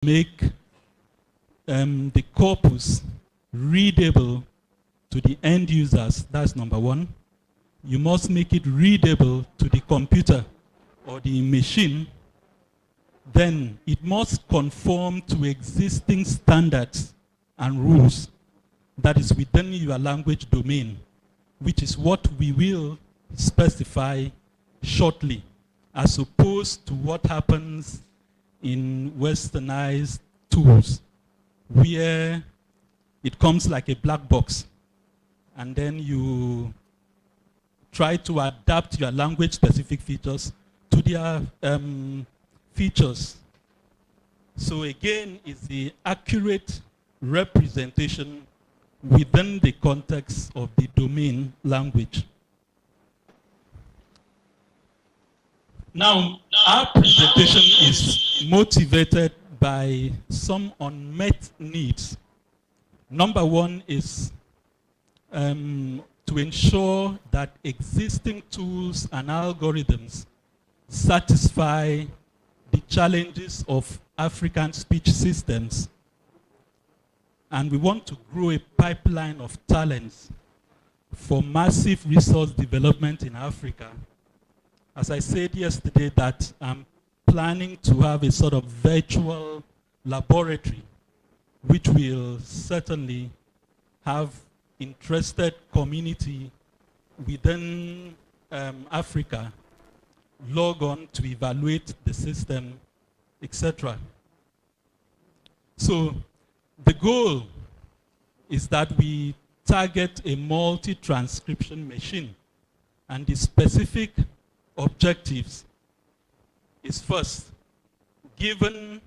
make the corpus readable to the end users. That's number one. You must make it readable to the computer or the machine. Then it must conform to existing standards and rules that is within your language domain, which is what we will specify shortly, as opposed to what happens in westernized tools, where it comes like a black box, and then you try to adapt your language-specific features to their features. So again, it's the accurate representation within the context of the domain language. Now, our presentation is motivated by some unmet needs. Number one is to ensure that existing tools and algorithms satisfy the challenges of African speech systems. And we want to grow a pipeline of talents for massive resource development in Africa. As I said yesterday, that I'm planning to have a sort of virtual laboratory, which will certainly have interested community within Africa log on to evaluate the system, etc. So the goal is that we target a multi-transcription machine, and the specific objectives is first, given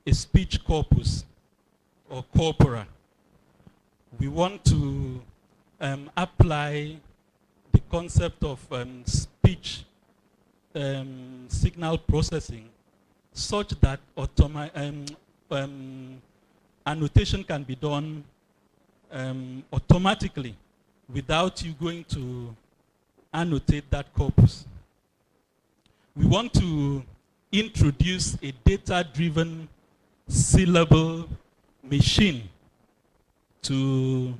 a speech corpus or corpora, we want to apply the concept of speech signal processing such that annotation can be done automatically without you going to annotate that corpus. We want to introduce a data-driven syllable machine to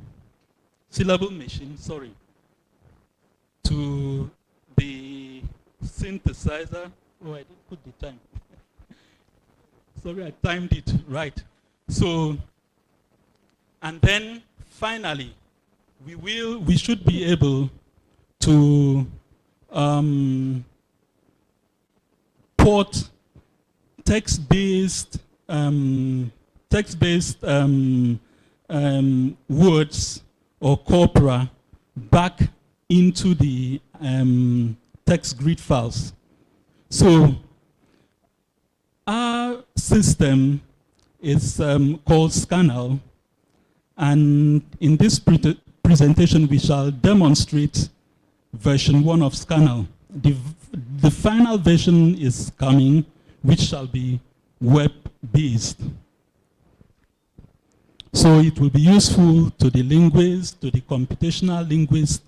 the synthesizer. Oh, I didn't put the time. Sorry, I timed it right. So, and then finally, we should be able to port text-based words or corpora back into the text grid files. So our system is called CEDHUL, and in this presentation we shall demonstrate version 1 of CEDHUL. The final version is coming, which shall be web-based. So it will be useful to the linguist, to the computational linguist,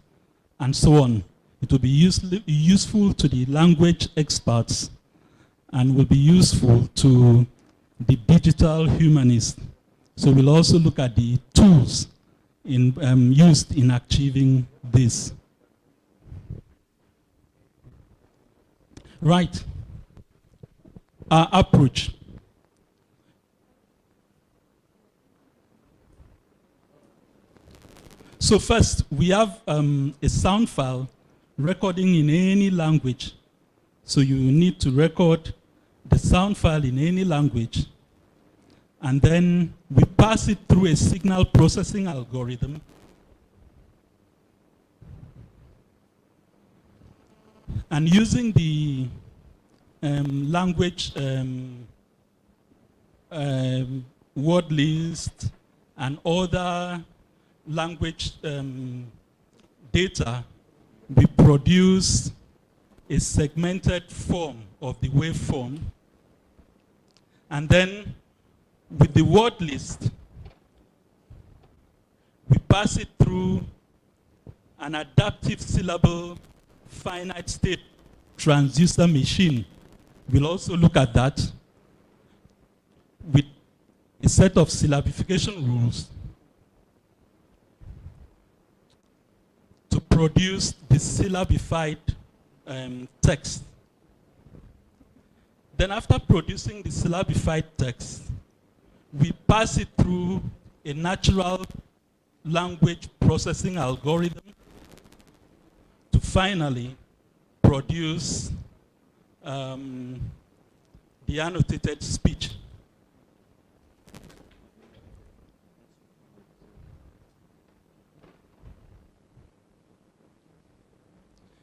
and so on. It will be useful to the language experts, and will be useful to the digital humanists. So we'll also look at the tools used in achieving this. Right. Our approach. So first, we have a sound file recording in any language. So you need to record the sound file in any language, and then we pass it through a signal processing algorithm. And using the language word list and other language data, we produce a segmented form of the waveform. And then with the word list, we pass it through an adaptive syllable finite state transducer machine We'll also look at that with a set of syllabification rules to produce the syllabified text. Then after producing the syllabified text, we pass it through a natural language processing algorithm to finally produce the annotated speech.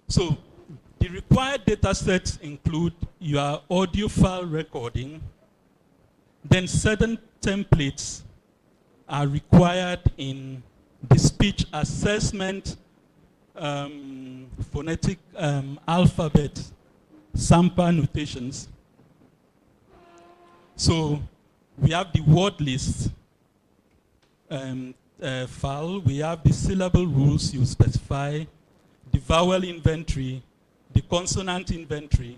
So the required data sets include your audio file recording, then certain templates are required in the speech assessment phonetic alphabet sample notations. So we have the word list file, we have the syllable rules you specify, the vowel inventory, the consonant inventory,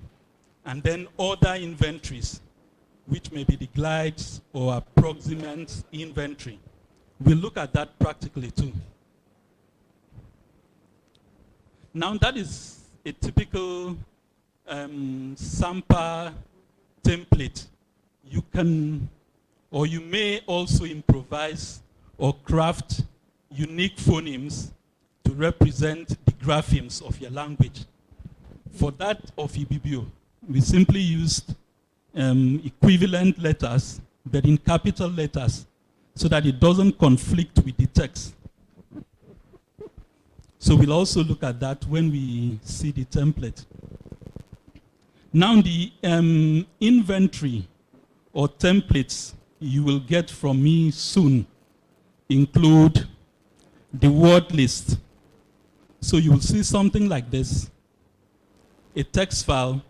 and then other inventories, which may be the glides or approximant inventory. We'll look at that practically too. Now that is a typical sample template. You can, or you may also improvise or craft unique phonemes to represent the graphemes of your language. For that of Ibibio, we simply used equivalent letters, but in capital letters, so that it doesn't conflict with the text. So we'll also look at that when we see the template. Now the inventory or templates you will get from me soon include the word list. So you will see something like this, a text file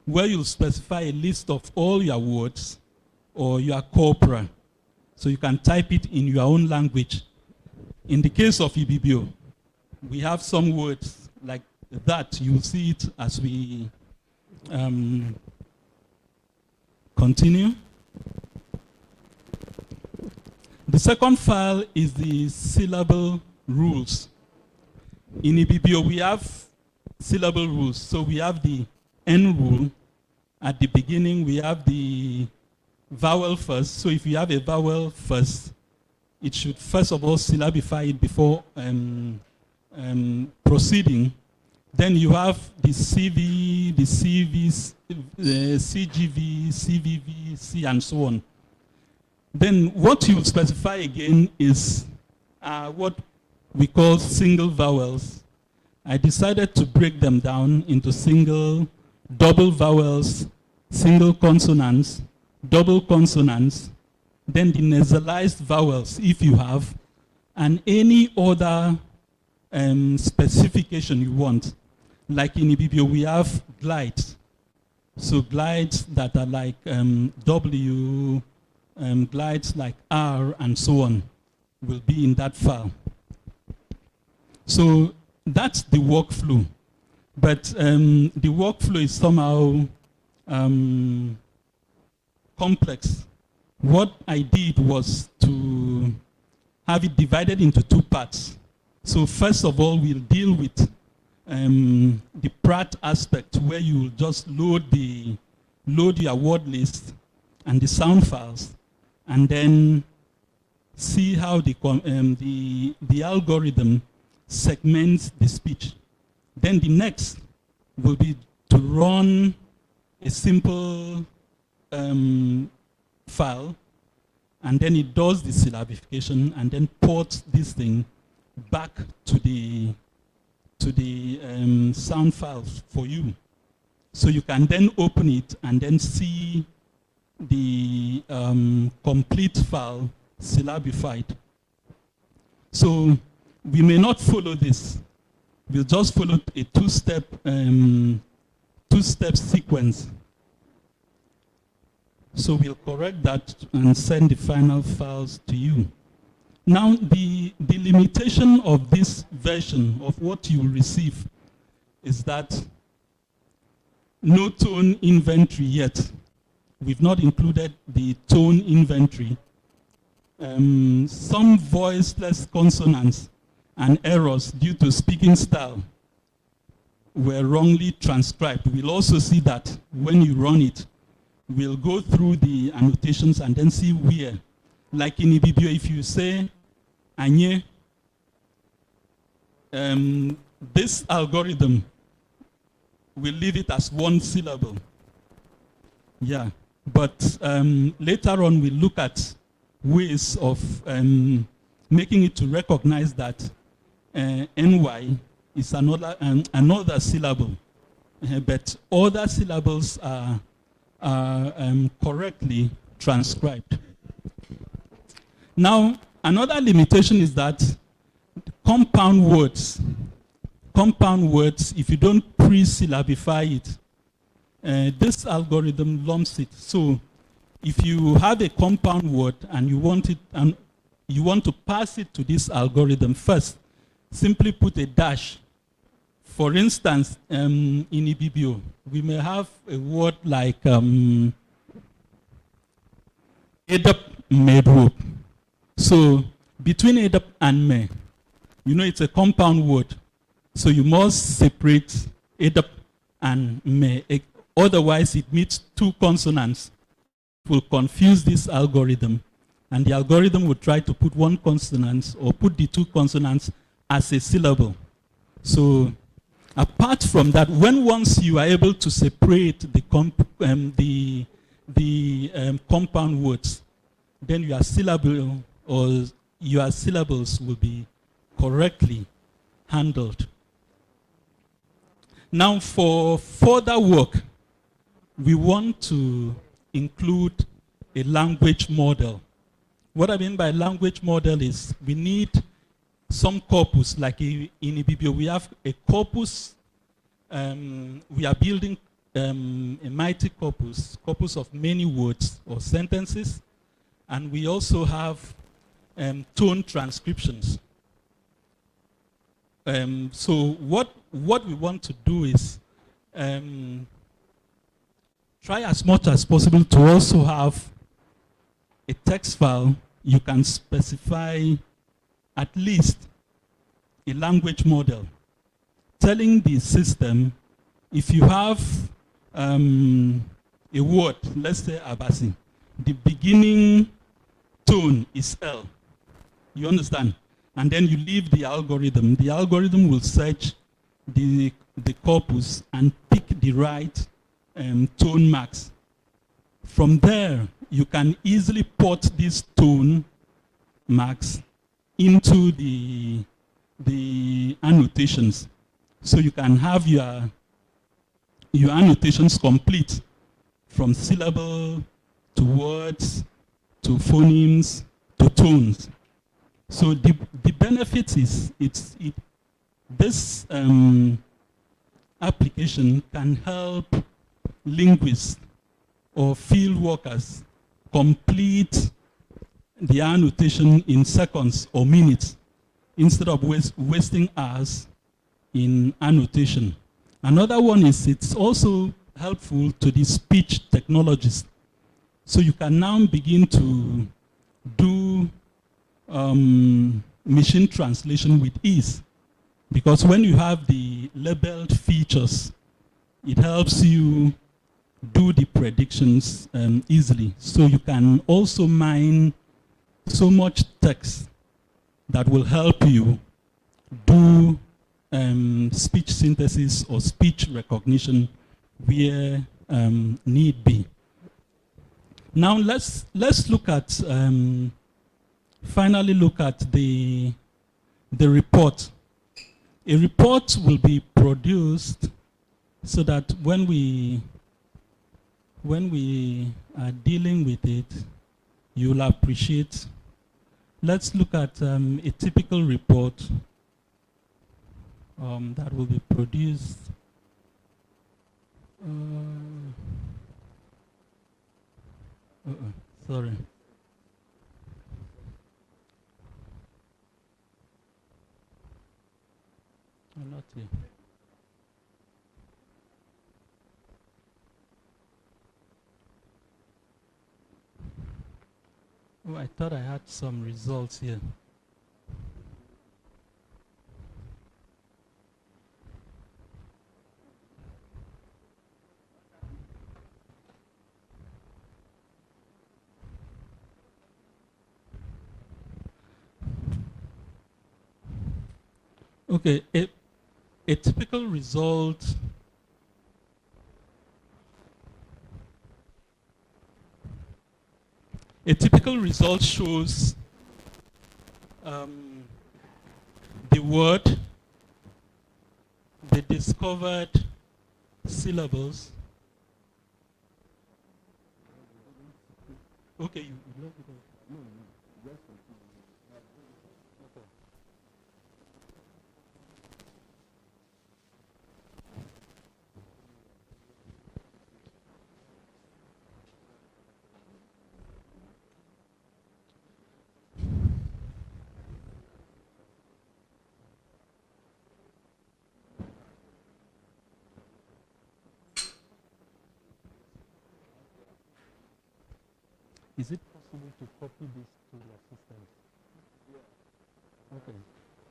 where you'll specify a list of all your words or your corpora. So you can type it in your own language. In the case of Ibibio, we have some words like that. You'll see it as we continue. The second file is the syllable rules. In Ibibio, we have syllable rules. So we have the N rule. At the beginning, we have the vowel first. So if you have a vowel first, it should first of all syllabify it before proceeding. Then you have the CV, the CVs, CGV, CVV, C, and so on. Then what you specify again is what we call single vowels. I decided to break them down into single, double vowels, single consonants, double consonants, then the nasalized vowels, if you have, and any other specification you want. Like in Ibibio, we have glides. So glides that are like W, glides like R, and so on, will be in that file. So that's the workflow. But the workflow is somehow complex. What I did was to have it divided into two parts. So first of all, we'll deal with the Pratt aspect, where you just load your word list and the sound files, and then see how the algorithm segments the speech. Then the next will be to run a simple file, and then it does the syllabification and then ports this thing back to the sound files for you. So you can then open it and then see the complete file syllabified. So we may not follow this. We'll just follow a two-step sequence. So we'll correct that and send the final files to you. Now, the limitation of this version of what you will receive is that no tone inventory yet. We've not included the tone inventory. Some voiceless consonants and errors due to speaking style were wrongly transcribed. We'll also see that when you run it, we'll go through the annotations and then see where. Like in Ibibio, if you say Anye, this algorithm will leave it as one syllable. Yeah, but later on we'll look at ways of making it to recognize that NY is another syllable, but other syllables are correctly transcribed. Now, another limitation is that compound words, if you don't pre-syllabify it, this algorithm lumps it. So if you have a compound word and you want it, and you want to pass it to this algorithm first, simply put a dash. For instance, in Ibibio, we may have a word like edap medrope. So between edap and me, you know it's a compound word. So you must separate edap and me. Otherwise, it meets two consonants. It will confuse this algorithm. And the algorithm will try to put one consonant or put the two consonants as a syllable. So apart from that, once you are able to separate the compound words, then your syllable or your syllables will be correctly handled. Now, for further work, we want to include a language model. What I mean by language model is we need some corpus, like in Ibibio, we have a corpus. We are building a mighty corpus of many words or sentences, and we also have tone transcriptions. So what we want to do is try as much as possible to also have a text file. You can specify at least a language model, telling the system if you have a word, let's say Abasi, the beginning tone is L. You understand? And then you leave the algorithm. The algorithm will search the corpus and pick the right tone marks. From there, you can easily port these tone marks into the annotations. So you can have your annotations complete from syllable to words to phonemes to tones. So the benefit is this application can help linguists or field workers complete the annotation in seconds or minutes instead of wasting hours in annotation. Another one is it's also helpful to the speech technologists. So you can now begin to do machine translation with ease, because when you have the labeled features, it helps you do the predictions easily. So you can also mine so much text that will help you do speech synthesis or speech recognition where need be. Now let's look at finally look at the report. A report will be produced so that when we are dealing with it, you'll appreciate. Let's look at a typical report that will be produced. Sorry. Not here. Oh, I thought I had some results here. Okay, a typical result shows um, the word, the discovered syllables. Okay, you left it off. No, just continue. Okay. Is it possible to copy this to your system? Yeah. Okay.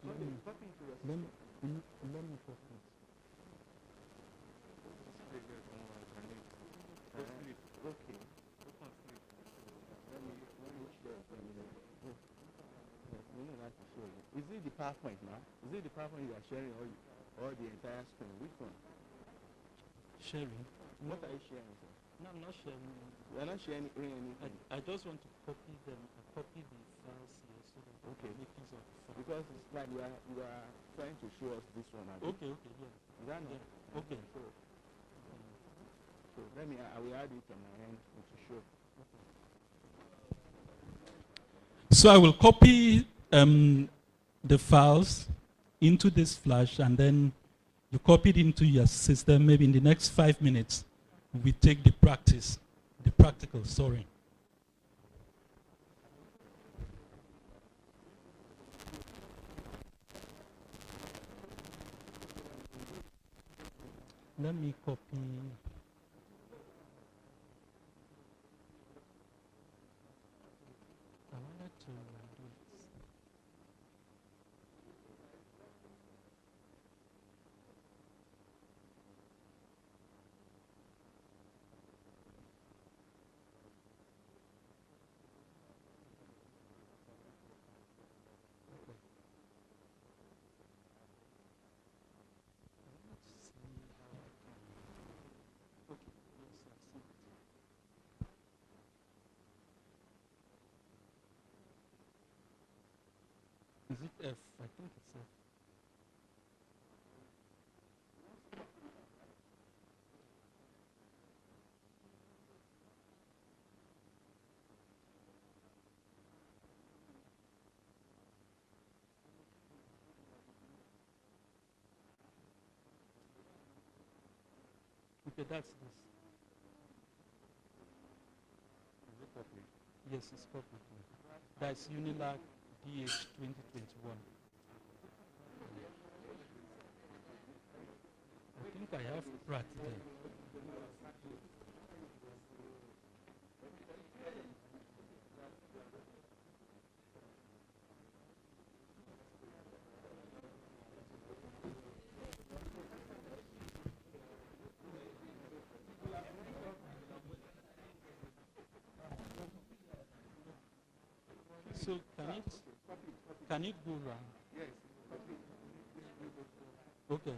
Let me copy it to your system. Let me copy it. Okay. Is it the PowerPoint now? Is it the PowerPoint you are sharing or the entire screen? Which one? Sharing. What are you sharing, sir? No, I'm not sharing. You are not sharing anything. I just want to copy them. Copy the files here so that okay. Make use of the file. Because it's like you are trying to show us this one. Okay, yeah. Is that not? Yeah. Okay. So let me. I will add it on my end to show. Okay. So I will copy the files into this flash, and then you copy it into your system. Maybe in the next 5 minutes, we take the practical, sorry. Let me copy. I wanted to do it. Is it F? I think it's F. Okay, that's this. Is it copied? Yes, it's copied. That's Unilag DH 2021. I think I have Pratt there. So can it go round? Yes. Okay.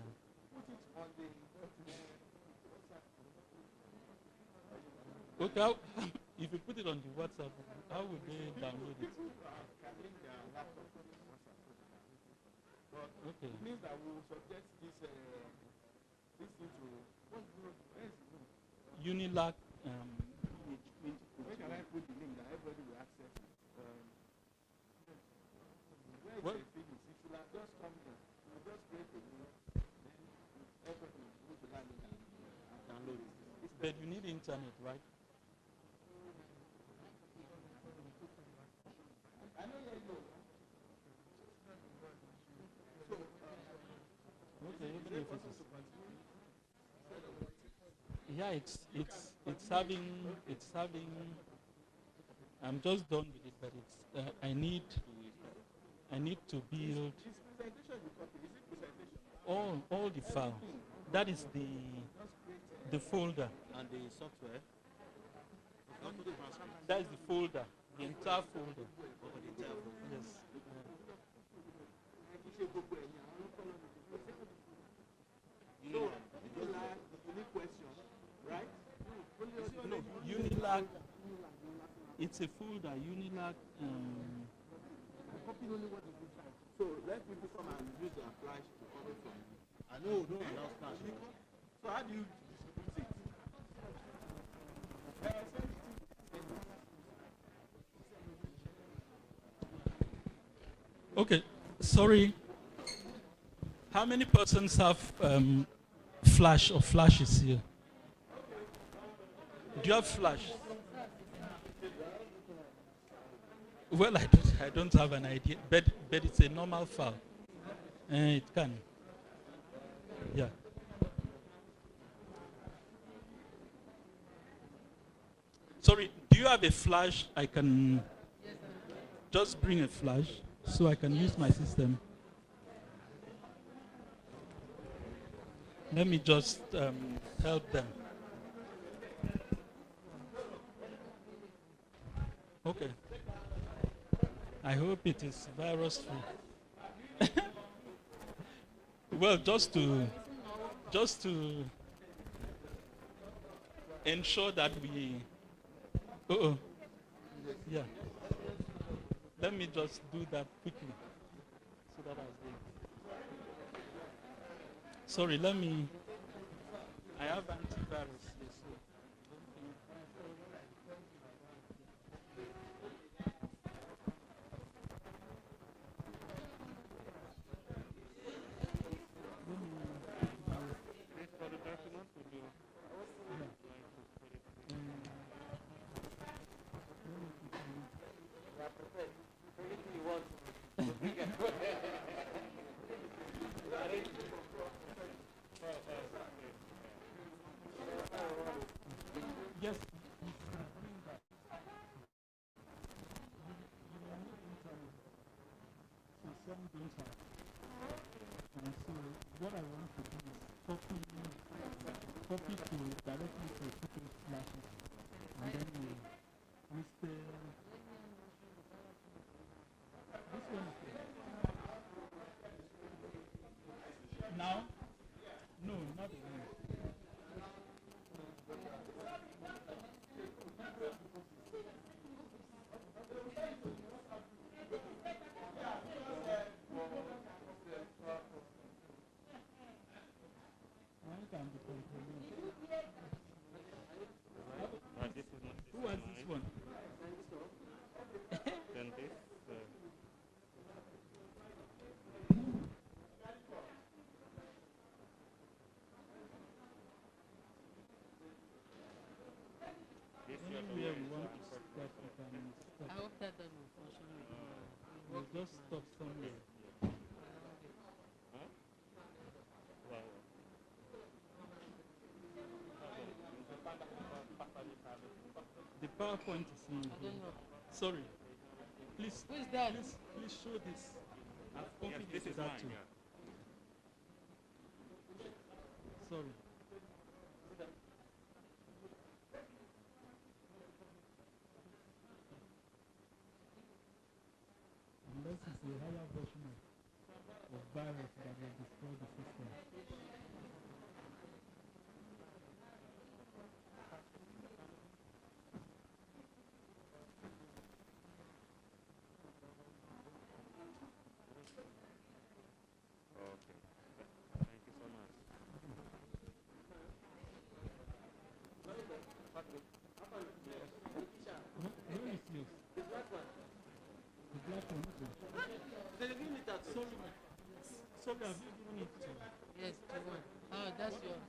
Okay. If you put it on the WhatsApp, how would they download it? Okay. It means that we will subject this thing to Unilag. Where can I put the link that everybody will access? Where is the thing? It should have just come here. You just create a link, then everybody will go to that link and download it. But you need internet, right? I know you know. So, okay, even if it is. Yeah, it's having I'm just done with it, but it's I need to build all the file. That is the folder. And the software? That is the folder, the entire folder. Yes. No, Unilag. It's a folder, Unilag. So let people come and use their flash to copy from you. I know, don't allow flash. So how do you distribute it? Okay, sorry. How many persons have Flash or flashes here? Do you have Flash? Well, I don't have an idea, but it's a normal file. It can. Yeah. Sorry, do you have a Flash? I can just bring a Flash so I can use my system. Let me just help them. Okay. I hope it is virus free. Well, just to ensure that we. Yeah. Let me just do that quickly, so that I will. Sorry, let me. I have antivirus here, so. Yes. And so what I want to do is copy to directly to people's flashes, and then we spell this one. Now? No, not the one. Who wants this one? Then this. Anywhere we want to stop, we can stop. I hope that doesn't function. We'll just stop somewhere. Huh? Wow. The PowerPoint is in I here. don't know. Sorry. Please, Who is that? please show this. I've copied Yes, this is that mine. too. Yeah. Sorry. Unless it's a higher version of virus that will destroy the system. Okay. Thank you so much. Where is yours? The black one. Okay. Sorry, have you given it to? Yes, the one. Oh, that's yours.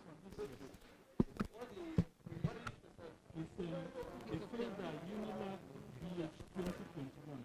It's a folder Unilag BH 2021.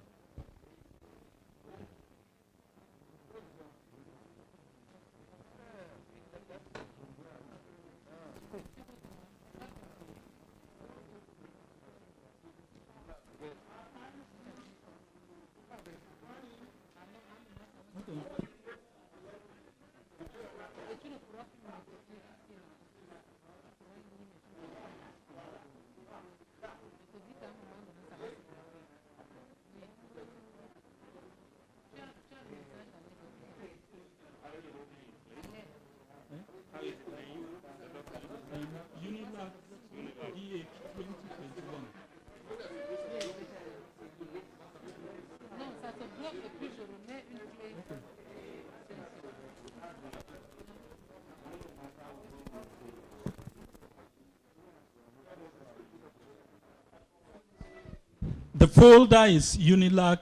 The folder is Unilag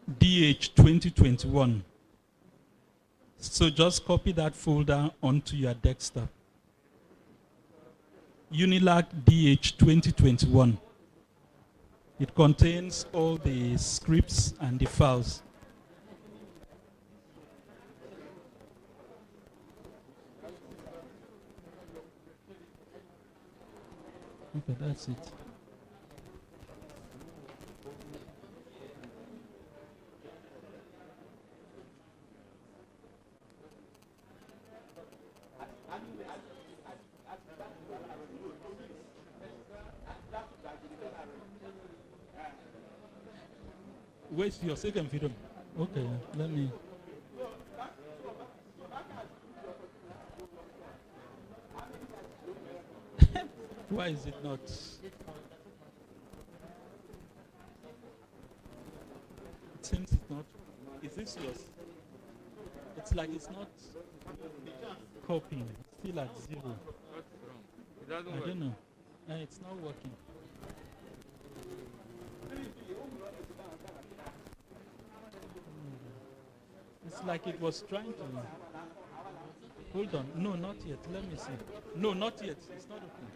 DH 2021. So just copy that folder onto your desktop. Unilag DH 2021. It contains all the scripts and the files. Okay, that's it. Where's your second video? Okay, let me. Why is it not? It seems it's not. Is this yours? It's like it's not copying. It's still at 0. What's wrong? It doesn't I work. don't know. It's not working. It's like it was trying to. Hold on. No, not yet. Let me see. No, not yet. It's not open.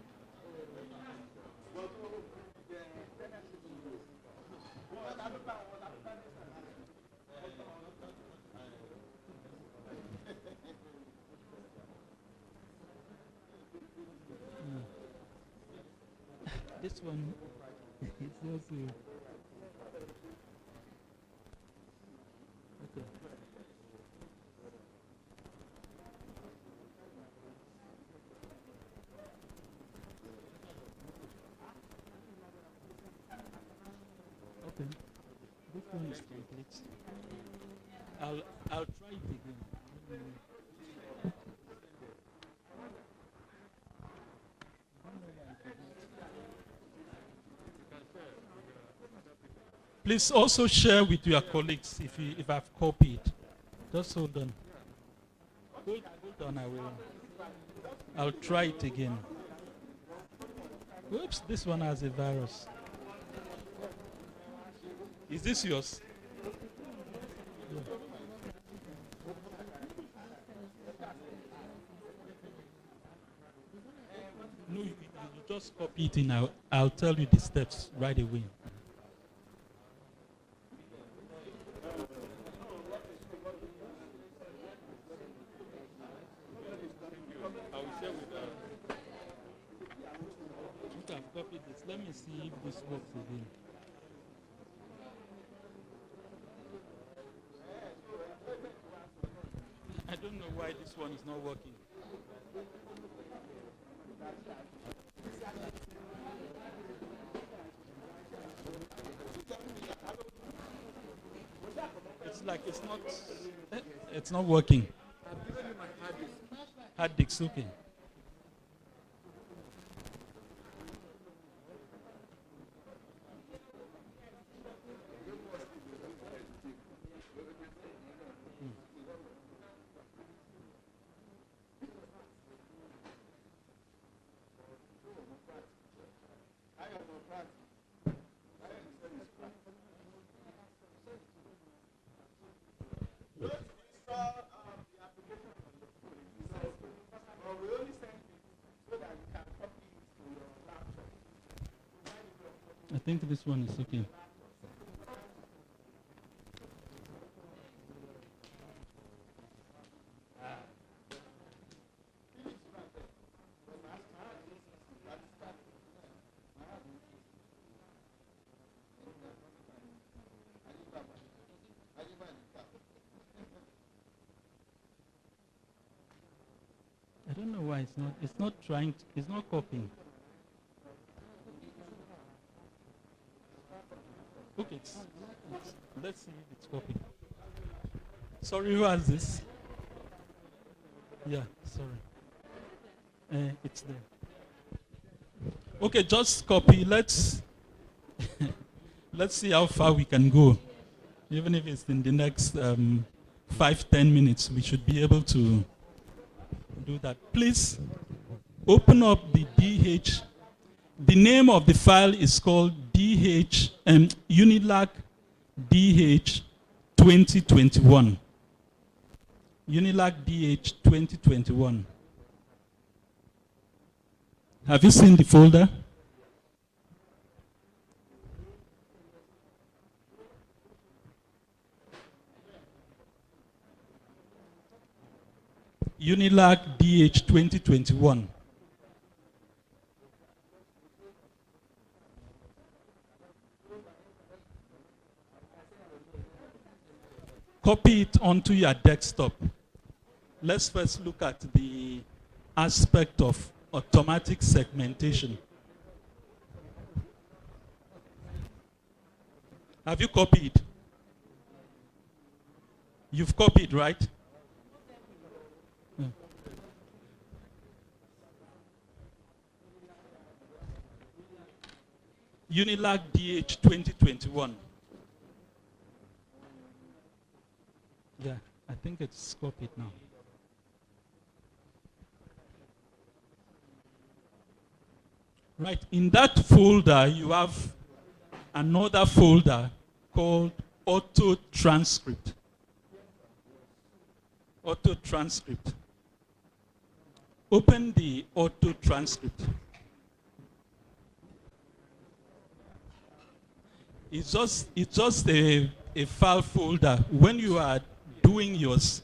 This one is also. Okay. Okay. This one is complete. I'll try it again. Please also share with your colleagues if I've copied. Just hold on. Hold on, I'll try it again. Oops, this one has a virus. Is this yours? Yeah. No, you just copy it in. I'll tell you the steps right away. I've copied this. Let me see if this works again. I don't know why this one is not working. It's like it's not working. Hard disk, okay. I think this one is okay. I don't know why it's not trying to, it's not copying. Okay, let's see if it's copying. Sorry, who has this? Yeah, sorry. It's there. Okay, just copy. Let's see how far we can go. Even if it's in the next 5-10 minutes, we should be able to do that. Please open up the DH. The name of the file is called DH, Unilag DH 2021. Unilag DH 2021. Have you seen the folder? Unilag DH 2021. Copy it onto your desktop. Let's first look at the aspect of automatic segmentation. Have you copied? You've copied, right? Yeah. Unilag DH 2021. Yeah, I think it's copied now. Right, in that folder, you have another folder called Auto Transcript. Auto Transcript. Open the Auto Transcript. It's just a file folder. When you are doing yours,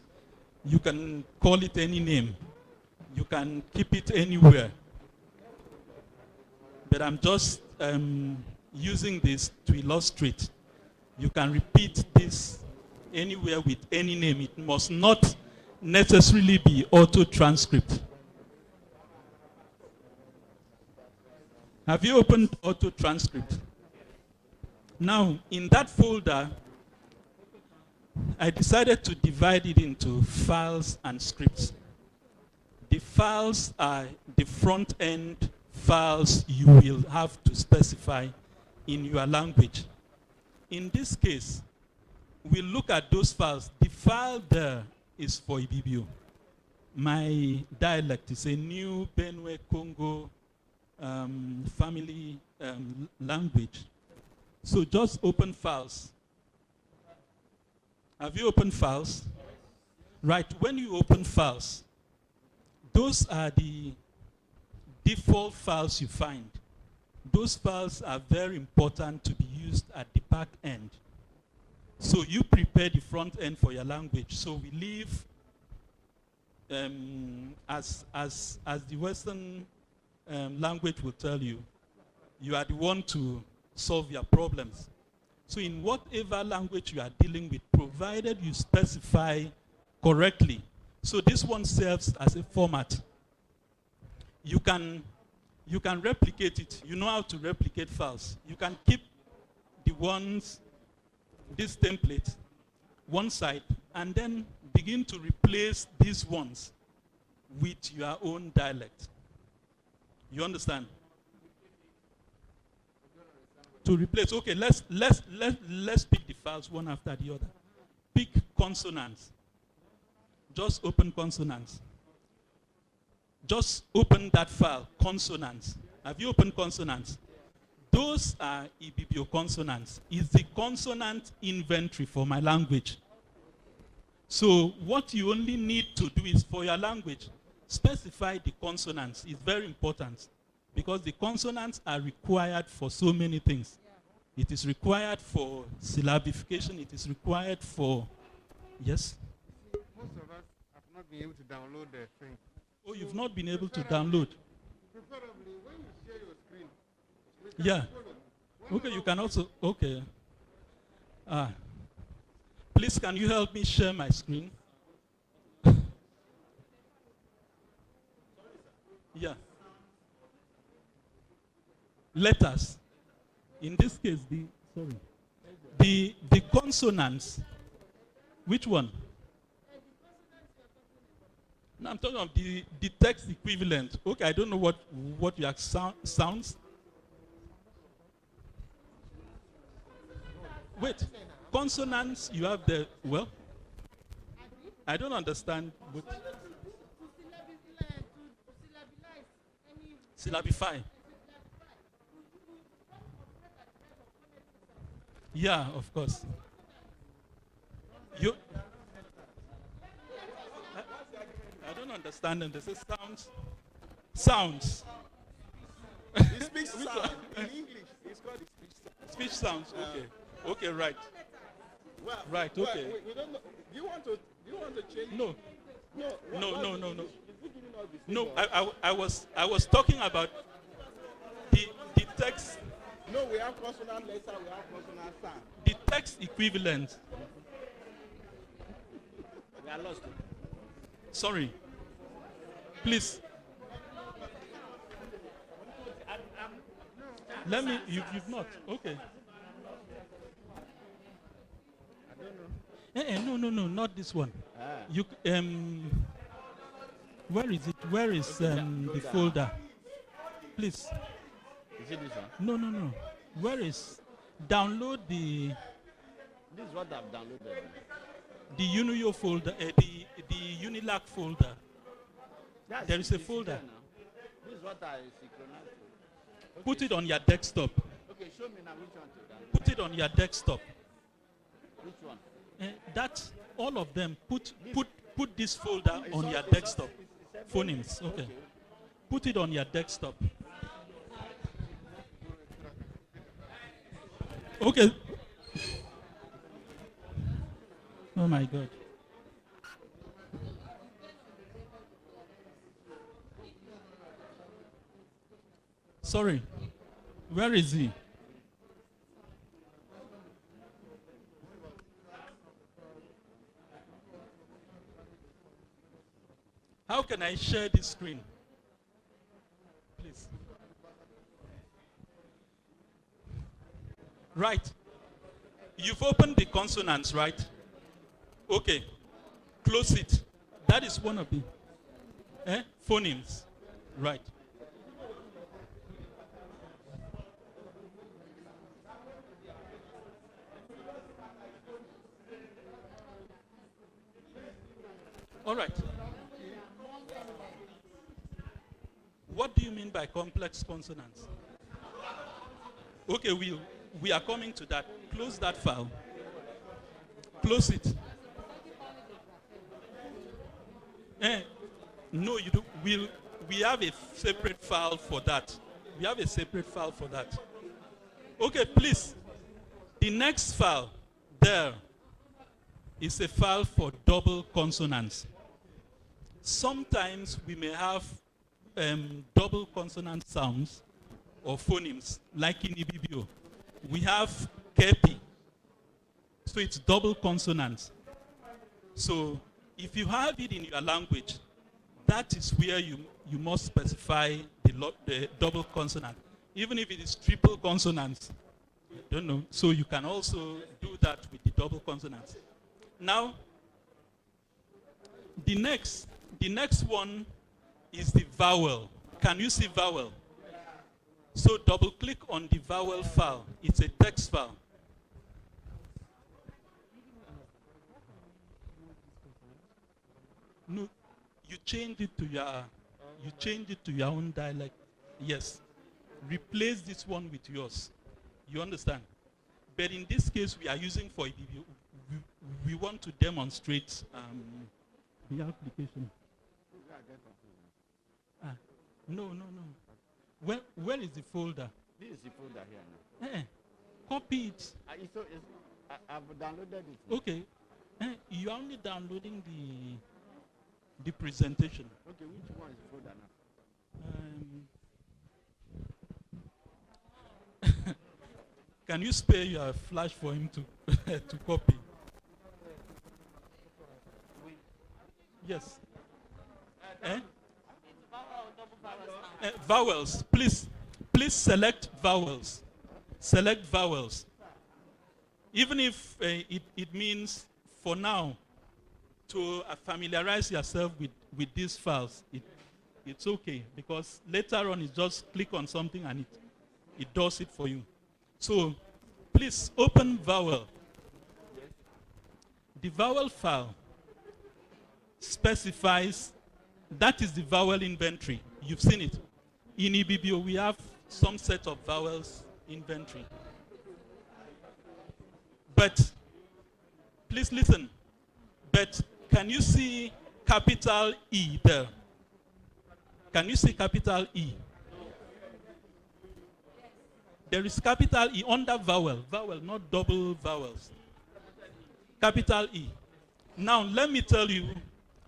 you can call it any name. You can keep it anywhere. But I'm just using this to illustrate. You can repeat this anywhere with any name. It must not necessarily be auto transcript. Have you opened auto transcript? Now, in that folder, I decided to divide it into files and scripts. The files are the front end files you will have to specify in your language. In this case, we'll look at those files. The file there is for Ibibio. My dialect is a new Benue Congo family language. So just open files. Have you opened files? Right, when you open files, those are the default files you find. Those files are very important to be used at the back end. So you prepare the front end for your language. So we leave, as the Western language will tell you, you are the one to solve your problems. So in whatever language you are dealing with, provided you specify correctly. So this one serves as a format. You can replicate it. You know how to replicate files. You can keep the ones, this template, one side, and then begin to replace these ones with your own dialect. You understand? To replace, okay, let's pick the files one after the other. Pick consonants. Just open consonants. Just open that file, consonants. Have you opened consonants? Those are Ibibio consonants. It's the consonant inventory for my language. So what you only need to do is for your language, specify the consonants. It's very important because the consonants are required for so many things. It is required for syllabification. It is required for, yes? Most of us have not been able to download the thing. Oh, you've not been able to download? Preferably when you share your screen. Yeah. Okay, you can also, okay. Please, can you help me share my screen? Yeah. Letters. In this case, the consonants. Which one? No, I'm talking of the text equivalent. Okay, I don't know what your sounds. Wait, consonants, you have the, well, I don't understand. What, syllabify. Yeah, of course. You, I don't understand them. They say sounds. Sounds. The speech sound in English. It's called the speech sound. Speech sounds. Okay. Okay, right. Well, Right, well, okay. we don't know. Do you want to change? No. No. No. Is he giving us the No, figure? I was talking about the text, No, we have consonant letter, we have consonant sound. the text equivalent. We are lost. Sorry. Please. Let me, you've not. Okay. No, not this one. You, where is it? Where is the folder? Please. Is it this one? No. Where is, download the This is what I've downloaded. Unio folder, the Unilac folder. There is a folder. This is what I synchronize. Okay. Put it on your desktop. Okay, show me now which one to download. Put it on your desktop. Which one? That, all of them, put this folder on your It's desktop. it's Phonemes, okay. Put it on your desktop. Okay. Oh my God. Sorry. Where is he? How can I share this screen? Please. Right. You've opened the consonants, right? Okay. Close it. That is one of the phonemes. Right. All right. What do you mean by complex consonants? Okay, we are coming to that. Close that file. Close it. No, you do. We have a separate file for that. We have a separate file for that. Okay, please. The next file there is a file for double consonants. Sometimes we may have double consonant sounds or phonemes, like in Ibibio. We have kepi, so it's double consonants. So if you have it in your language, that is where you must specify the double consonant, even if it is triple consonants. I don't know. So you can also do that with the double consonants. Now, the next one is the vowel. Can you see vowel? So double click on the vowel file. It's a text file. No, you change it to your own dialect. Yes. Replace this one with yours. You understand? But in this case, we are using for Ibibio. We want to demonstrate the application. No. Where is the folder? This is the folder here now. Copy it. I've downloaded it. Okay. You're only downloading the presentation. Okay, which one is the folder now? Can you spare your flash for him to to copy? Yes. Vowels. Please select vowels. Select vowels. Even if it means for now to familiarize yourself with these files, it's okay, because later on you just click on something and it does it for you. So please open vowel. The vowel file specifies, that is the vowel inventory. You've seen it. In Ibibio, we have some set of vowels inventory. But please listen. But can you see capital E there? Can you see capital E? There is capital E under vowel. Vowel, not double vowels. Capital E. Now, let me tell you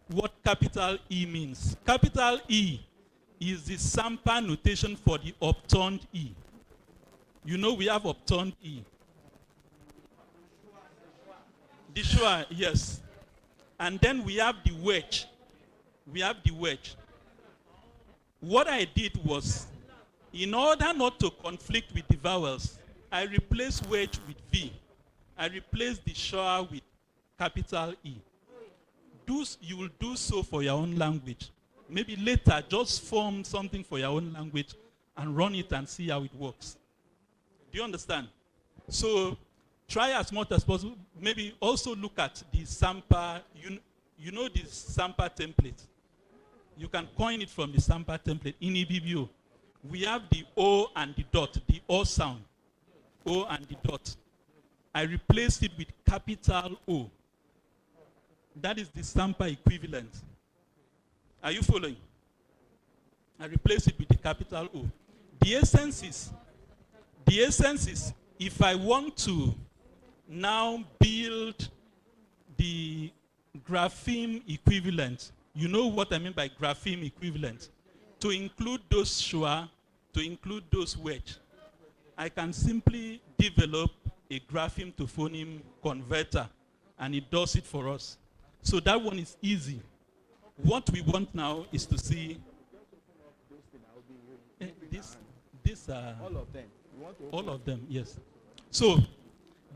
what capital E means. Capital E is the sample notation for the upturned E. You know we have upturned E. The schwa, yes. And then we have the wedge. We have the wedge. What I did was, in order not to conflict with the vowels, I replaced wedge with V. I replaced the schwa with capital E. You will do so for your own language. Maybe later, just form something for your own language and run it and see how it works. Do you understand? So try as much as possible. Maybe also look at the sample. You know the sample template. You can coin it from the sample template. In EBBO, we have the O and the dot, the O sound. O and the dot. I replaced it with capital O. That is the sample equivalent. Are you following? I replace it with the capital O. The essence is, if I want to now build the grapheme equivalent, you know what I mean by grapheme equivalent, to include those schwa, to include those wedge, I can simply develop a grapheme to phoneme converter, and it does it for us. So that one is easy. What we want now is to see all of them. You want to all of them, yes. So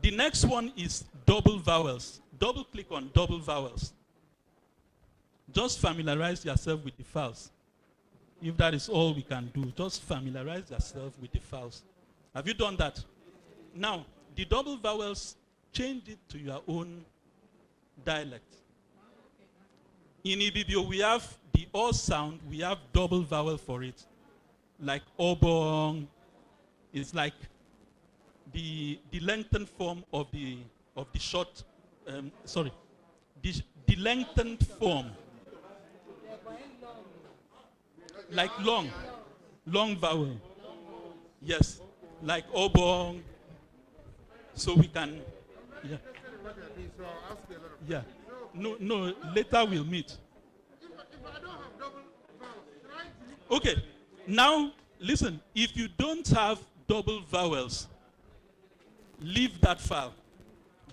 the next one is double vowels. Double click on double vowels. Just familiarize yourself with the vowels. If that is all we can do, just familiarize yourself with the vowels. Have you done that? Now, the double vowels, change it to your own dialect. In EBBO, we have the O sound, we have double vowel for it. Like obong, it's like the lengthened form of the short, the lengthened form. Like long vowel. Yes, like obong. So we can, yeah. Yeah. No, later we'll meet. Okay, now listen, if you don't have double vowels, leave that file.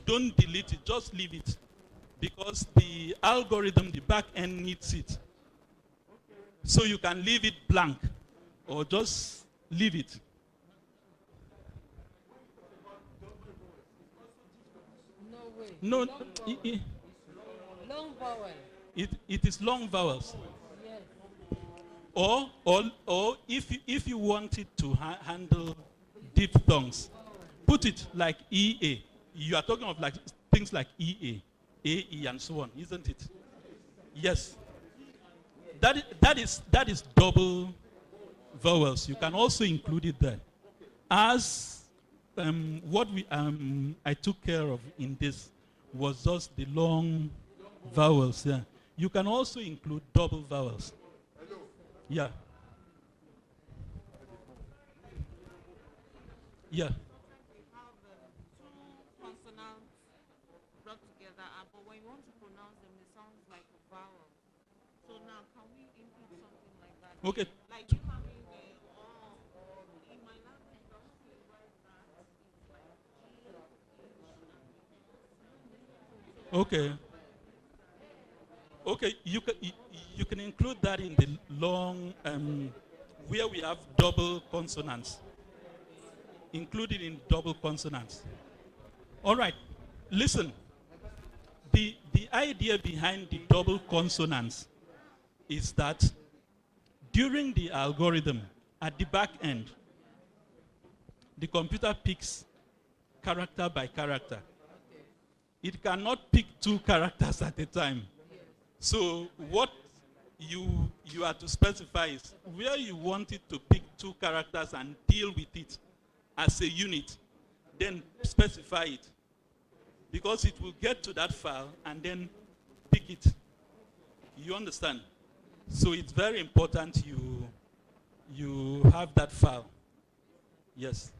Don't delete it, just leave it. Because the algorithm, the back end needs it. So you can leave it blank or just leave it. No way. No, Long vowel. it is long vowels. Yes. Or if you want it to handle diphthongs, put it like EA. You are talking of like things like EA, AE, and so on, isn't it? Yes. That is double vowels. You can also include it there. As what I took care of in this was just the long vowels. Yeah. You can also include double vowels. Yeah. Yeah. Consonants brought together, but when you want to pronounce them, it sounds like a vowel. So now, can we include something like that? Okay. Like you having in my language, I want to write that it's like Okay. Okay. You can include that in the long where we have double consonants. Include it in double consonants. All right. Listen. The idea behind the double consonants is that during the algorithm, at the back end, the computer picks character by character. It cannot pick two characters at a time. So what you are to specify is where you want it to pick two characters and deal with it as a unit, then specify it. because it will get to that file and then pick it. You understand? So it's very important you have that file. Yes.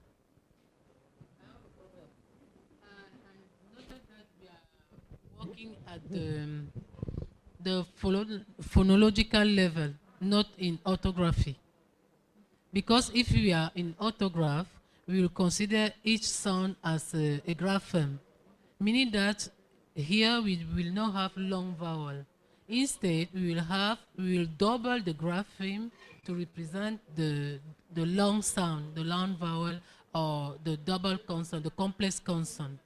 Working at the phonological level, not in orthography. Because if we are in orthograph, we will consider each sound as a grapheme, meaning that here we will not have long vowel. Instead, we will double the grapheme to represent the long sound, the long vowel, or the double consonant, the complex consonant.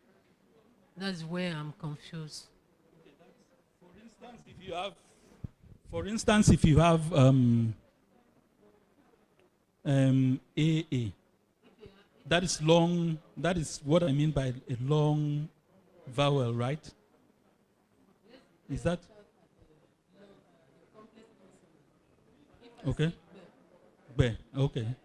That's where I'm confused. For instance, if you have AA, that is long. That is what I mean by a long vowel, right? Is that okay? B. Okay.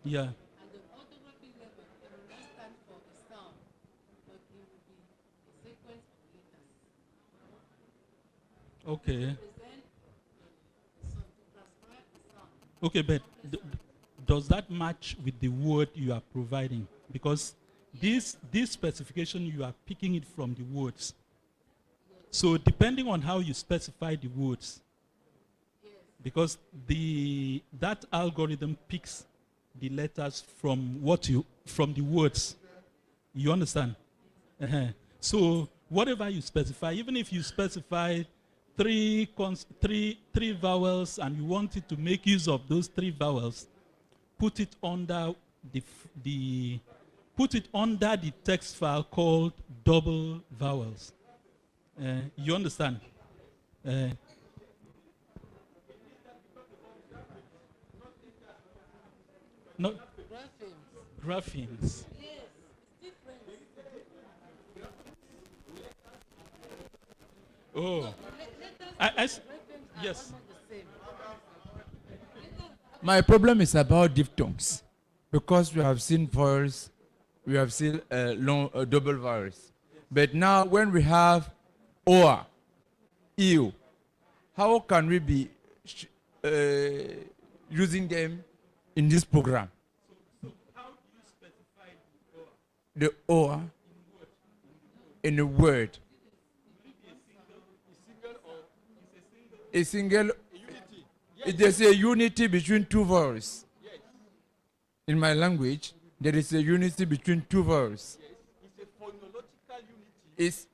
Yeah. And the orthography level will not stand for a sound, but it will be a sequence of letters. Okay. Okay, but does that match with the word you are providing? Because this specification, you are picking it from the words. So depending on how you specify the words, because that algorithm picks the letters from the words. You understand? So whatever you specify, even if you specify three vowels and you want it to make use of those 3 vowels, put it under the text file called double vowels. You understand? No. Graphemes. Yes, it's different. Oh. Yes. My problem is about diphthongs, because we have seen vowels, we have seen double vowels. But now when we have OA, EU, how can we be using them in this program? So how do you specify the OA in a word? A single. There's a unity between 2 vowels. Yes. In my language, there is a unity between 2 vowels. Yes. It's a phonological unity. It's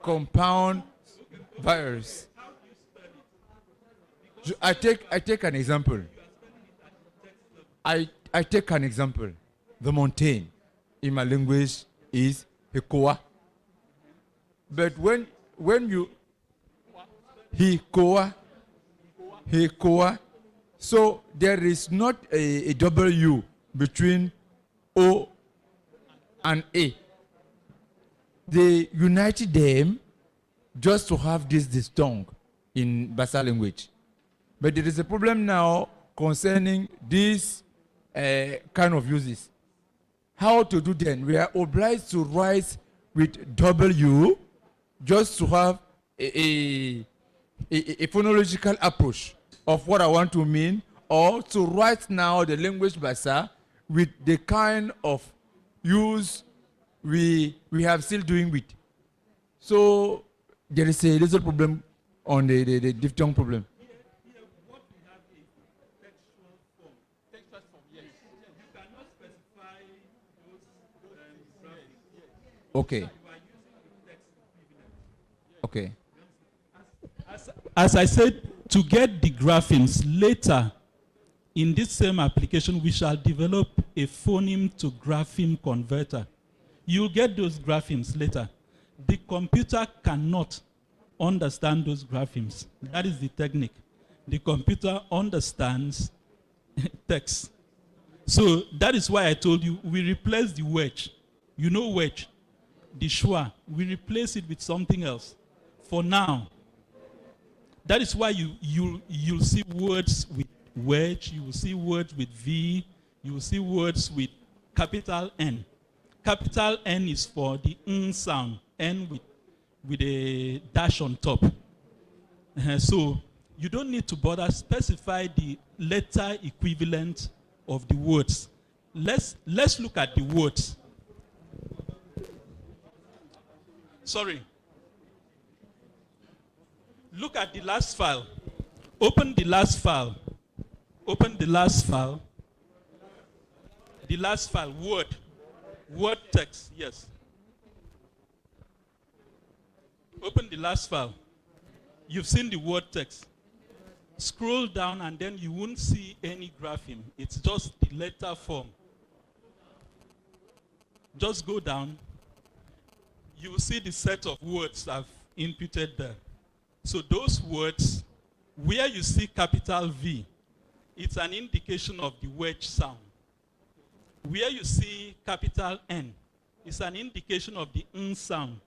compound vowels. I take an example. I take an example. The mountain in my language is Hekoa. But when you Hekoa, so there is not a W between O and A. They united them just to have this diphthong in Bassa language. But there is a problem now concerning this kind of uses. How to do then? We are obliged to write with W just to have a phonological approach of what I want to mean, or to write now the language Bassa with the kind of use we have still doing with. So there is a little problem on the diphthong problem. Here, what we have is textual form. Textual form, yes. You cannot specify those graphics. Okay. You are using the text equivalent. Okay. As I said, to get the graphemes later, in this same application, we shall develop a phoneme to grapheme converter. You'll get those graphemes later. The computer cannot understand those graphemes. That is the technique. The computer understands text. So that is why I told you we replace the wedge You know wedge, the schwa. We replace it with something else. For now, that is why you'll see words with wedge, you will see words with V, you will see words with capital N. Capital N is for the N sound, N with a dash on top. So you don't need to bother specify the letter equivalent of the words. Let's look at the words. Sorry. Look at the last file. Open the last file. Open the last file. The last file, Word. Word text, yes. Open the last file. You've seen the word text. Scroll down and then you won't see any grapheme. It's just the letter form. Just go down. You will see the set of words I've inputted there. So those words, where you see capital V, it's an indication of the wedge sound. Where you see capital N, it's an indication of the N sound.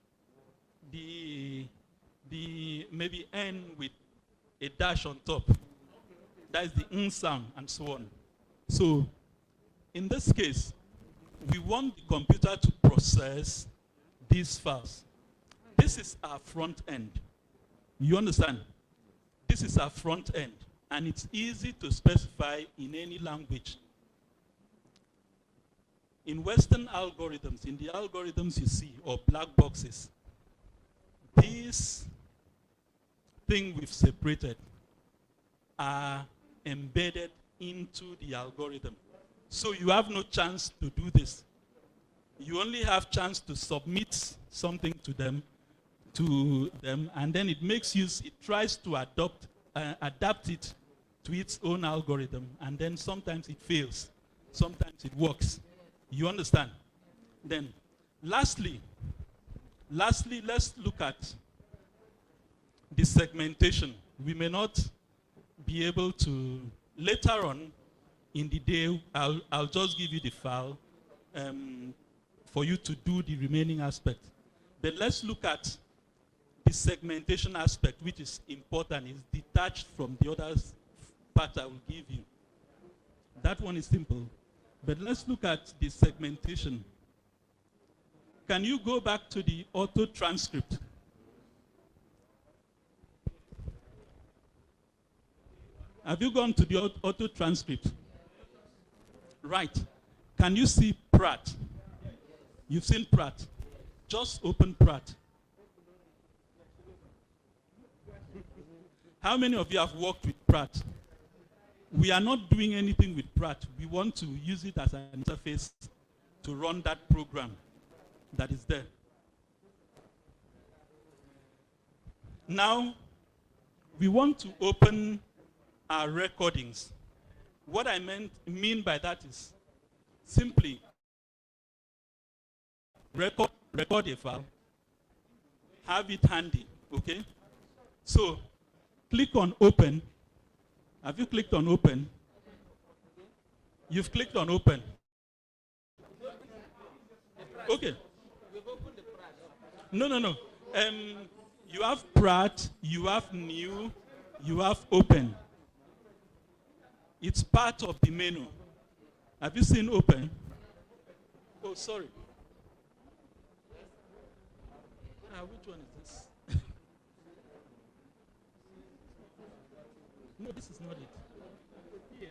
The maybe N with a dash on top. That is the N sound and so on. So in this case, we want the computer to process these files. This is our front end. You understand? This is our front end, and it's easy to specify in any language. In Western algorithms, in the algorithms you see, or black boxes, these things we've separated are embedded into the algorithm. So you have no chance to do this. You only have chance to submit something to them, and then it makes use, it tries to adapt it to its own algorithm, and then sometimes it fails, sometimes it works. You understand? Then, lastly, let's look at the segmentation. We may not be able to, later on in the day, I'll just give you the file for you to do the remaining aspect. But let's look at the segmentation aspect, which is important, is detached from the other part I will give you. That one is simple. But let's look at the segmentation. Can you go back to the auto transcript? Have you gone to the auto transcript? Right. Can you see Pratt? You've seen Pratt. Just open Pratt. How many of you have worked with Pratt? We are not doing anything with Pratt. We want to use it as an interface to run that program that is there. Now, we want to open our recordings. What I mean by that is simply record a file, have it handy, okay? So, click on Open. Have you clicked on Open? You've clicked on Open. Okay. No. You have Pratt, you have New, you have Open. It's part of the menu. Have you seen Open? Oh, sorry. Which one is this? No, this is not it. Here.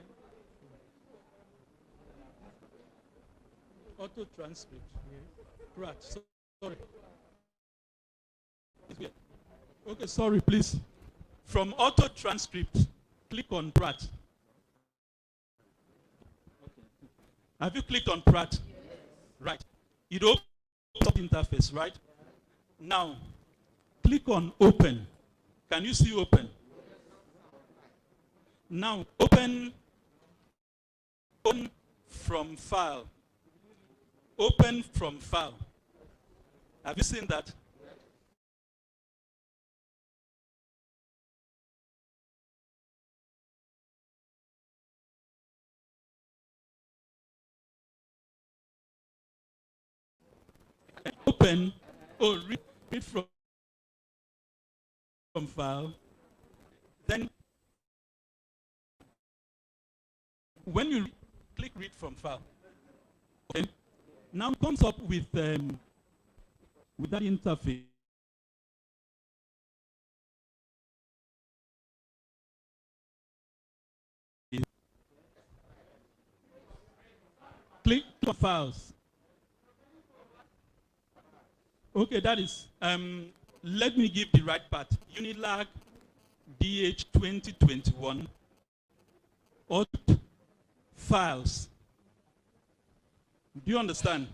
Auto transcript. Pratt. Sorry. Okay, sorry, please. From auto transcript, click on Pratt. Okay. Have you clicked on Pratt? Yes. Right. It opens up interface, right? Now, click on Open. Can you see Open? Now, open from File. Open from File. Have you seen that? Open, read from file. Then when you click read from file, okay, now it comes up with that interface. Click on files. Okay, that is, let me give the right part. Unilag DH 2021 or files. Do you understand?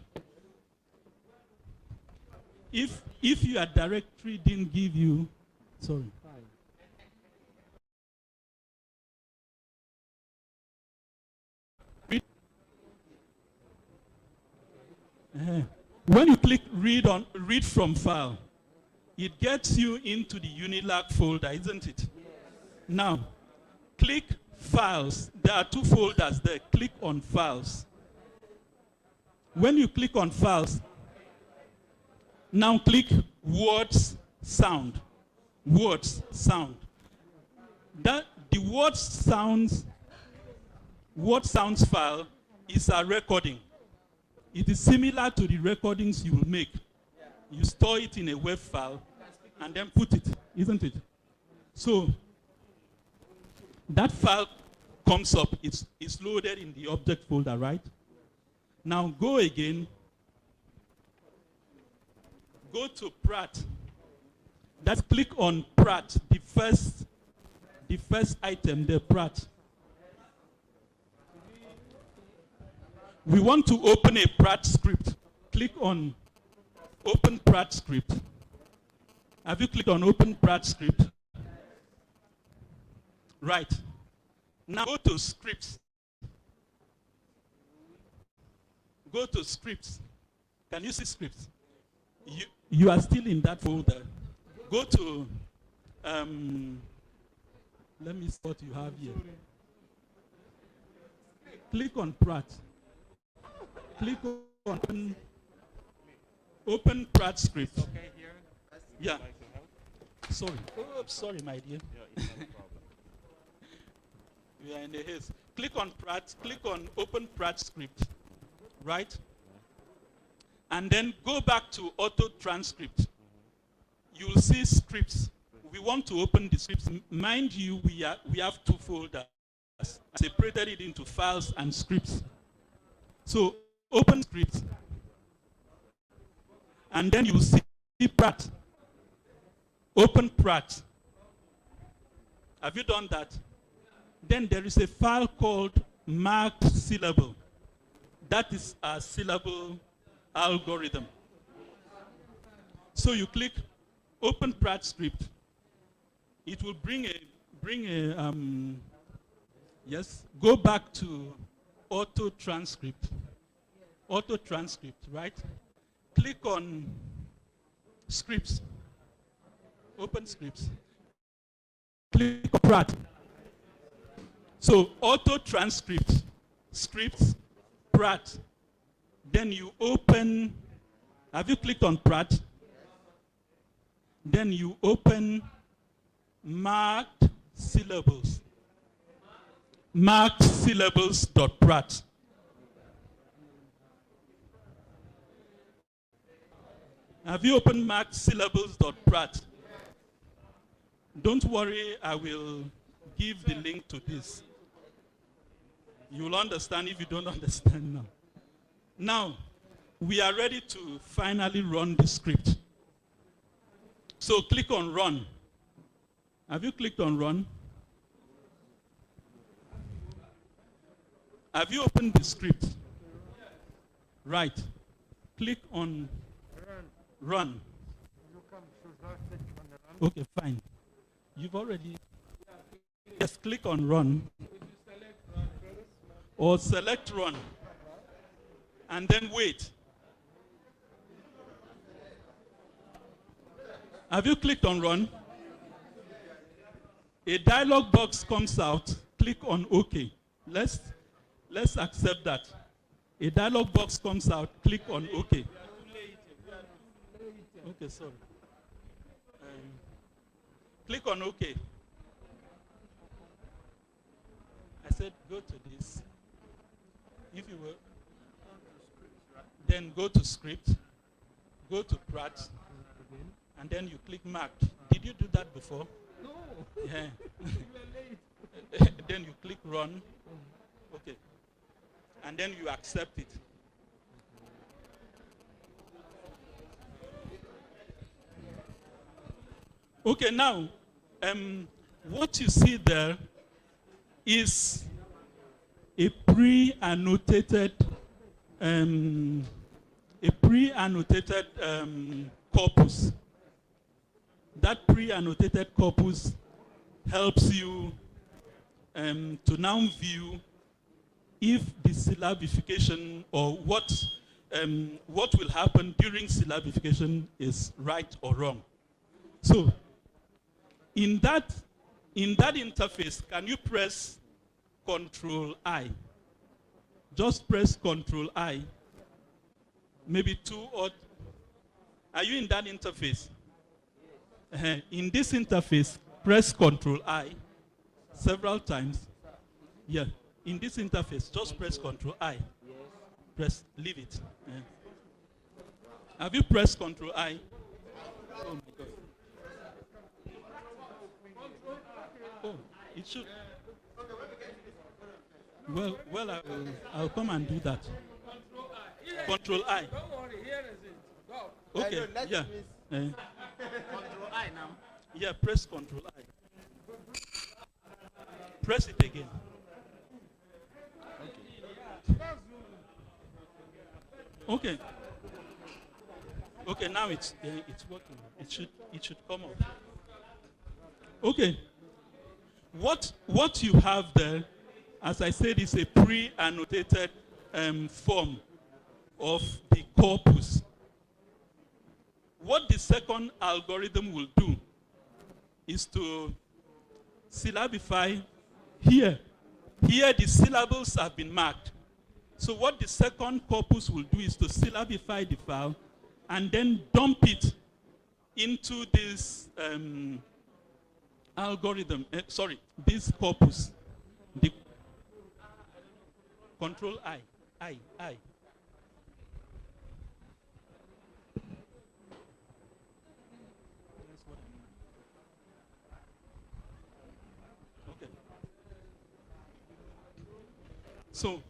If your directory didn't give you, sorry. When you click read from file, it gets you into the Unilag folder, isn't it? Now, click files. There are two folders there. Click on files. When you click on files, now click words sound. Words sound. That the word sounds file is a recording. It is similar to the recordings you will make. You store it in a web file and then put it, isn't it? So that file comes up, it's loaded in the object folder, right? Now go again, go to Prat. That's click on Prat, the first item there, Prat. We want to open a Prat script. Click on Open Prat script. Have you clicked on Open Prat script? Right. Now go to scripts. Go to scripts. Can you see scripts? You are still in that folder. Go to, let me see what you have here. Click on Prat. Click on open Prat script. Okay, here. Yeah. Sorry. Oh, sorry, my dear. Yeah, it's no problem. We are in the haze. Click on Prat. Click on open Prat script. Right? And then go back to auto transcript. You will see scripts. We want to open the scripts. Mind you, we have two folders. Separated it into files and scripts. So open scripts. And then you see Prat. Open Prat. Have you done that? Then there is a file called marked syllable. That is a syllable algorithm. So you click open Prat script. It will bring a yes, go back to auto transcript. Auto transcript, right? Click on scripts. Open scripts. Click on Prat. So auto transcript, scripts, Prat. Then you open, have you clicked on Prat? Then you open marked syllables. Marked syllables.prat. Have you opened marked syllables.prat? Don't worry, I will give the link to this. You'll understand if you don't understand now. Now, we are ready to finally run the script. So click on run. Have you clicked on run? Have you opened the script? Right. Click on run. Okay, fine. You've already, just click on run. Or select run. And then wait. Have you clicked on run? A dialog box comes out. Click on OK. Let's accept that. A dialog box comes out. Click on OK. Okay, sorry. Click on OK. I said go to this. If you will, then go to script, go to Pratt, and then you click mark. Did you do that before? No. Yeah. You were late. Then you click run. Okay. And then you accept it. Okay, now, what you see there is a pre-annotated corpus. That pre-annotated corpus helps you to now view if the syllabification or what will happen during syllabification is right or wrong. So, in that interface, can you press Control I? Just press Control I. Maybe two or. Are you in that interface? In this interface, press Control I several times. Yeah. In this interface, just press Control I. Press, leave it. Have you pressed Control I? Oh my God. Oh, it should. Well, I'll come and do that. Control I. Don't worry, here is it. Go. Okay, yeah. Control I now. Yeah, press Control I. Press it again. Okay. Okay, now it's working. It should come up. Okay. What you have there, as I said, is a pre-annotated form of the corpus. What the second algorithm will do is to syllabify here. Here the syllables have been marked. So what the second corpus will do is to syllabify the file and then dump it into this algorithm, this corpus. The Control I. Okay. So,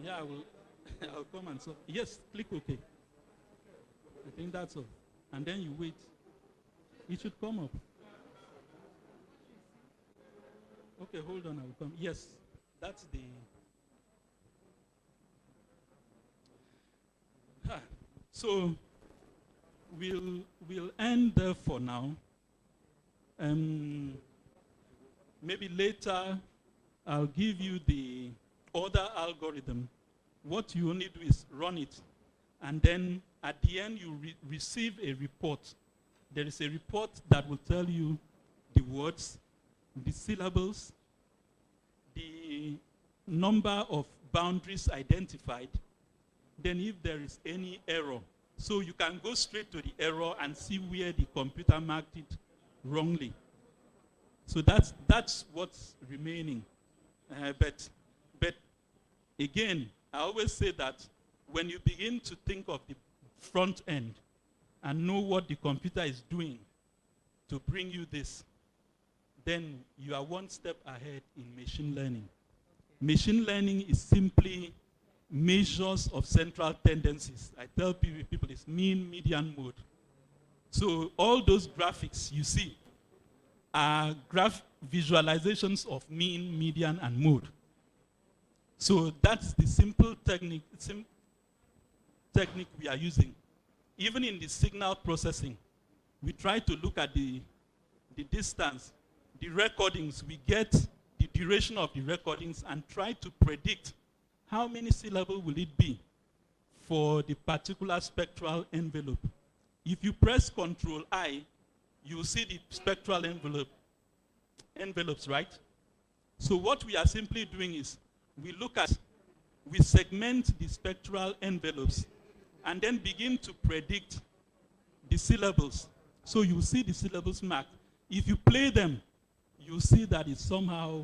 yeah, I'll come and so. Yes, click OK. I think that's all. And then you wait. It should come up. Okay, hold on, I will come. Yes, that's the. So we'll end there for now. Maybe later I'll give you the other algorithm. What you only do is run it, and then at the end you receive a report. There is a report that will tell you the words, the syllables, the number of boundaries identified, then if there is any error. So you can go straight to the error and see where the computer marked it wrongly. So that's what's remaining. But again, I always say that when you begin to think of the front end and know what the computer is doing to bring you this, then you are one step ahead in machine learning. Machine learning is simply measures of central tendencies. I tell people it's mean, median, mode. So all those graphics you see are graph visualizations of mean, median, and mode. So that's the simple technique we are using. Even in the signal processing, we try to look at the distance, the recordings. We get the duration of the recordings and try to predict how many syllables will it be for the particular spectral envelope. If you press Control I, you will see the spectral envelopes, right? So what we are simply doing is we look at we segment the spectral envelopes and then begin to predict the syllables. So you see the syllables marked. If you play them, you see that it's somehow,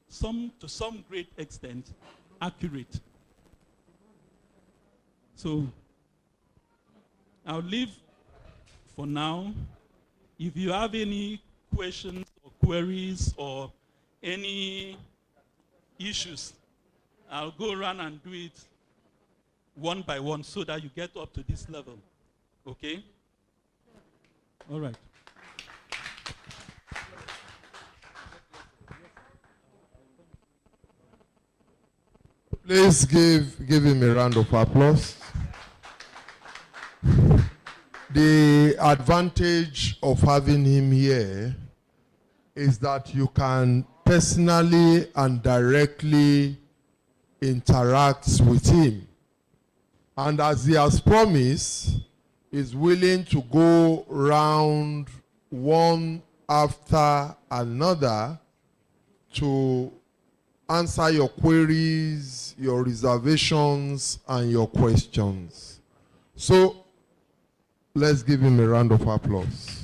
to some great extent, accurate. So I'll leave for now. If you have any questions or queries or any issues, I'll go around and do it one by one so that you get up to this level. Okay? All right. Please give him a round of applause. The advantage of having him here is that you can personally and directly interact with him. And as he has promised, is willing to go round one after another to answer your queries, your reservations, and your questions. So let's give him a round of applause.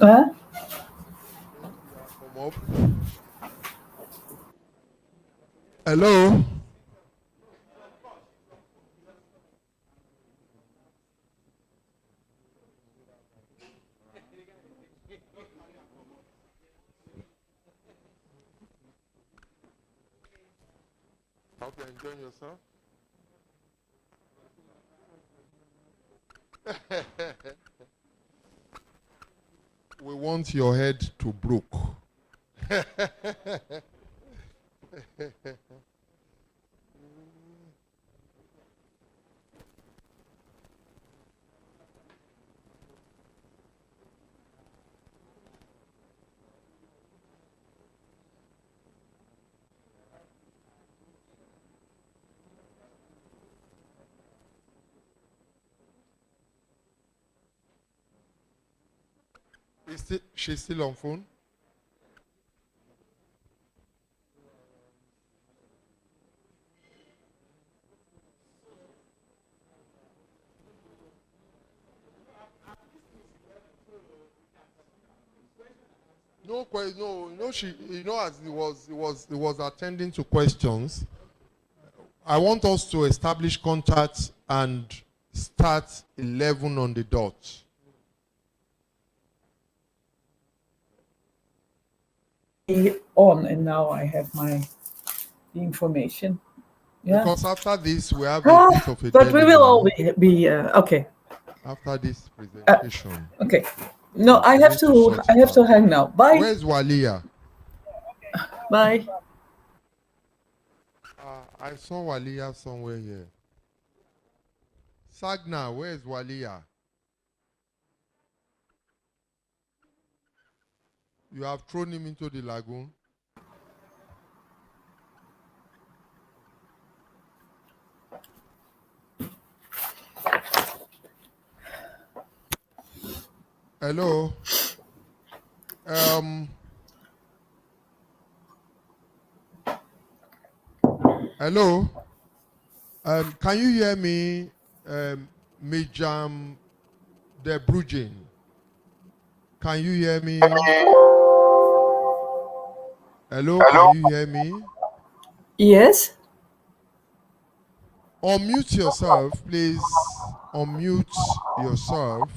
Huh? Come up. Hello? Hope you're enjoying yourself. We want your head to broke. She's still on phone? No, she, as it was attending to questions. I want us to establish contact and start 11 on the dot. On, and now I have my information. Yeah. Because after this we have a bit of a but we will all now. be okay. After this presentation. Okay. No, I have to hang now. Bye. Where's Walia? Bye. I saw Walia somewhere here. Sagna, where's Walia? You have thrown him into the lagoon. Hello. Hello. Can you hear me, Mirjam De Brujn? Can you hear me? Hello, can you hear me? Yes. Unmute yourself, please. Unmute yourself.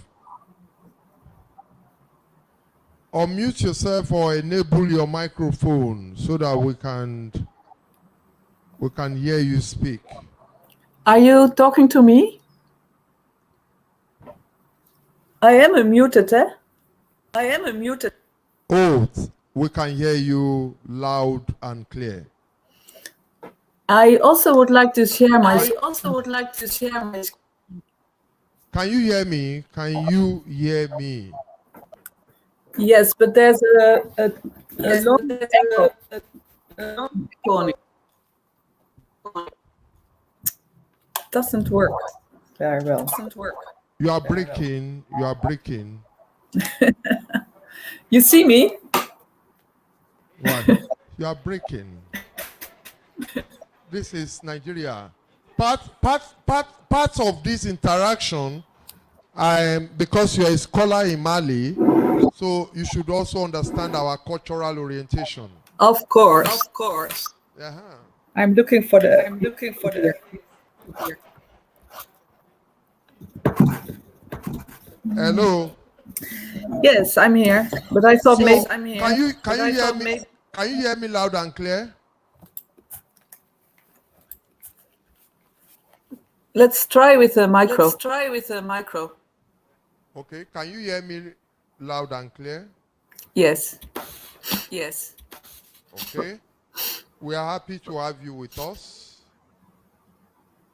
Unmute yourself or enable your microphone so that we can hear you speak. Are you talking to me? I am unmuted, eh? I am unmuted. Oh, we can hear you loud and clear. I also would like to share my. Can you hear me? Can you hear me? Yes, but there's a long echo. Doesn't work very well. You are breaking. You are breaking. You see me? What? You are breaking. This is Nigeria. Part of this interaction, because you are a scholar in Mali, so you should also understand our cultural orientation. Of course. Of course. Uh-huh. I'm looking for the. I'm looking for the. Hello. Yes, I'm here. But I thought So maybe. I'm here. can you but I hear thought me? maybe- Can you hear me loud and clear? Let's try with a micro. Let's try with a micro. Okay. Can you hear me loud and clear? Yes. Yes. Okay. We are happy to have you with us.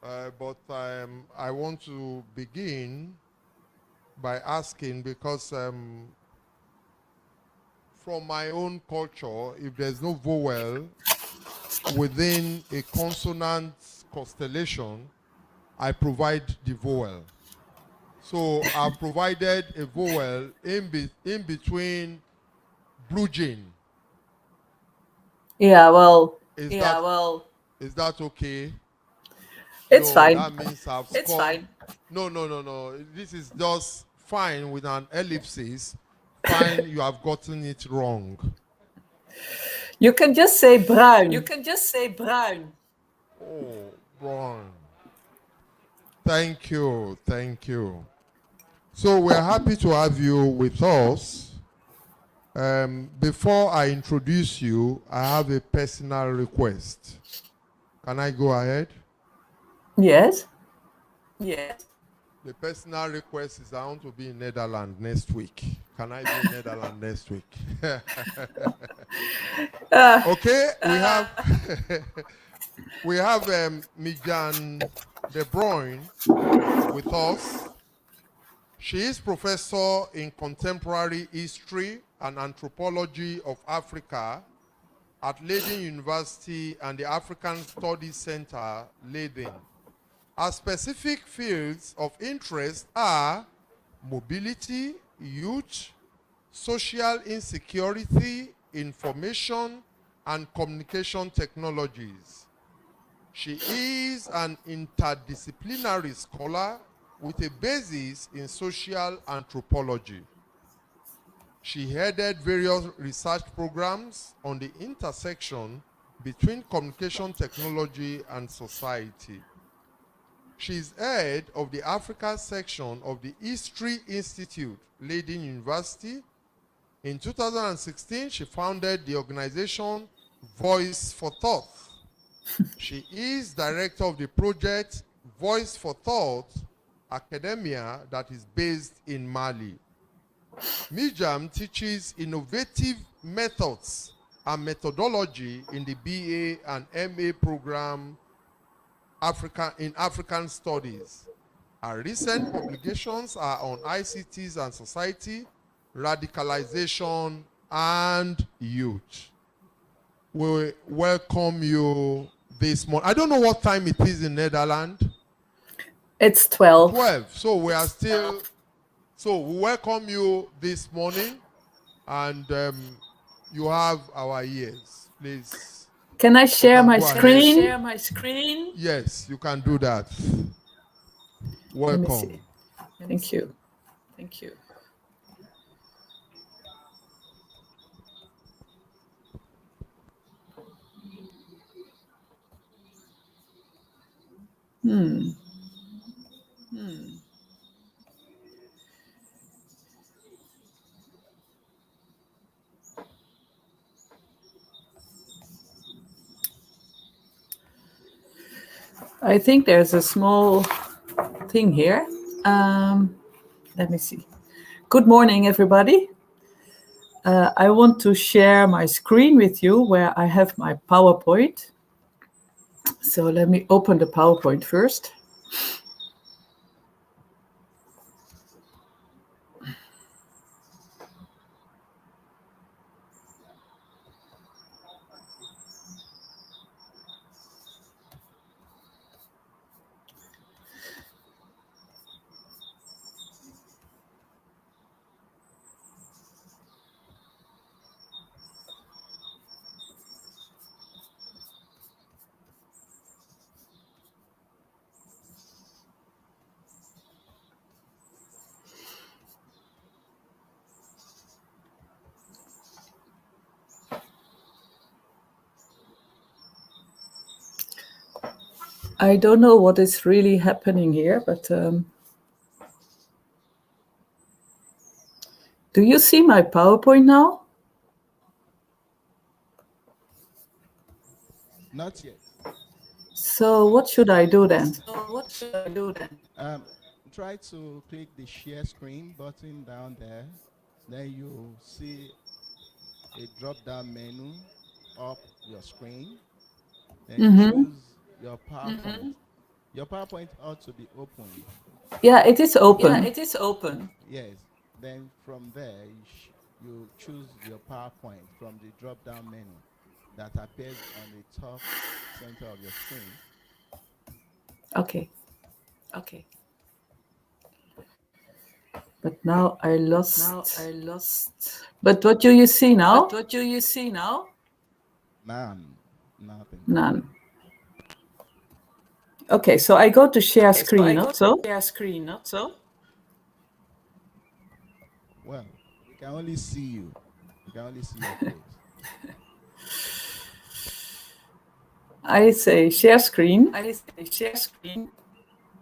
But I want to begin by asking, because from my own culture, if there's no vowel within a consonant constellation, I provide the vowel. So I've provided a vowel in between Brujn. Yeah, well, Is that okay? it's No, fine. that means I've scored. It's fine. No. This is just fine with an ellipsis. Fine, you have gotten it wrong. You can just say bruin. You can just say Brujn. Oh, Brujn. Thank you. So we're happy to have you with us. Before I introduce you, I have a personal request. Can I go ahead? Yes. Yes. The personal request is I want to be in Netherlands next week. Can I be in Netherlands next week? Okay, we have Miriam De Bruyne with us. She is professor in contemporary history and anthropology of Africa at Leiden University and the African Studies Center, Leiden. Her specific fields of interest are mobility, youth, social insecurity, information, and communication technologies. She is an interdisciplinary scholar with a basis in social anthropology. She headed various research programs on the intersection between communication technology and society. She is head of the Africa section of the History Institute, Leiden University. In 2016, she founded the organization Voice for Thought. She is director of the project Voice for Thought Academia that is based in Mali. Mirjam teaches innovative methods and methodology in the BA and MA program in African Studies. Her recent publications are on ICTs and society, radicalization, and youth. We welcome you this morning. I don't know what time it is in Netherlands. It's 12. 12. So we are still. So we welcome you this morning, and you have our ears. Please. Can I share my Go ahead. screen? Share my screen. Yes, you can do that. Let me Welcome. see. Thank you. Thank you. I think there's a small thing here. Let me see. Good morning, everybody. I want to share my screen with you where I have my PowerPoint. So let me open the PowerPoint first. I don't know what is really happening here, but do you see my PowerPoint now? Not yet. So what should I do then? Try to click the share screen button down there. Then you see a drop-down menu up your screen. Then choose your PowerPoint. Your PowerPoint ought to be open. Yeah, it is open. Yes. Then from there, you choose your PowerPoint from the drop-down menu that appears on the top center of your screen. Okay. But now I lost. But what do you see now? Nothing. None. Okay, so I go to share screen, not so? Well, we can only see you. We can only see your face. I say share screen.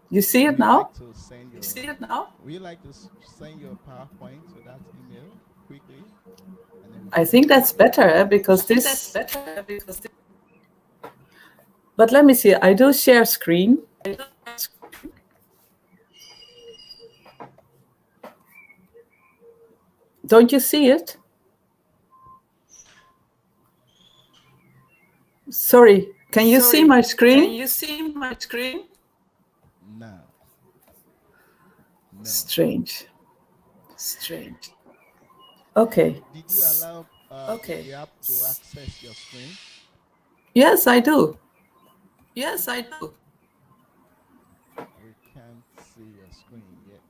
You see it now? Would you like to send your PowerPoint to that email quickly? And then I think that's better because this. But let me see. I do share screen. Don't you see it? Sorry. Can you see my screen? No. Strange. Okay. Did you allow the app to access your screen? Yes, I do. We can't see your screen yet.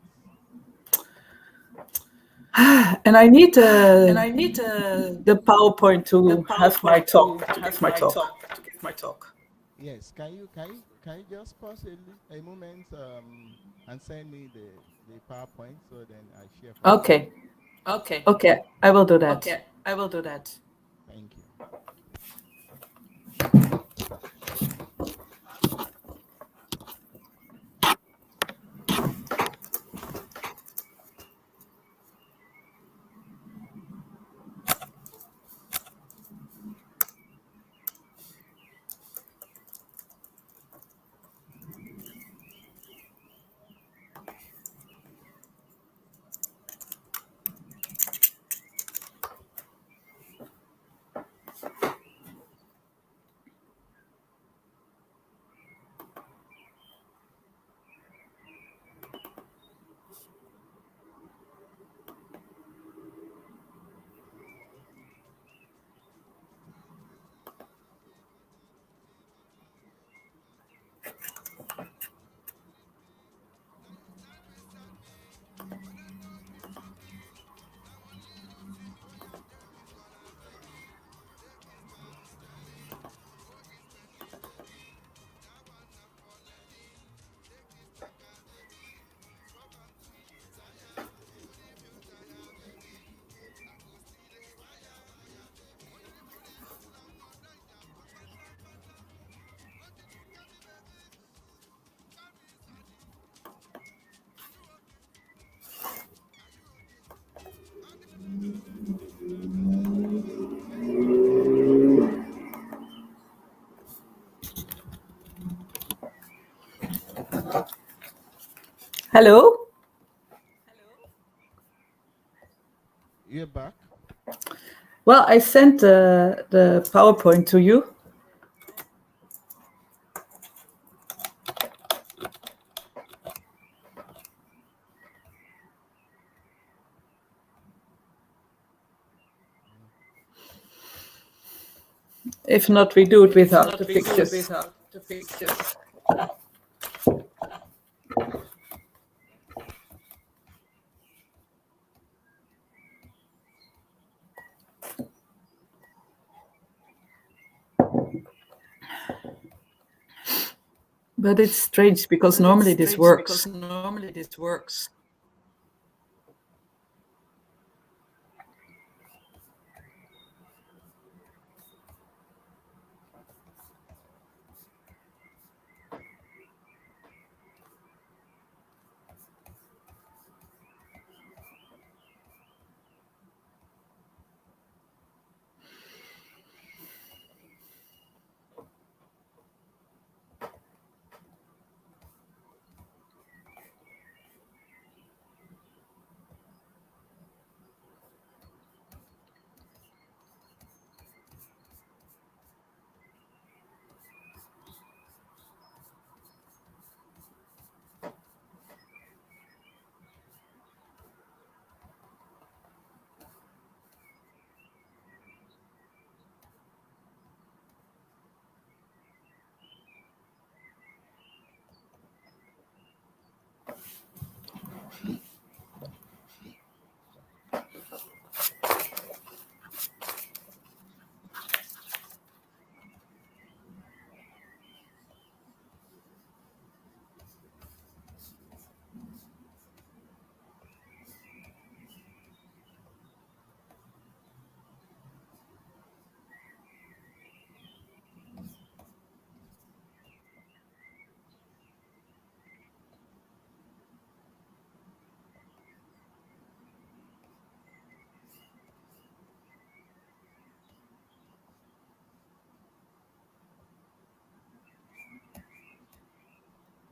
And I need the PowerPoint to have my talk. To give my talk. Yes. Can you just pause a moment and send me the PowerPoint so then I share for you? Okay. I will do that. Thank you. Hello? You're back? Well, I sent the PowerPoint to you. If not, we do it without the pictures. But it's strange because normally this works.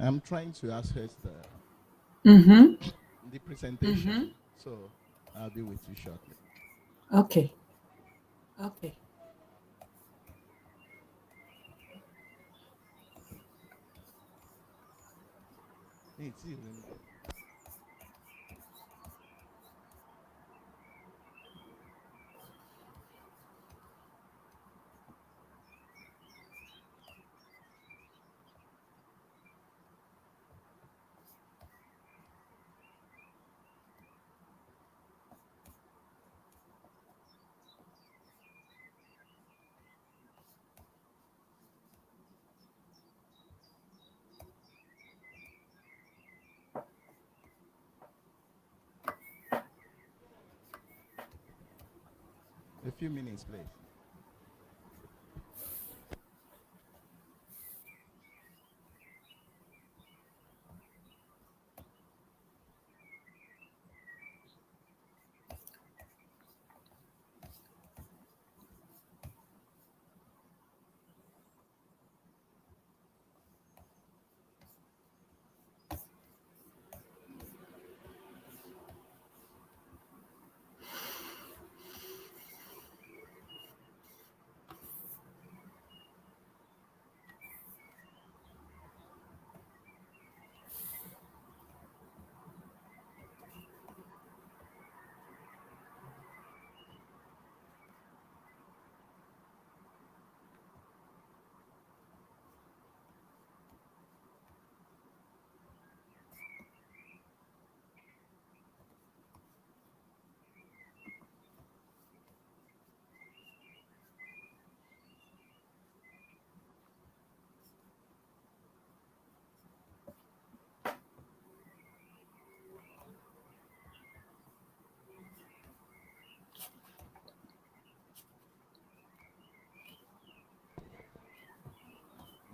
I'm trying to access the presentation. So I'll be with you shortly. Okay. Okay. It's even. A few minutes, please.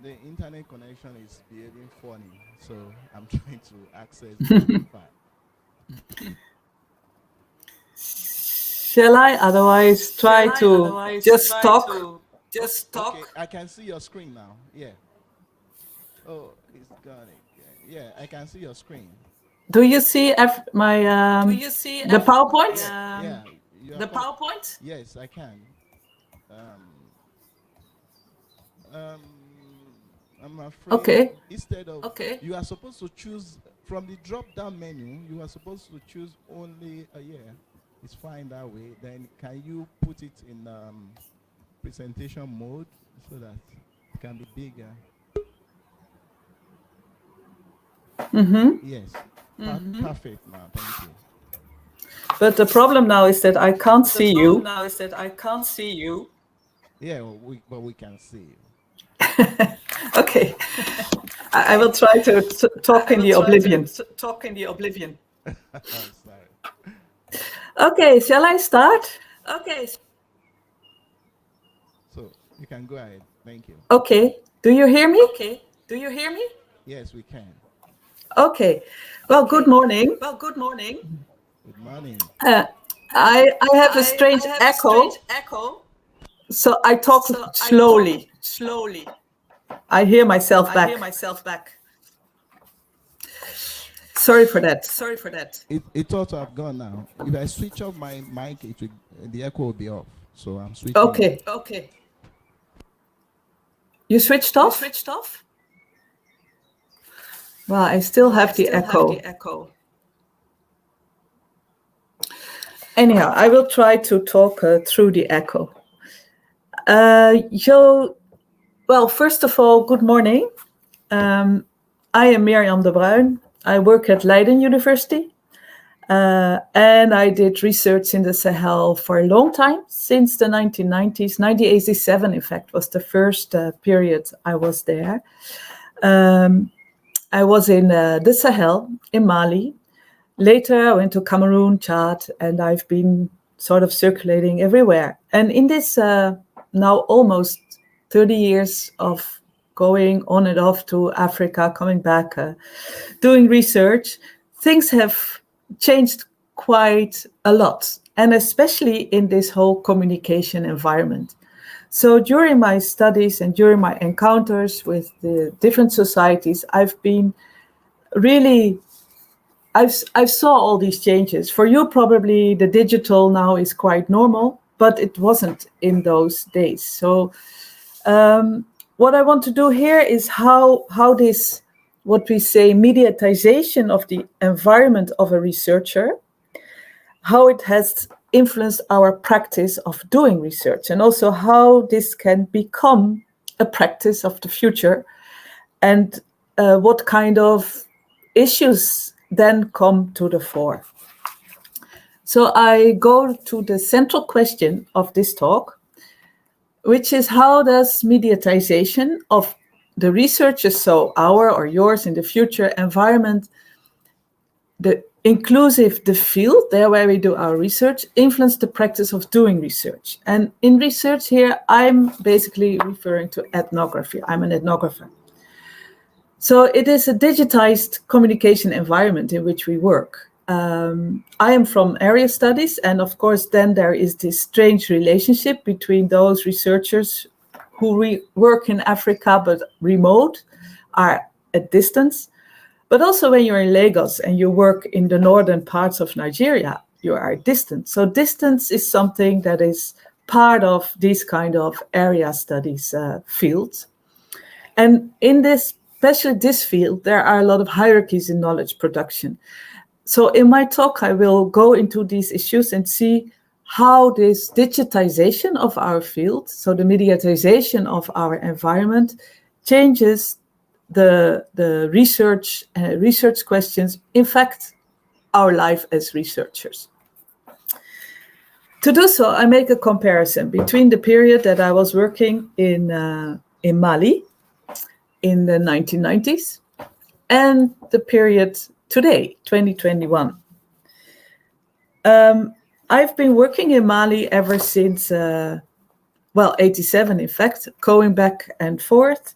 The internet connection is behaving funny, so I'm trying to access the file. Shall I otherwise try to just talk? Okay, I can see your screen now. Yeah. Oh, it's gone again. Yeah, I can see your screen. Do you see my the PowerPoint? Yeah. The PowerPoint? Yes, I can. I'm afraid. Okay. Instead of you are supposed to choose from the drop-down menu. You are supposed to choose only a year. It's fine that way. Then can you put it in presentation mode so that it can be bigger? Yes. Perfect now. Thank you. But the problem now is that I can't see you. Yeah, but we can see you. Okay. I will try to talk in the oblivion. I'm sorry. Okay, shall I start? So you can go ahead. Thank you. Okay. Do you hear me? Yes, we can. Okay. Well, good morning. Good morning. I have a strange echo, so I talk slowly. I hear myself back. Sorry for that. It ought to have gone now. If I switch off my mic, the echo will be off. So I'm switching. Okay. You switched off? Well, I still have the echo. Anyhow, I will try to talk through the echo. Well, first of all, good morning. I am Miriam De Bruyne. I work at Leiden University. And I did research in the Sahel for a long time, since the 1990s. 1987, in fact, was the first period I was there. I was in the Sahel, in Mali. Later, I went to Cameroon, Chad, and I've been sort of circulating everywhere. And in this now almost 30 years of going on and off to Africa, coming back, doing research, things have changed quite a lot, and especially in this whole communication environment. So during my studies and during my encounters with the different societies, I've saw all these changes. For you, probably the digital now is quite normal, but it wasn't in those days. So what I want to do here is how this, what we say, mediatization of the environment of a researcher, how it has influenced our practice of doing research, and also how this can become a practice of the future, and what kind of issues then come to the fore. So I go to the central question of this talk, which is how does mediatization of the researchers, so our or yours in the future environment, the field, there where we do our research, influence the practice of doing research. And in research here, I'm basically referring to ethnography. I'm an ethnographer. So it is a digitized communication environment in which we work. I am from area studies, and of course then there is this strange relationship between those researchers who work in Africa but remote, are at distance. But also when you're in Lagos and you work in the northern parts of Nigeria, you are distant. So distance is something that is part of these kind of area studies fields. And in this, especially this field, there are a lot of hierarchies in knowledge production. So in my talk, I will go into these issues and see how this digitization of our field, so the mediatization of our environment, changes the research questions, in fact, our life as researchers. To do so, I make a comparison between the period that I was working in Mali in the 1990s and the period today, 2021. I've been working in Mali ever since, 87, in fact, going back and forth.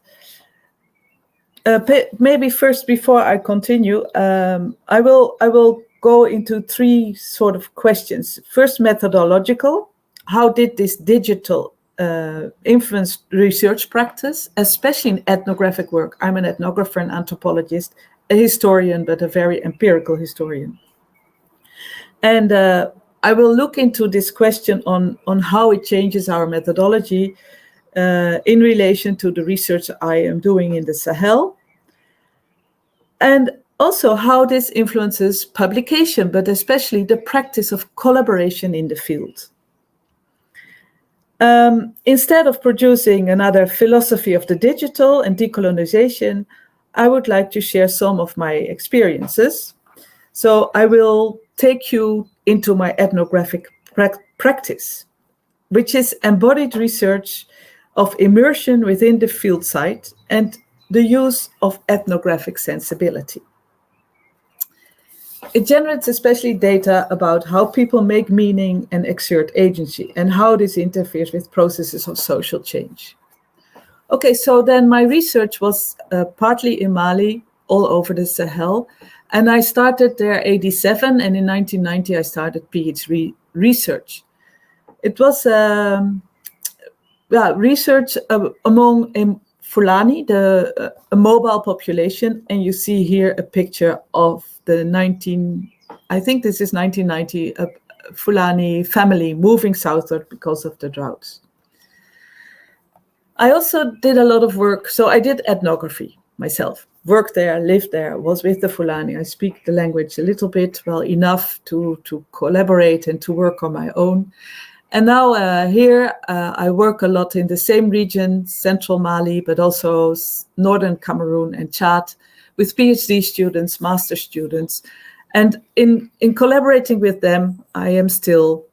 Maybe first, before I continue, I will go into three sort of questions. First, methodological. How did this digital influence research practice, especially in ethnographic work? I'm an ethnographer and anthropologist, a historian, but a very empirical historian. And I will look into this question on how it changes our methodology in relation to the research I am doing in the Sahel, and also how this influences publication, but especially the practice of collaboration in the field. Instead of producing another philosophy of the digital and decolonization, I would like to share some of my experiences. So I will take you into my ethnographic practice, which is embodied research of immersion within the field site and the use of ethnographic sensibility. It generates especially data about how people make meaning and exert agency, and how this interferes with processes of social change. Okay, so then my research was partly in Mali, all over the Sahel, and I started there 87, and in 1990 I started PhD research. It was research among Fulani, a mobile population, and you see here a picture of the 1990 Fulani family moving southward because of the droughts. I also did a lot of work, so I did ethnography myself, worked there, lived there, was with the Fulani. I speak the language a little bit, well enough to collaborate and to work on my own. And now here I work a lot in the same region, central Mali, but also northern Cameroon and Chad, with PhD students, master students. And in collaborating with them, I am still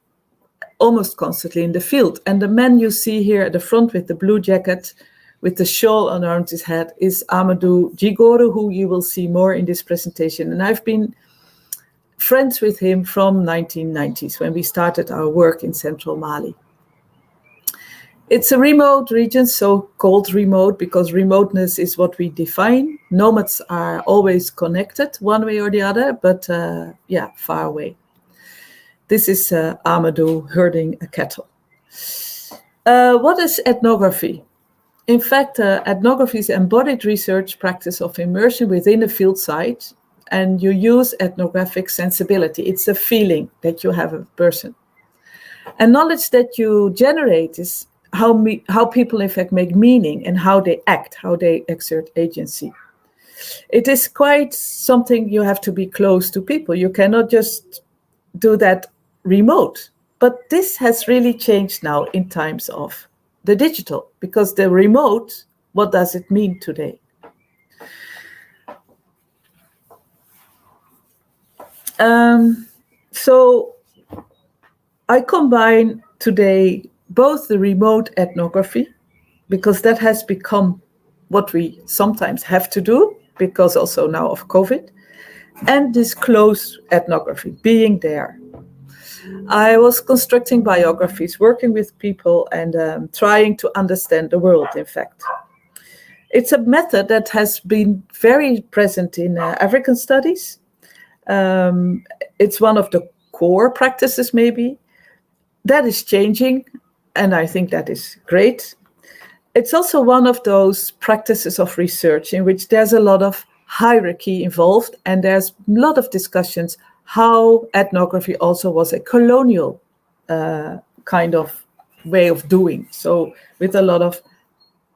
almost constantly in the field. And the man you see here at the front with the blue jacket, with the shawl around his head, is Amadou Djigoro, who you will see more in this presentation. And I've been friends with him from 1990s when we started our work in central Mali. It's a remote region, so-called remote, because remoteness is what we define. Nomads are always connected one way or the other, but far away. This is Amadou herding a cattle. What is ethnography? In fact, ethnography is embodied research practice of immersion within a field site, and you use ethnographic sensibility. It's a feeling that you have of a person. And knowledge that you generate is how people in fact make meaning and how they act, how they exert agency. It is quite something you have to be close to people. You cannot just do that remote. But this has really changed now in times of the digital, because the remote, what does it mean today? So I combine today both the remote ethnography, because that has become what we sometimes have to do, because also now of COVID, and this close ethnography, being there. I was constructing biographies, working with people, and trying to understand the world, in fact. It's a method that has been very present in African studies. It's one of the core practices, maybe. That is changing, and I think that is great. It's also one of those practices of research in which there's a lot of hierarchy involved, and there's a lot of discussions how ethnography also was a colonial kind of way of doing. So with a lot of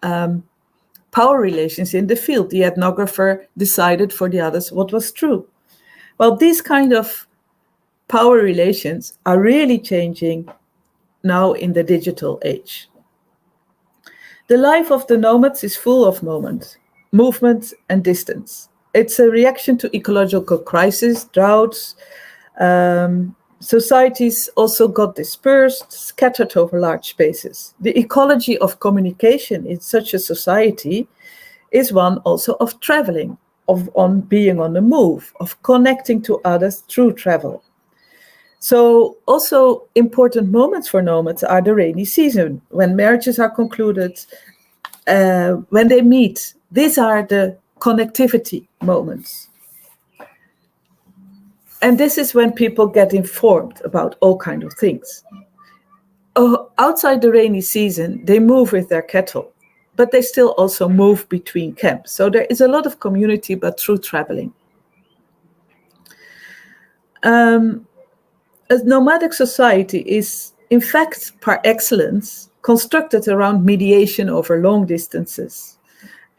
power relations in the field, the ethnographer decided for the others what was true. Well, these kind of power relations are really changing now in the digital age. The life of the nomads is full of movement and distance. It's a reaction to ecological crisis, droughts. Societies also got dispersed, scattered over large spaces. The ecology of communication in such a society is one also of traveling, on being on the move, of connecting to others through travel. So also important moments for nomads are the rainy season, when marriages are concluded, when they meet. These are the connectivity moments. And this is when people get informed about all kinds of things. Outside the rainy season, they move with their cattle, but they still also move between camps. So there is a lot of community, but through traveling. A nomadic society is, in fact, par excellence, constructed around mediation over long distances.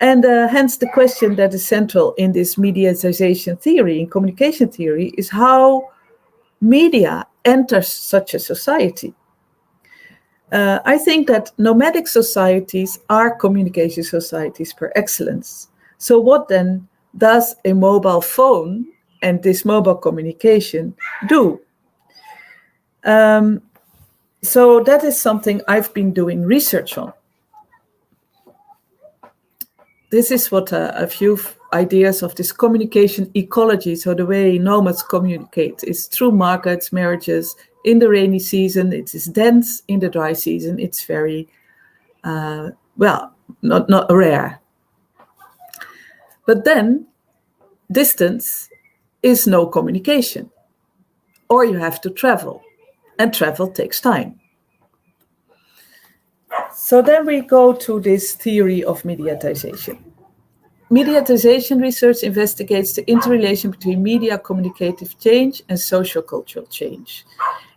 And hence the question that is central in this mediatization theory, in communication theory, is how media enters such a society. I think that nomadic societies are communication societies per excellence. So what then does a mobile phone and this mobile communication do? So that is something I've been doing research on. This is what a few ideas of this communication ecology. So the way nomads communicate is through markets, marriages. In the rainy season, it is dense. In the dry season, it's very, not rare. But then distance is no communication, or you have to travel, and travel takes time. So then we go to this theory of mediatization. Mediatization research investigates the interrelation between media communicative change and socio-cultural change.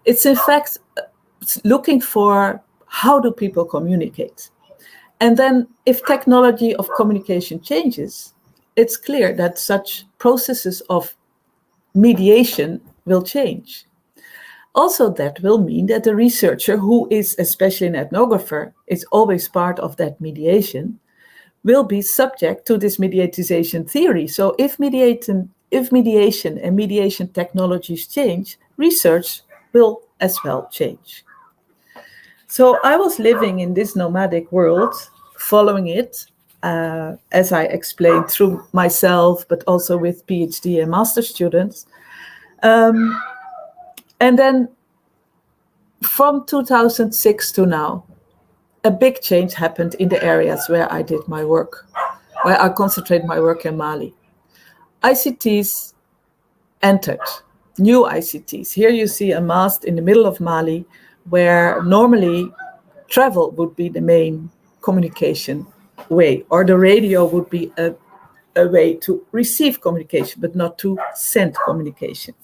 It's in fact looking for how do people communicate. And then if technology of communication changes, it's clear that such processes of mediation will change. Also, that will mean that the researcher, who is especially an ethnographer, is always part of that mediation, will be subject to this mediatization theory. So if mediation and mediation technologies change, research will as well change. So I was living in this nomadic world, following it, as I explained, through myself, but also with PhD and master students. And then from 2006 to now, a big change happened in the areas where I did my work, where I concentrate my work in Mali. ICTs entered, new ICTs. Here you see a mast in the middle of Mali, where normally travel would be the main communication way, or the radio would be a way to receive communication, but not to send communication.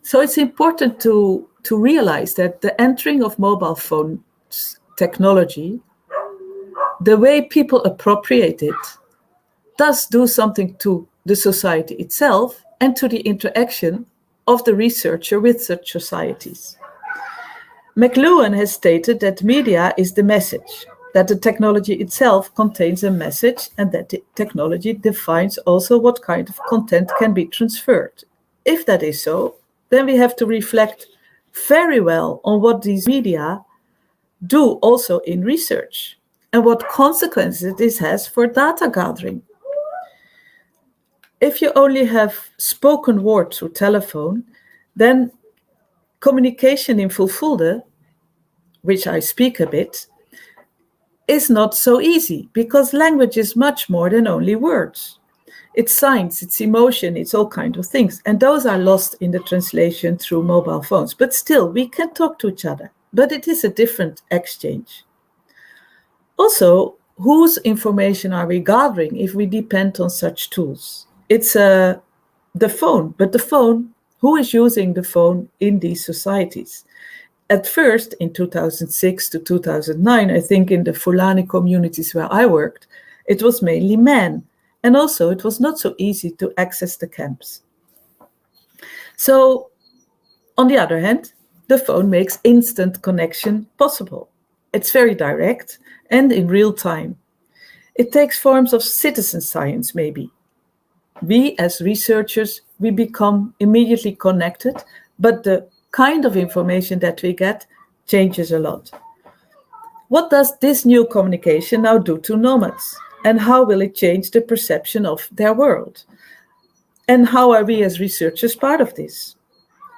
So it's important to realize that the entering of mobile phone technology, the way people appropriate it, does do something to the society itself and to the interaction of the researcher with such societies. McLuhan has stated that media is the message, that the technology itself contains a message, and that the technology defines also what kind of content can be transferred. If that is so, then we have to reflect very well on what these media do also in research and what consequences this has for data gathering. If you only have spoken word through telephone, then communication in Fulfulde, which I speak a bit, is not so easy because language is much more than only words. It's signs, it's emotion, it's all kinds of things. And those are lost in the translation through mobile phones. But still, we can talk to each other. But it is a different exchange. Also, whose information are we gathering if we depend on such tools? It's the phone, but the phone, who is using the phone in these societies? At first, in 2006 to 2009, I think in the Fulani communities where I worked, it was mainly men. And also, it was not so easy to access the camps. So, on the other hand, the phone makes instant connection possible. It's very direct and in real time. It takes forms of citizen science, maybe. We, as researchers, we become immediately connected, but the kind of information that we get changes a lot. What does this new communication now do to nomads? And how will it change the perception of their world? And how are we as researchers part of this?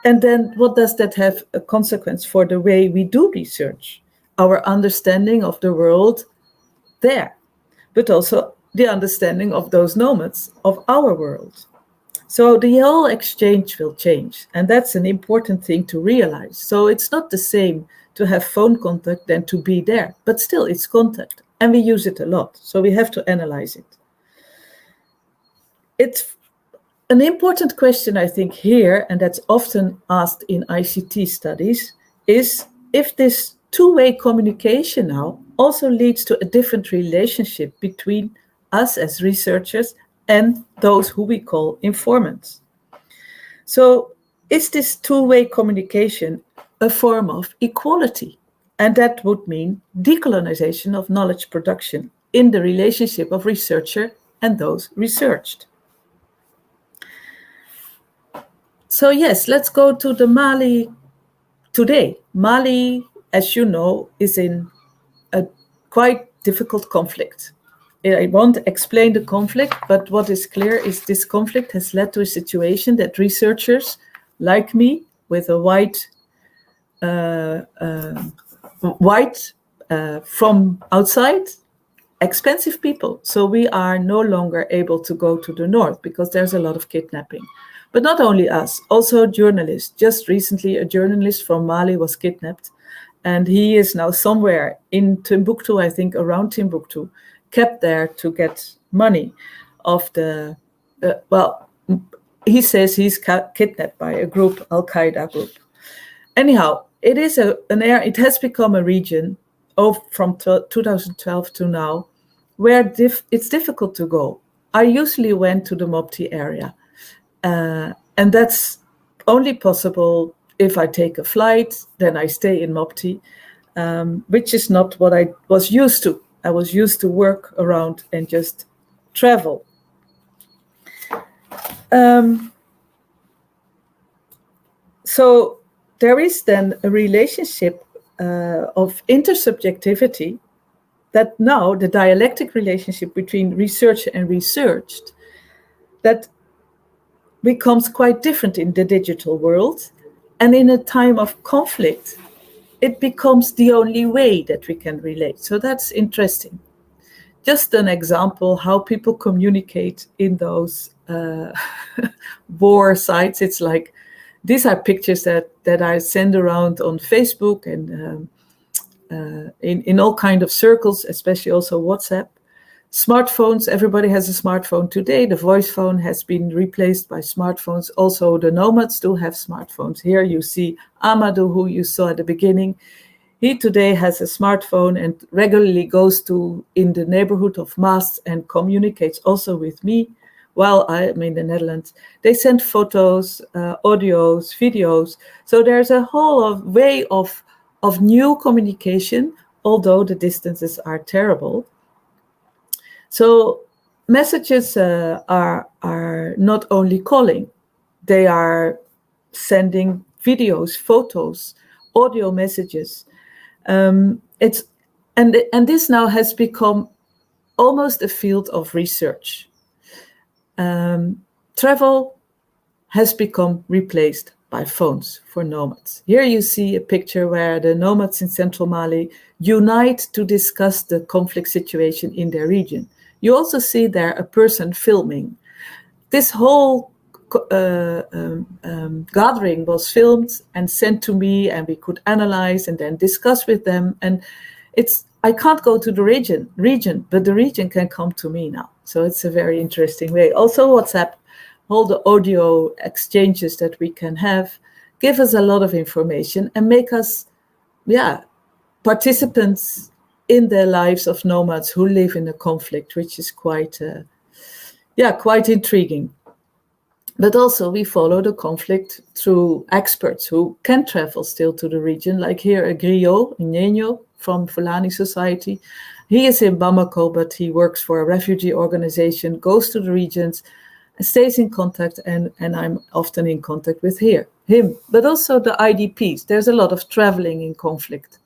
And then what does that have a consequence for the way we do research? Our understanding of the world there, but also the understanding of those nomads of our world. So the whole exchange will change, and that's an important thing to realize. So it's not the same to have phone contact than to be there, but still it's contact, and we use it a lot, so we have to analyze it. It's an important question, I think, here, and that's often asked in ICT studies, is if this two-way communication now also leads to a different relationship between us as researchers and those who we call informants. So is this two-way communication a form of equality? And that would mean decolonization of knowledge production in the relationship of researcher and those researched. So yes, let's go to the Mali today. Mali, as you know, is in a quite difficult conflict. I won't explain the conflict, but what is clear is this conflict has led to a situation that researchers like me, with a white from outside, expensive people. So we are no longer able to go to the north because there's a lot of kidnapping. But not only us, also journalists. Just recently, a journalist from Mali was kidnapped, and he is now somewhere in Timbuktu, I think around Timbuktu, kept there to get money of the, he says he's kidnapped by a group, Al-Qaeda group. Anyhow, it is it has become a region from 2012 to now where it's difficult to go. I usually went to the Mopti area, and that's only possible if I take a flight, then I stay in Mopti, which is not what I was used to. I was used to work around and just travel. So there is then a relationship of intersubjectivity, that now the dialectic relationship between researcher and researched, that becomes quite different in the digital world. And in a time of conflict, it becomes the only way that we can relate. So that's interesting. Just an example how people communicate in those war sites. It's like, these are pictures that I send around on Facebook and in all kind of circles, especially also WhatsApp. Smartphones, everybody has a smartphone today. The voice phone has been replaced by smartphones. Also, the nomads do have smartphones. Here you see Amadou, who you saw at the beginning. He today has a smartphone and regularly goes to in the neighborhood of Maas and communicates also with me while I'm in the Netherlands. They send photos, audios, videos. So there's a whole way of new communication, although the distances are terrible. So messages are not only calling, they are sending videos, photos, audio messages. And this now has become almost a field of research. Travel has become replaced by phones for nomads. Here you see a picture where the nomads in central Mali unite to discuss the conflict situation in their region. You also see there a person filming. This whole gathering was filmed and sent to me, and we could analyze and then discuss with them. And I can't go to the region, but the region can come to me now. So it's a very interesting way. Also WhatsApp, all the audio exchanges that we can have, give us a lot of information and make us, participants in the lives of nomads who live in a conflict, which is quite intriguing. But also we follow the conflict through experts who can travel still to the region, like here a griot, Nyenyo from Fulani Society. He is in Bamako, but he works for a refugee organization, goes to the regions, stays in contact, and I'm often in contact with him. But also the IDPs. There's a lot of traveling in conflict.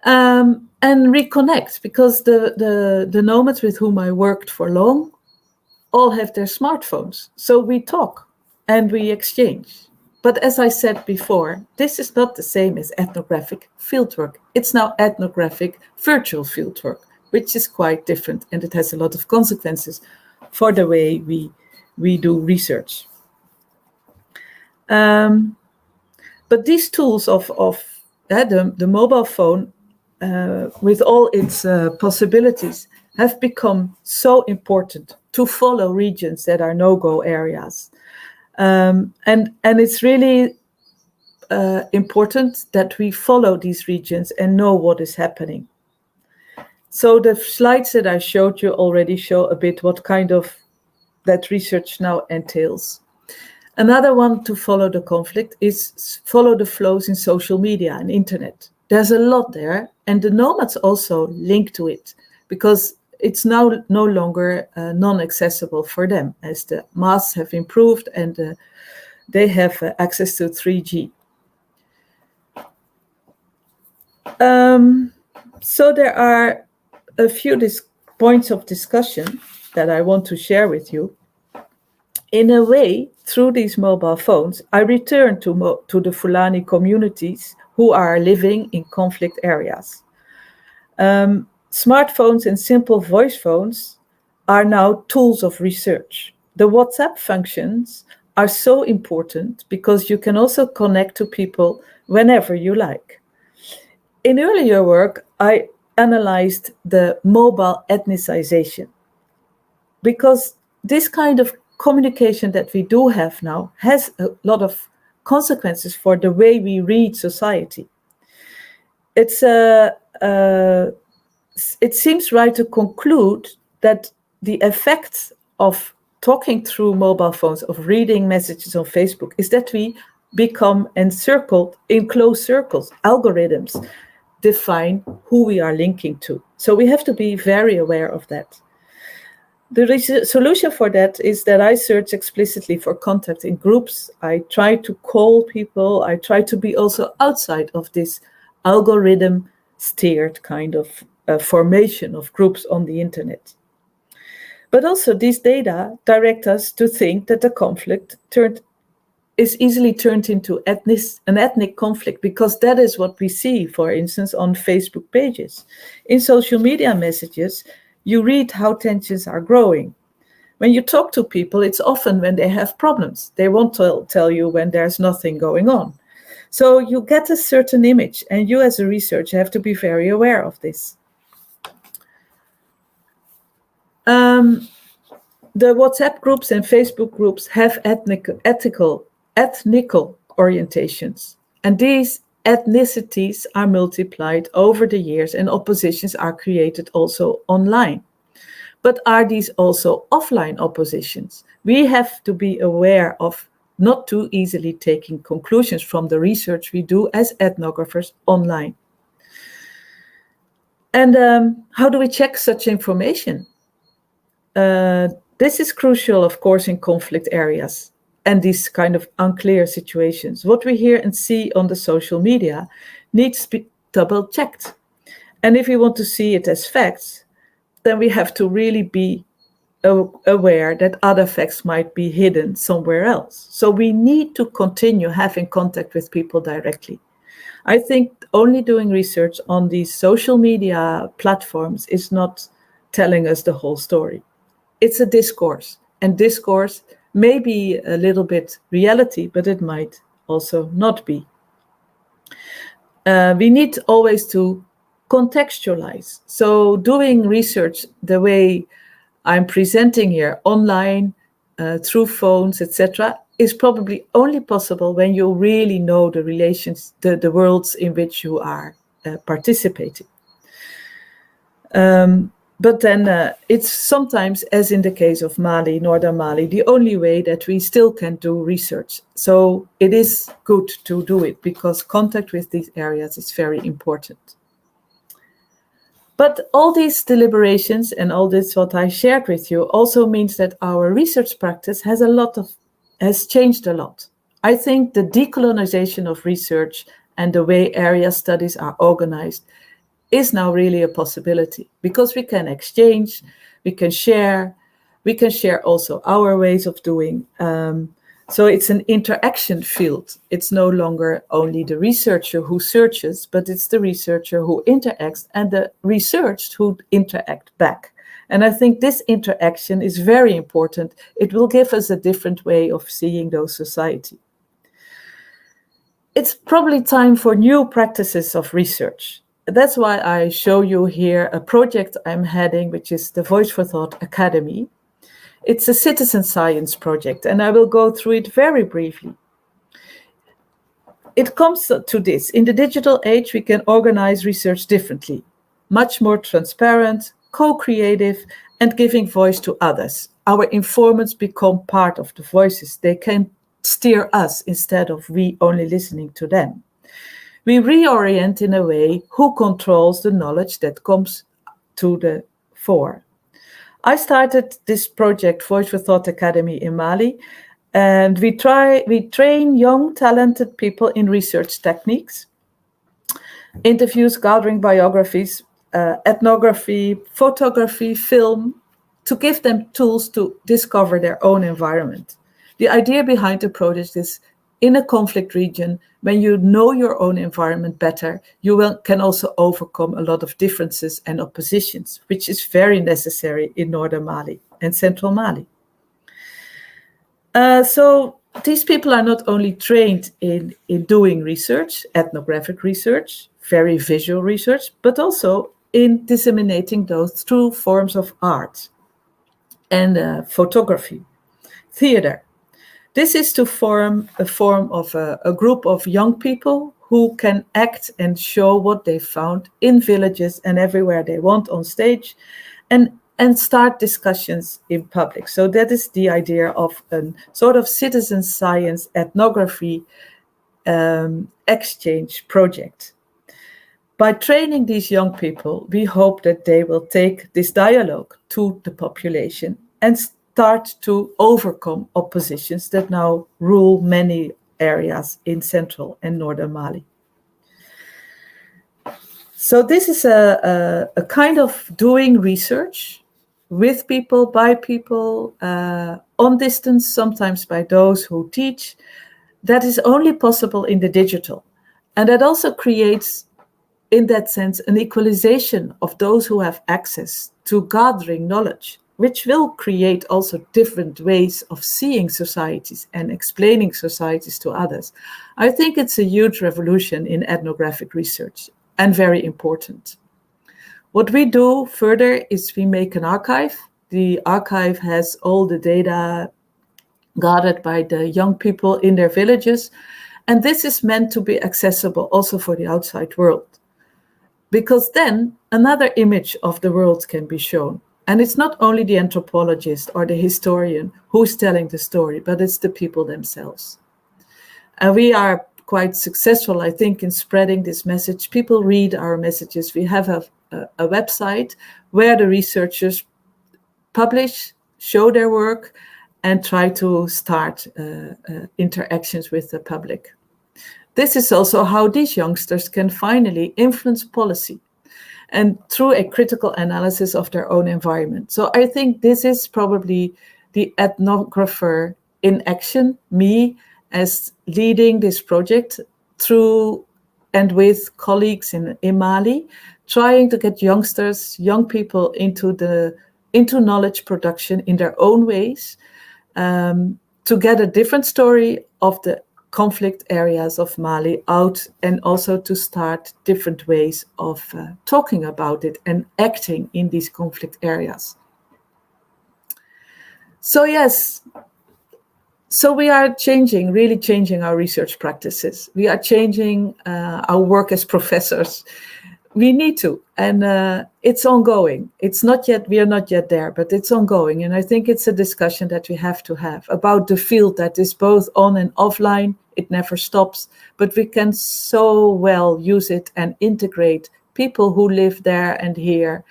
And reconnect, because the nomads with whom I worked for long all have their smartphones. So we talk and we exchange. But as I said before, this is not the same as ethnographic fieldwork. It's now ethnographic virtual fieldwork, which is quite different, and it has a lot of consequences for the way we do research. But these tools of the mobile phone, with all its possibilities, have become so important to follow regions that are no-go areas. And it's really important that we follow these regions and know what is happening. So the slides that I showed you already show a bit what kind of that research now entails. Another one to follow the conflict is follow the flows in social media and internet. There's a lot there, and the nomads also link to it, because it's now no longer non-accessible for them, as the masts have improved and they have access to 3G. So there are a few points of discussion that I want to share with you. In a way, through these mobile phones, I return to the Fulani communities who are living in conflict areas. Smartphones and simple voice phones are now tools of research. The WhatsApp functions are so important because you can also connect to people whenever you like. In earlier work, I analyzed the mobile ethnicization, because this kind of communication that we do have now has a lot of consequences for the way we read society. It seems right to conclude that the effect of talking through mobile phones, of reading messages on Facebook, is that we become encircled in closed circles. Algorithms define who we are linking to. So we have to be very aware of that. The solution for that is that I search explicitly for contact in groups. I try to call people. I try to be also outside of this algorithm-steered kind of formation of groups on the internet. But also these data direct us to think that the conflict is easily turned into an ethnic conflict, because that is what we see, for instance, on Facebook pages. In social media messages, you read how tensions are growing. When you talk to people, it's often when they have problems. They won't tell you when there's nothing going on. So you get a certain image, and you as a researcher have to be very aware of this. The WhatsApp groups and Facebook groups have ethnical orientations, and these ethnicities are multiplied over the years, and oppositions are created also online. But are these also offline oppositions? We have to be aware of not too easily taking conclusions from the research we do as ethnographers online. And how do we check such information? This is crucial, of course, in conflict areas and these kind of unclear situations. What we hear and see on the social media needs to be double checked. And if we want to see it as facts, then we have to really be aware that other facts might be hidden somewhere else. So we need to continue having contact with people directly. I think only doing research on these social media platforms is not telling us the whole story. It's a discourse, and discourse may be a little bit reality, but it might also not be. We need always to contextualize. So doing research the way I'm presenting here, online, through phones, etc., is probably only possible when you really know the relations, the worlds in which you are participating. But then it's sometimes, as in the case of Mali, Northern Mali, the only way that we still can do research. So it is good to do it because contact with these areas is very important. But all these deliberations and all this what I shared with you also means that our research practice has changed a lot. I think the decolonization of research and the way area studies are organized is now really a possibility because we can exchange, we can share also our ways of doing. So it's an interaction field. It's no longer only the researcher who searches, but it's the researcher who interacts and the researched who interact back. And I think this interaction is very important. It will give us a different way of seeing those society. It's probably time for new practices of research. That's why I show you here a project I'm heading, which is the Voice for Thought Academy. It's a citizen science project, and I will go through it very briefly. It comes to this. In the digital age, we can organize research differently, much more transparent, co-creative, and giving voice to others. Our informants become part of the voices. They can steer us instead of we only listening to them. We reorient in a way who controls the knowledge that comes to the fore. I started this project, Voice for Thought Academy in Mali, and we train young, talented people in research techniques, interviews, gathering biographies, ethnography, photography, film, to give them tools to discover their own environment. The idea behind the project is in a conflict region, when you know your own environment better, you can also overcome a lot of differences and oppositions, which is very necessary in Northern Mali and Central Mali. So these people are not only trained in doing research, ethnographic research, very visual research, but also in disseminating those through forms of art and photography, theater. This is to form a group of young people who can act and show what they found in villages and everywhere they want on stage and start discussions in public. So that is the idea of a sort of citizen science ethnography exchange project. By training these young people, we hope that they will take this dialogue to the population and start to overcome oppositions that now rule many areas in central and northern Mali. So this is a kind of doing research with people, by people, on distance, sometimes by those who teach, that is only possible in the digital. And that also creates, in that sense, an equalization of those who have access to gathering knowledge which will create also different ways of seeing societies and explaining societies to others. I think it's a huge revolution in ethnographic research and very important. What we do further is we make an archive. The archive has all the data gathered by the young people in their villages, and this is meant to be accessible also for the outside world. Because then another image of the world can be shown. And it's not only the anthropologist or the historian who's telling the story, but it's the people themselves. And we are quite successful, I think, in spreading this message. People read our messages. We have a website where the researchers publish, show their work, and try to start interactions with the public. This is also how these youngsters can finally influence policy, and through a critical analysis of their own environment. So I think this is probably the ethnographer in action, me as leading this project through and with colleagues in Mali, trying to get youngsters, young people into knowledge production in their own ways, to get a different story of the conflict areas of Mali out, and also to start different ways of talking about it and acting in these conflict areas. So yes, so we are really changing our research practices. We are changing our work as professors. We need to, and it's ongoing. It's not yet, we are not yet there, but it's ongoing. And I think it's a discussion that we have to have about the field that is both on and offline. It never stops, but we can so well use it and integrate people who live there and here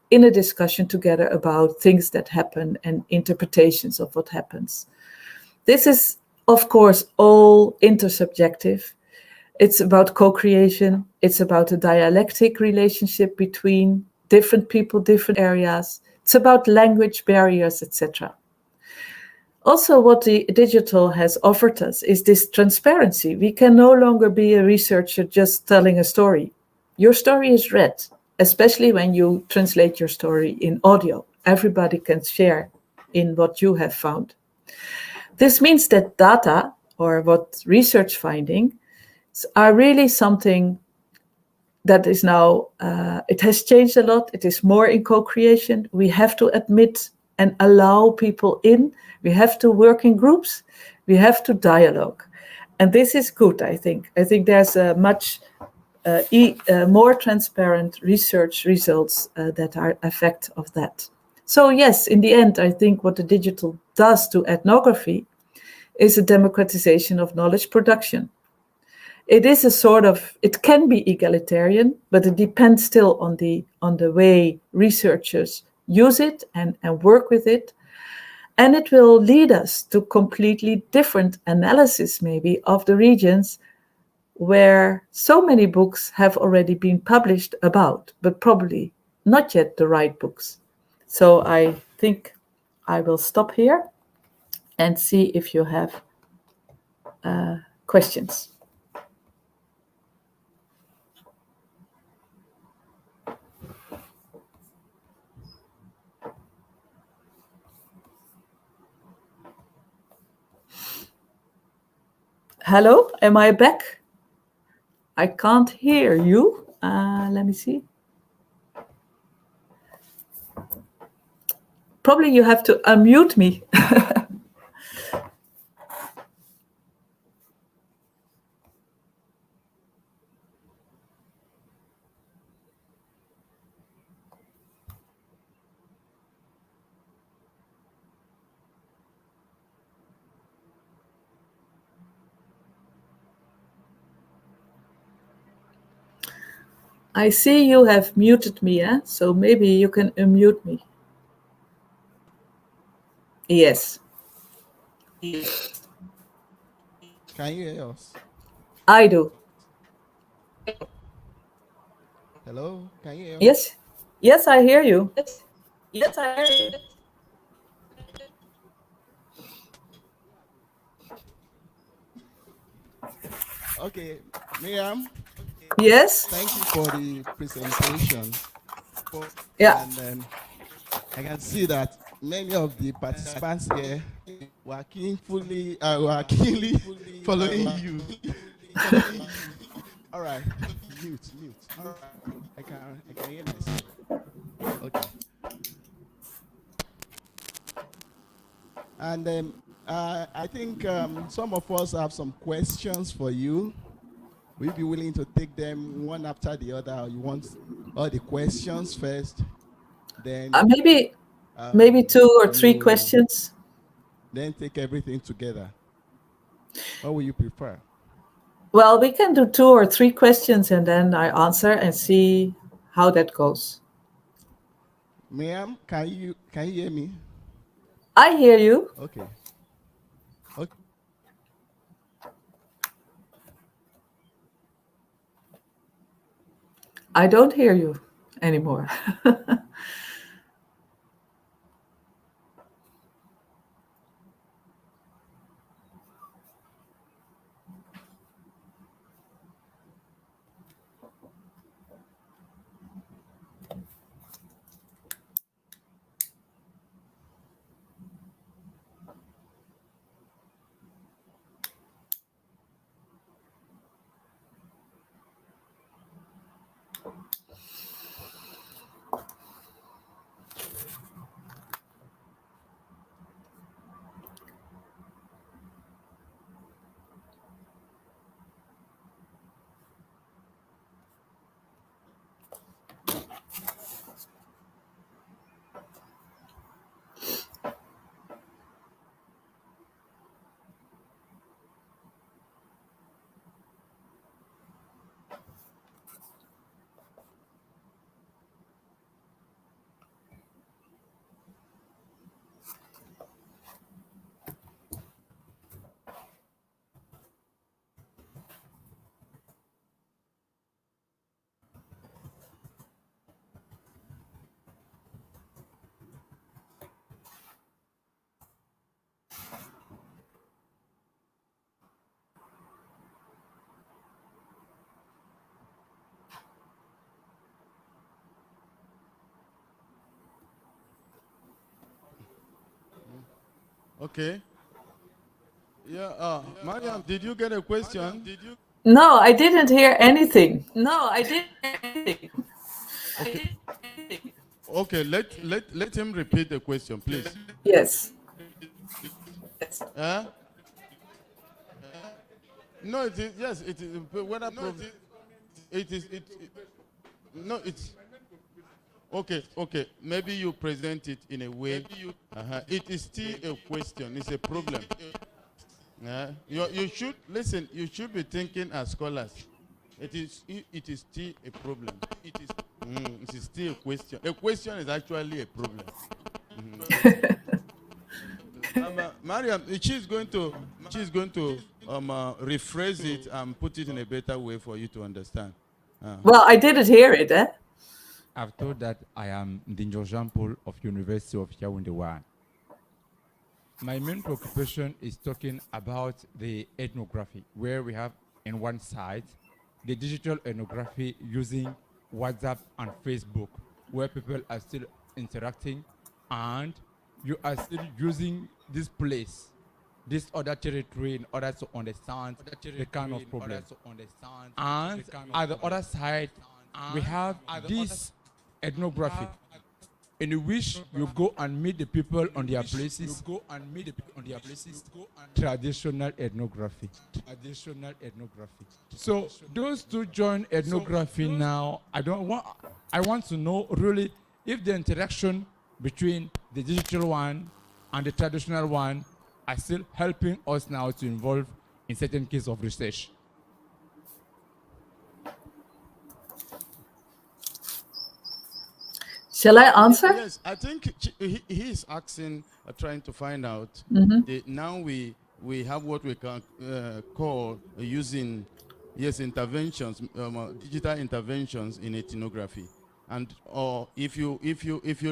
in a discussion together about things that happen and interpretations of what happens. This is, of course, all intersubjective. It's about co-creation. It's about a dialectic relationship between different people, different areas. It's about language barriers, etc. Also, what the digital has offered us is this transparency. We can no longer be a researcher just telling a story. Your story is read, especially when you translate your story in audio. Everybody can share in what you have found. This means that data, or what research findings, are really something that is now, it has changed a lot. It is more in co-creation. We have to admit and allow people in. We have to work in groups. We have to dialogue. And this is good, I think. I think there's a much more transparent research results that are effect of that. So yes, in the end, I think what the digital does to ethnography is a democratization of knowledge production. It is a sort of, it can be egalitarian, but it depends still on the way researchers use it and work with it. And it will lead us to completely different analysis maybe of the regions where so many books have already been published about, but probably not yet the right books. So I think I will stop here and see if you have questions. Hello, am I back? I can't hear you. Let me see. Probably you have to unmute me. I see you have muted me, so maybe you can unmute me. Yes. Can you hear us? I do. Hello, can you hear us? Yes. Yes, I hear you. Yes, I hear you. Okay, Miriam. Yes. Thank you for the presentation. Yeah. And I can see that many of the participants here were keenly following you. All right, mute. I can hear myself. Okay. And I think some of us have some questions for you. Will you be willing to take them one after the other? Or you want all the questions first, then maybe 2 or 3 you questions. then take everything together? What will you prefer? Well, we can do 2 or 3 questions and then I answer and see how that goes. Miriam, can you hear me? I hear you. Okay. I don't hear you anymore. Okay. Yeah. Mirjam, did you get a question? No, I didn't hear anything. Okay. Let him repeat the question, please. Yes. No, it is. Yes, it is. Whether no, it's. Okay. Maybe you present it in a way. It is still a question. It's a problem. You should listen. You should be thinking as scholars. It is still a problem. It is still a question. A question is actually a problem. Mirjam, she's going to rephrase it and put it in a better way for you to understand. Well, I didn't hear it. I've told that I am the Mirjam Paul of University of Yaoundé. My main preoccupation is talking about the ethnography, where we have in one side the digital ethnography using WhatsApp and Facebook, where people are still interacting and you are still using this place, this other territory in order to understand the kind of problem. And at the other side, we have this ethnography in which you go and meet the people on their places. Traditional ethnography. So those two join ethnography now. I want to know really if the interaction between the digital one and the traditional one are still helping us now to involve in certain cases of research. Shall I answer? Yes, I think he is asking, trying to find out. Now we have what we can call using interventions, digital interventions in ethnography, and or if you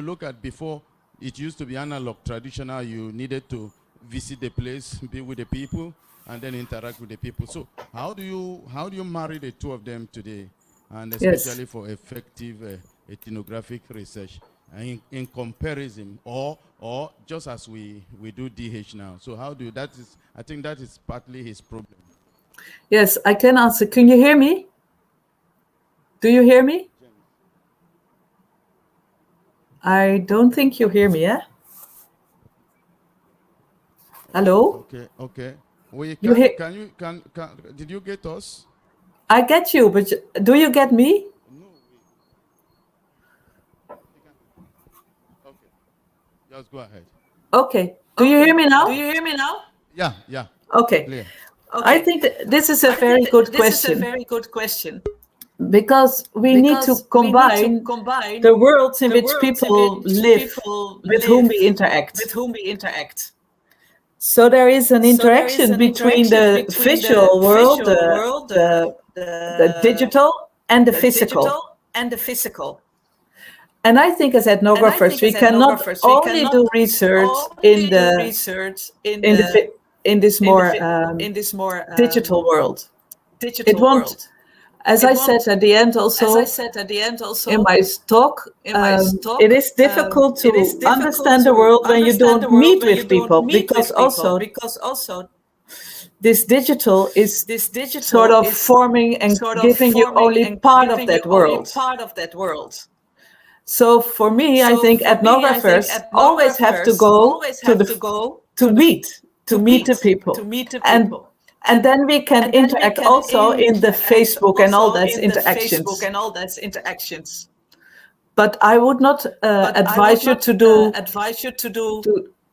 look at before, it used to be analog, traditional. You needed to visit the place, be with the people, and then interact with the people. So how do you marry the two of them today, and especially for effective ethnographic research? in comparison, or just as we do DH now. So how do that is? I think that is partly his problem. Yes, I can answer. Can you hear me? Do you hear me? I don't think you hear me, yeah? Hello? Okay. We You hear- can did you get us? I get you, but do you get me? No. Okay. Just go ahead. Okay. Do you hear me now? Do you hear me now? Yeah. Okay. Clear. I think that this is a very good question. very good question. Because we need to combine the worlds in which people live with whom we interact. So there is an interaction between the visual world, the digital, and the physical. And I think as ethnographers, we cannot only do research in this more digital world. It won't. As I said at the end also in my talk, it is difficult to understand the world when you don't meet with people, because also this digital is sort of forming and giving you only part of that world. So for me, I think ethnographers always have to go to meet the people. And then we can interact also in the Facebook and all that interactions. But I would not advise you to do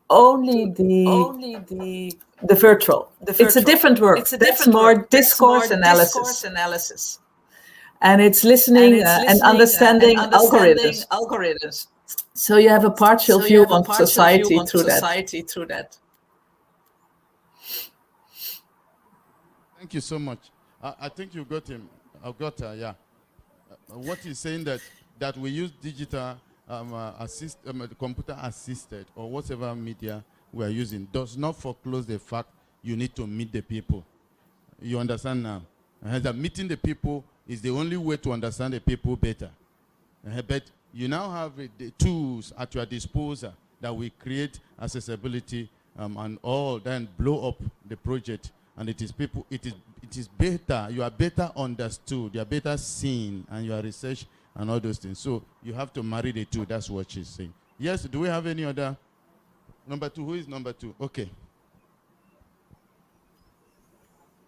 only the virtual. It's a different work. That's more discourse analysis. And it's listening and understanding algorithms. So you have a partial view on society through that. Thank you so much. I think you got him. I've got her. Yeah. What he's saying that we use digital computer assisted or whatever media we are using does not foreclose the fact you need to meet the people. You understand now? That meeting the people is the only way to understand the people better. But you now have the tools at your disposal that will create accessibility and all, then blow up the project. And it is better, you are better understood, you are better seen, and your research and all those things. So you have to marry the two. That's what she's saying. Yes, do we have any other? Number two, who is number two? Okay.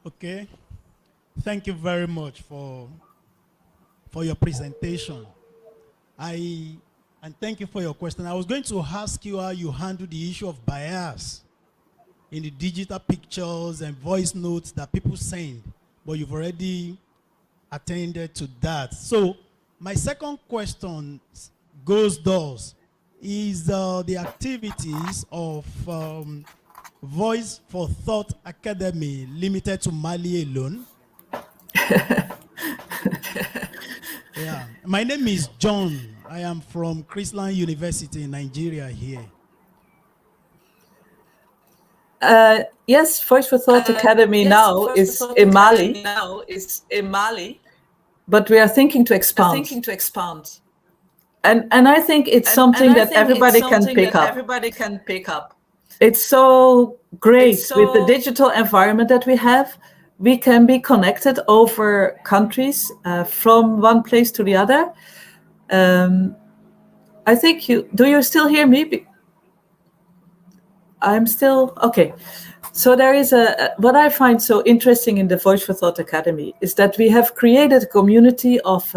Okay. Thank you very much for your presentation. And thank you for your question. I was going to ask you how you handle the issue of bias in the digital pictures and voice notes that people send, but you've already attended to that. So my second question is the activities of Voice for Thought Academy limited to Mali alone? Yeah. My name is John. I am from Chrisland University in Nigeria here. Yes, Voice for Thought Academy now is in Mali, but we are thinking to expand. And I think it's something that everybody can pick up. It's so great with the digital environment that we have. We can be connected over countries from one place to the other. I think do you still hear me? I'm still, okay. So there is what I find so interesting in the Voice for Thought Academy is that we have created a community of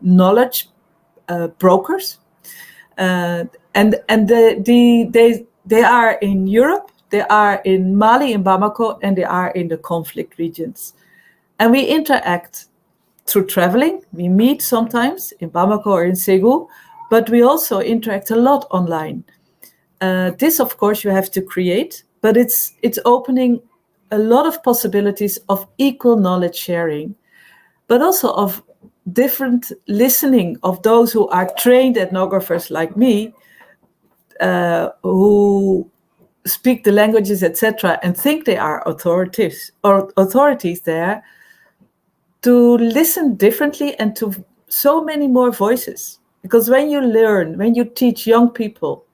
knowledge brokers. And they are in Europe, they are in Mali, in Bamako, and they are in the conflict regions. And we interact through traveling. We meet sometimes in Bamako or in CEDHUL, but we also interact a lot online. This, of course, you have to create, but it's opening a lot of possibilities of equal knowledge sharing, but also of different listening of those who are trained ethnographers like me, who speak the languages, etc., and think they are authorities there, to listen differently and to so many more voices. Because when you learn, when you teach young people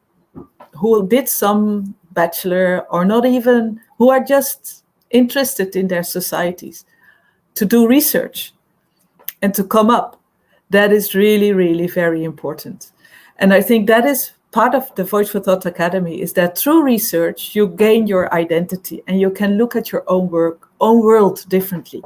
who did some bachelor or not even, who are just interested in their societies, to do research and to come up, that is really, really very important. And I think that is part of the Voice for Thought Academy, is that through research, you gain your identity and you can look at your own work, own world differently.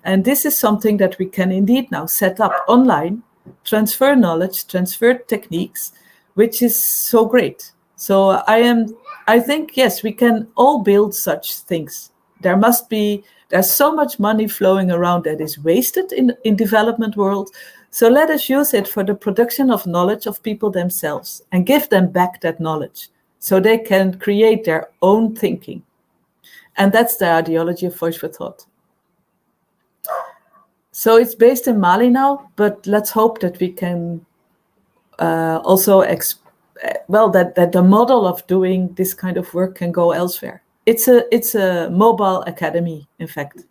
And this is something that we can indeed now set up online, transfer knowledge, transfer techniques, which is so great. So I think, yes, we can all build such things. There's so much money flowing around that is wasted in development world. So let us use it for the production of knowledge of people themselves and give them back that knowledge so they can create their own thinking. And that's the ideology of Voice for Thought. So it's based in Mali now, but let's hope that we can also that the model of doing this kind of work can go elsewhere. It's a mobile academy, in fact.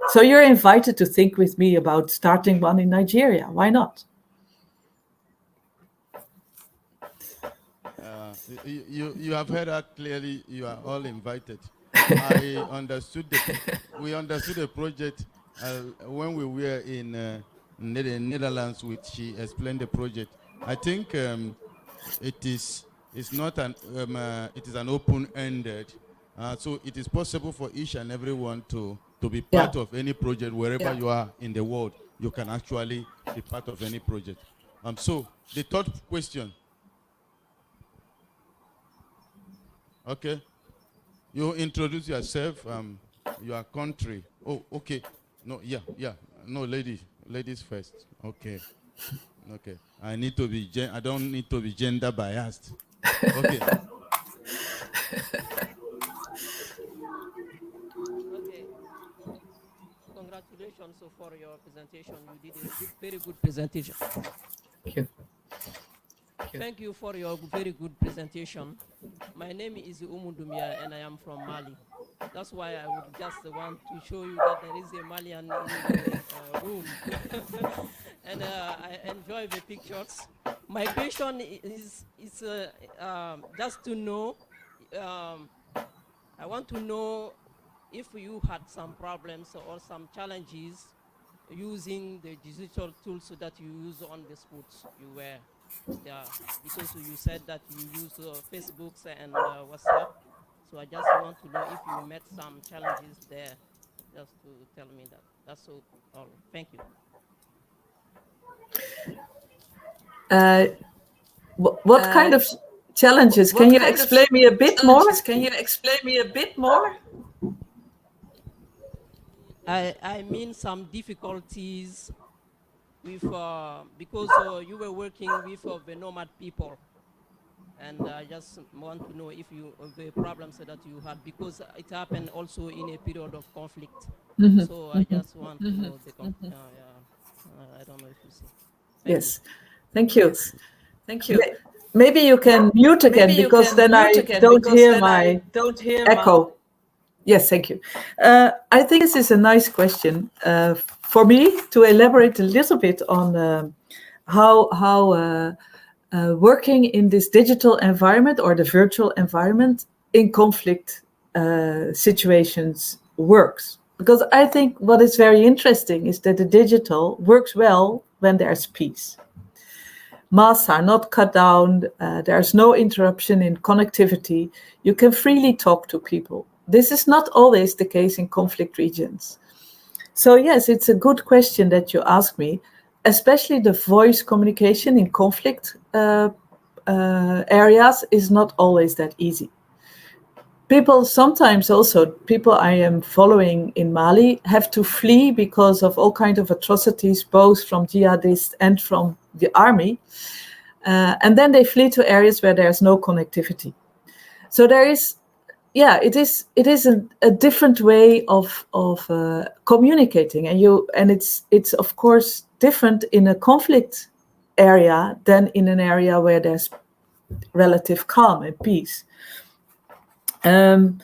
So you're invited to think with me about starting one in Nigeria. Why not? You have heard that clearly. You are all invited. We understood the project when we were in the Netherlands, which she explained the project. I think it is an open-ended, so it is possible for each and everyone to be part of any project wherever you are in the world. You can actually be part of any project. So the third question. Okay, you introduce yourself, your country. Oh, okay. No, no, ladies first. Okay. I don't need to be gender biased. Okay. Okay. Congratulations for your presentation. You did a very good presentation. Thank you. Thank you for your very good presentation. My name is Umudumia and I am from Mali. That's why I would just want to show you that there is a Malian in the room. And I enjoy the pictures. My question is just to know, I want to know if you had some problems or some challenges using the digital tools that you use on the sports you were. Yeah, because you said that you use Facebook and WhatsApp. So I just want to know if you met some challenges there. Just to tell me that. That's all. Thank you. What kind of challenges? Can you explain me a bit more? I mean some difficulties with because you were working with the nomad people, and I just want to know if the problems that you had, because it happened also in a period of conflict. So I just want to know the I don't know if you see. Thank you. Maybe you can mute again, because then I don't hear my echo. Yes, thank you. I think this is a nice question for me to elaborate a little bit on how working in this digital environment or the virtual environment in conflict situations works. Because I think what is very interesting is that the digital works well when there's peace. Masts are not cut down, there's no interruption in connectivity, you can freely talk to people. This is not always the case in conflict regions. So yes, it's a good question that you ask me, especially the voice communication in conflict areas is not always that easy. People I am following in Mali have to flee because of all kinds of atrocities, both from jihadists and from the army. And then they flee to areas where there's no connectivity. So there is, it is a different way of communicating, and it's of course different in a conflict area than in an area where there's relative calm and peace. And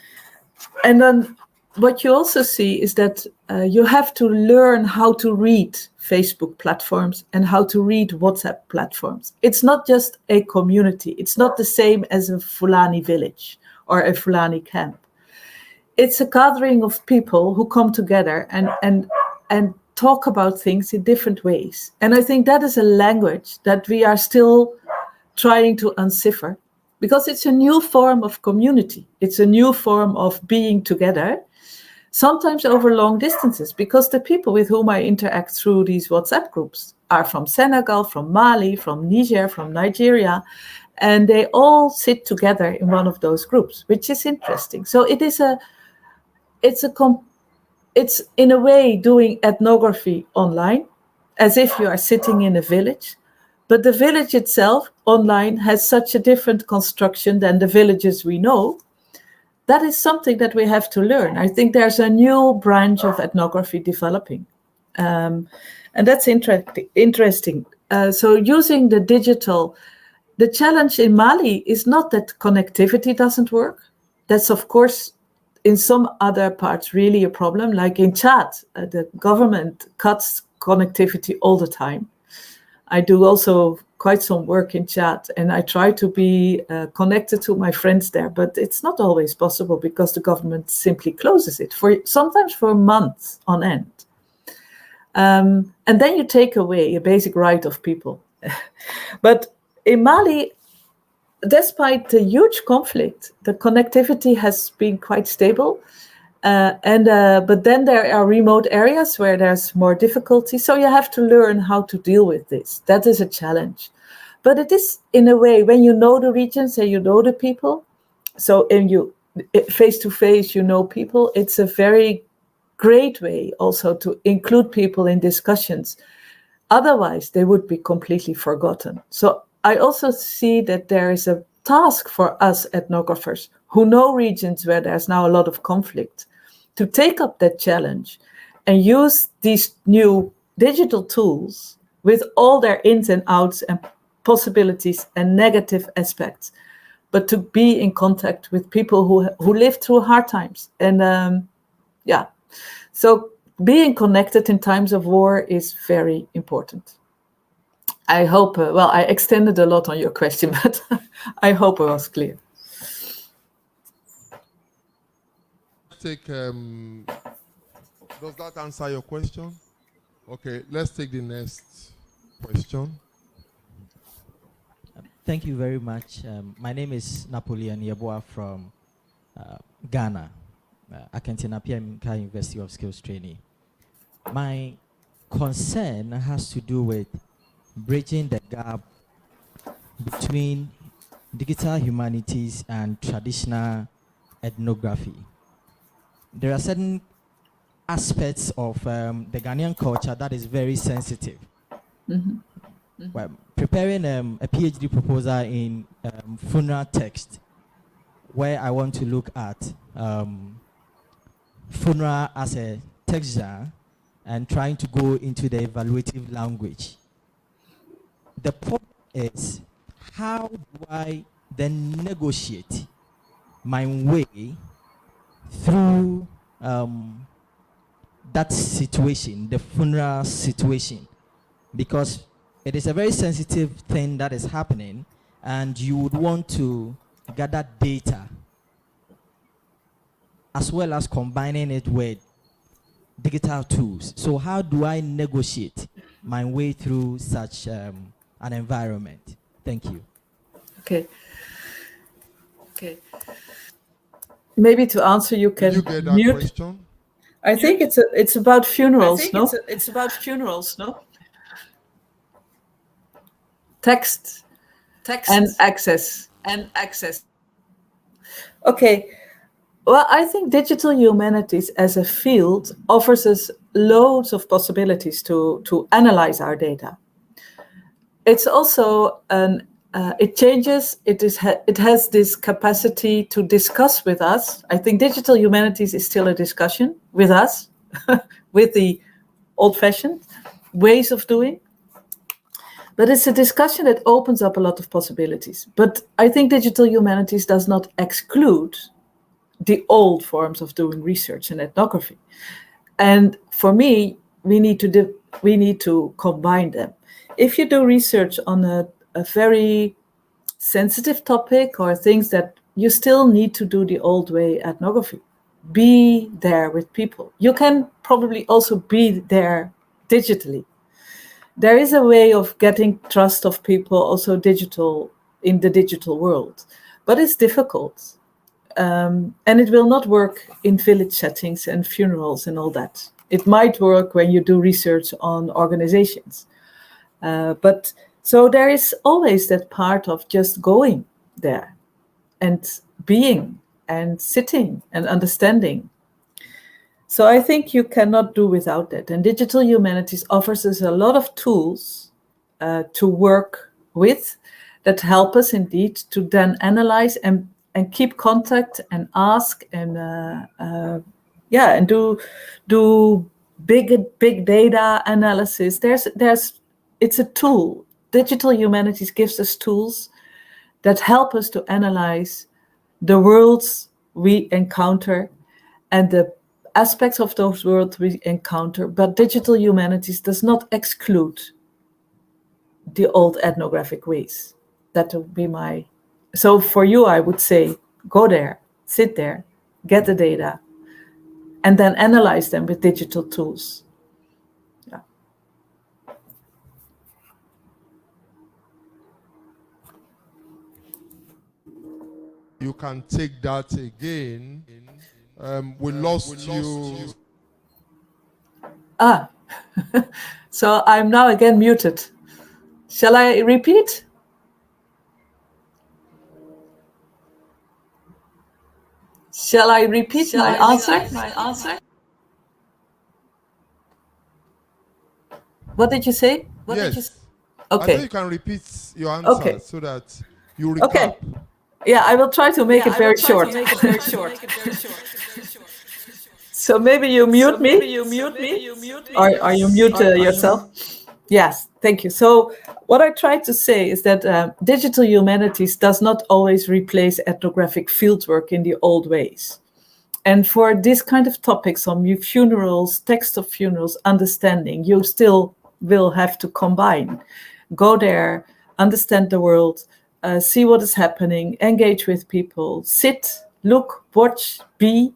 then what you also see is that you have to learn how to read Facebook platforms and how to read WhatsApp platforms. It's not just a community. It's not the same as a Fulani village or a Fulani camp. It's a gathering of people who come together and talk about things in different ways. And I think that is a language that we are still trying to uncipher, because it's a new form of community. It's a new form of being together, sometimes over long distances, because the people with whom I interact through these WhatsApp groups are from Senegal, from Mali, from Niger, from Nigeria, and they all sit together in one of those groups, which is interesting. So it's in a way doing ethnography online, as if you are sitting in a village, but the village itself online has such a different construction than the villages we know. That is something that we have to learn. I think there's a new branch of ethnography developing, and that's interesting. So using the digital, the challenge in Mali is not that connectivity doesn't work. That's, of course, in some other parts really a problem. Like in Chad, the government cuts connectivity all the time. I do also quite some work in Chad, and I try to be connected to my friends there, but it's not always possible because the government simply closes it sometimes for months on end. And then you take away a basic right of people. But in Mali, despite the huge conflict, the connectivity has been quite stable. But then there are remote areas where there's more difficulty. So you have to learn how to deal with this. That is a challenge. But it is, in a way, when you know the regions and you know the people, so face to face, you know people, it's a very great way also to include people in discussions. Otherwise, they would be completely forgotten. So I also see that there is a task for us ethnographers who know regions where there's now a lot of conflict to take up that challenge and use these new digital tools with all their ins and outs and possibilities and negative aspects, but to be in contact with people who live through hard times. And so being connected in times of war is very important. I hope, I extended a lot on your question, but I hope it was clear. Does that answer your question? Okay, let's take the next question. Thank you very much. My name is Napoleon Yeboah from Ghana, Akentinapia University of Skills Training. My concern has to do with bridging the gap between digital humanities and traditional ethnography. There are certain aspects of the Ghanaian culture that is very sensitive. Mm-hmm. Mm-hmm. Well, preparing a PhD proposal in funeral text, where I want to look at funeral as a texture and trying to go into the evaluative language. The problem is, how do I then negotiate my way through that situation, the funeral situation? Because it is a very sensitive thing that is happening, and you would want to gather data as well as combining it with digital tools. So how do I negotiate my way through such an environment? Thank you. Okay. Maybe to answer, you can Did you get that mute. question? I think it's about funerals, no? It's about funerals, no? Text and access. Okay. Well, I think digital humanities as a field offers us loads of possibilities to analyze our data. It's also it changes. It has this capacity to discuss with us. I think digital humanities is still a discussion with us, with the old-fashioned ways of doing. But it's a discussion that opens up a lot of possibilities. But I think digital humanities does not exclude the old forms of doing research and ethnography. And for me, we need to combine them. If you do research on a very sensitive topic or things that you still need to do the old way ethnography, be there with people. You can probably also be there digitally. There is a way of getting trust of people also in the digital world, but it's difficult. And it will not work in village settings and funerals and all that. It might work when you do research on organizations. But so there is always that part of just going there and being and sitting and understanding. So I think you cannot do without that. And digital humanities offers us a lot of tools to work with that help us indeed to then analyze and keep contact and ask and and do big data analysis. It's a tool. Digital humanities gives us tools that help us to analyze the worlds we encounter and the aspects of those worlds we encounter. But digital humanities does not exclude the old ethnographic ways. That would be so for you, I would say, go there, sit there, get the data, and then analyze them with digital tools. Yeah. You can take that again. We lost you. So I'm now again muted. Shall I repeat? Shall I repeat my answer? What did you say? Yes. Okay. I think you can repeat your answer so that you recap. Okay. Yeah, I will try to make it very short. So maybe you mute me? Or you mute yourself? Yes, thank you. So what I tried to say is that digital humanities does not always replace ethnographic fieldwork in the old ways. And for this kind of topics on funerals, text of funerals, understanding, you still will have to combine. Go there, understand the world, see what is happening, engage with people, sit, look, watch, be.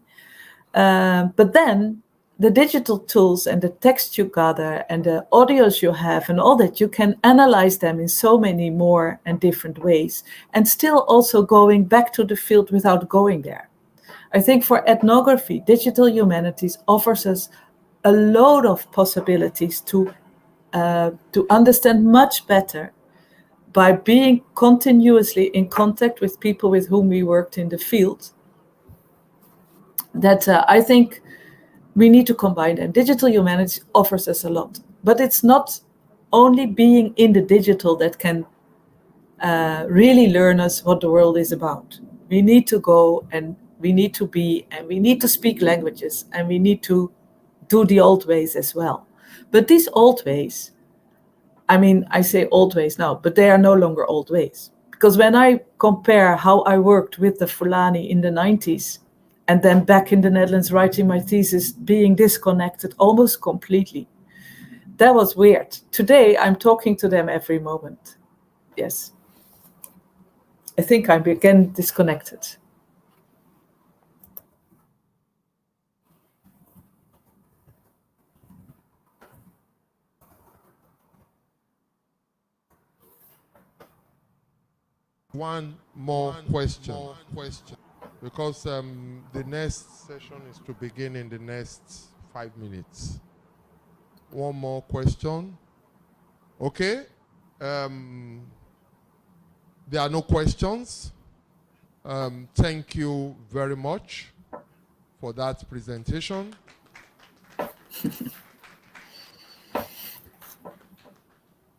But then the digital tools and the text you gather and the audios you have and all that, you can analyze them in so many more and different ways, and still also going back to the field without going there. I think for ethnography, digital humanities offers us a load of possibilities to understand much better by being continuously in contact with people with whom we worked in the field. That I think we need to combine them. Digital humanities offers us a lot, but it's not only being in the digital that can really learn us what the world is about. We need to go and we need to be, and we need to speak languages, and we need to do the old ways as well. But these old ways, I mean, I say old ways now, but they are no longer old ways. Because when I compare how I worked with the Fulani in the 90s, and then back in the Netherlands writing my thesis, being disconnected almost completely, that was weird. Today, I'm talking to them every moment. Yes. I think I'm again disconnected. One more question. Because the next session is to begin in the next 5 minutes. One more question. Okay. There are no questions. Thank you very much for that presentation.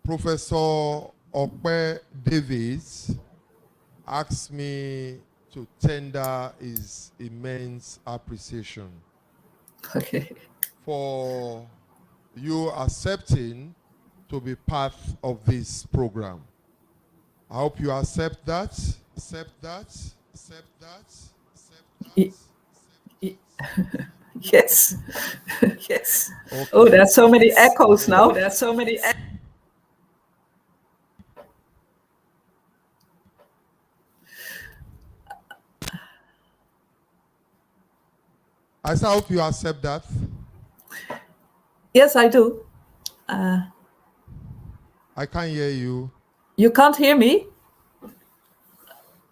Professor Okpe Davies asked me to tender his immense appreciation for you accepting to be part of this program. I hope you accept that. Yes. Yes. Okay. Oh, there's so many echoes now. Oh, there's so many. I hope you accept that. Yes, I do. I can't hear you. You can't hear me?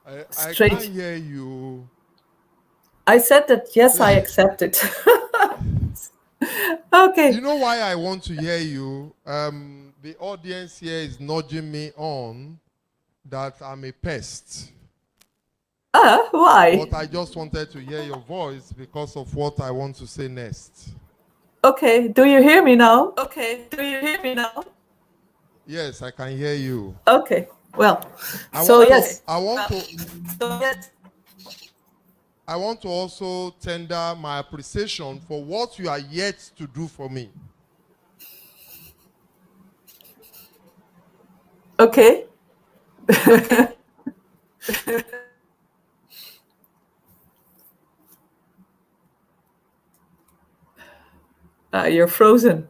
I Straight. can't hear you. I said that, yes, I accept it. Okay. You know why I want to hear you? The audience here is nudging me on that I'm a pest. Why? But I just wanted to hear your voice because of what I want to say next. Okay, do you hear me now? Okay, do you hear me now? Yes, I can hear you. Okay, well, I so want yes. To, I want to. So yes. I want to also tender my appreciation for what you are yet to do for me. Okay. You're frozen.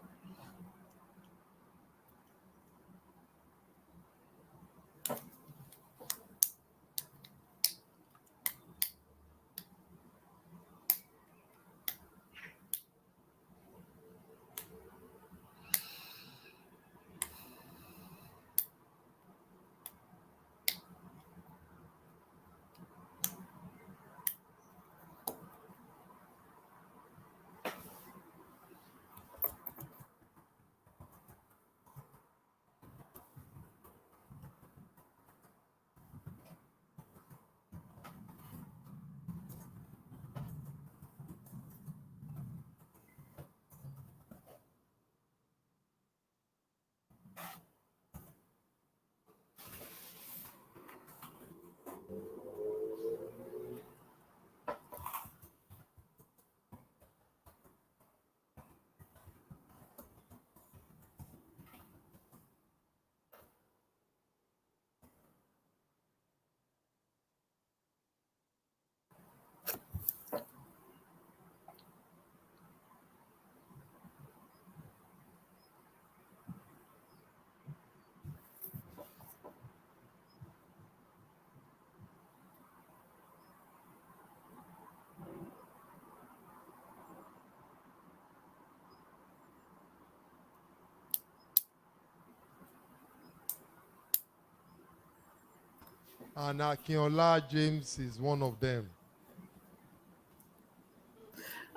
And Akinola James is one of them.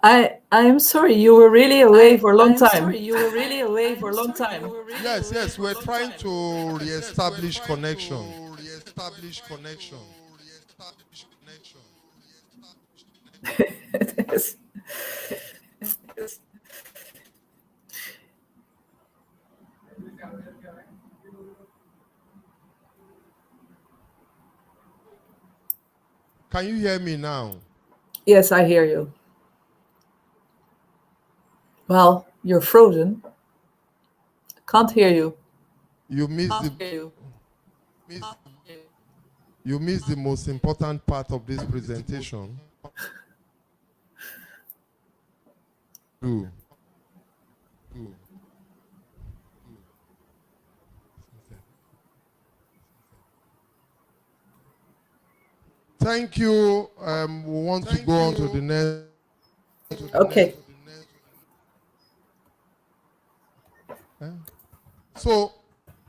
I'm sorry, you were really away for a long time. Sorry, you were really away for a long time. Yes, we're trying to re-establish connection. Yes. Can you hear me now? Yes, I hear you. Well, you're frozen. Can't hear you. You missed the most important part of this presentation. Thank you. We want to go on to the next. Okay. So,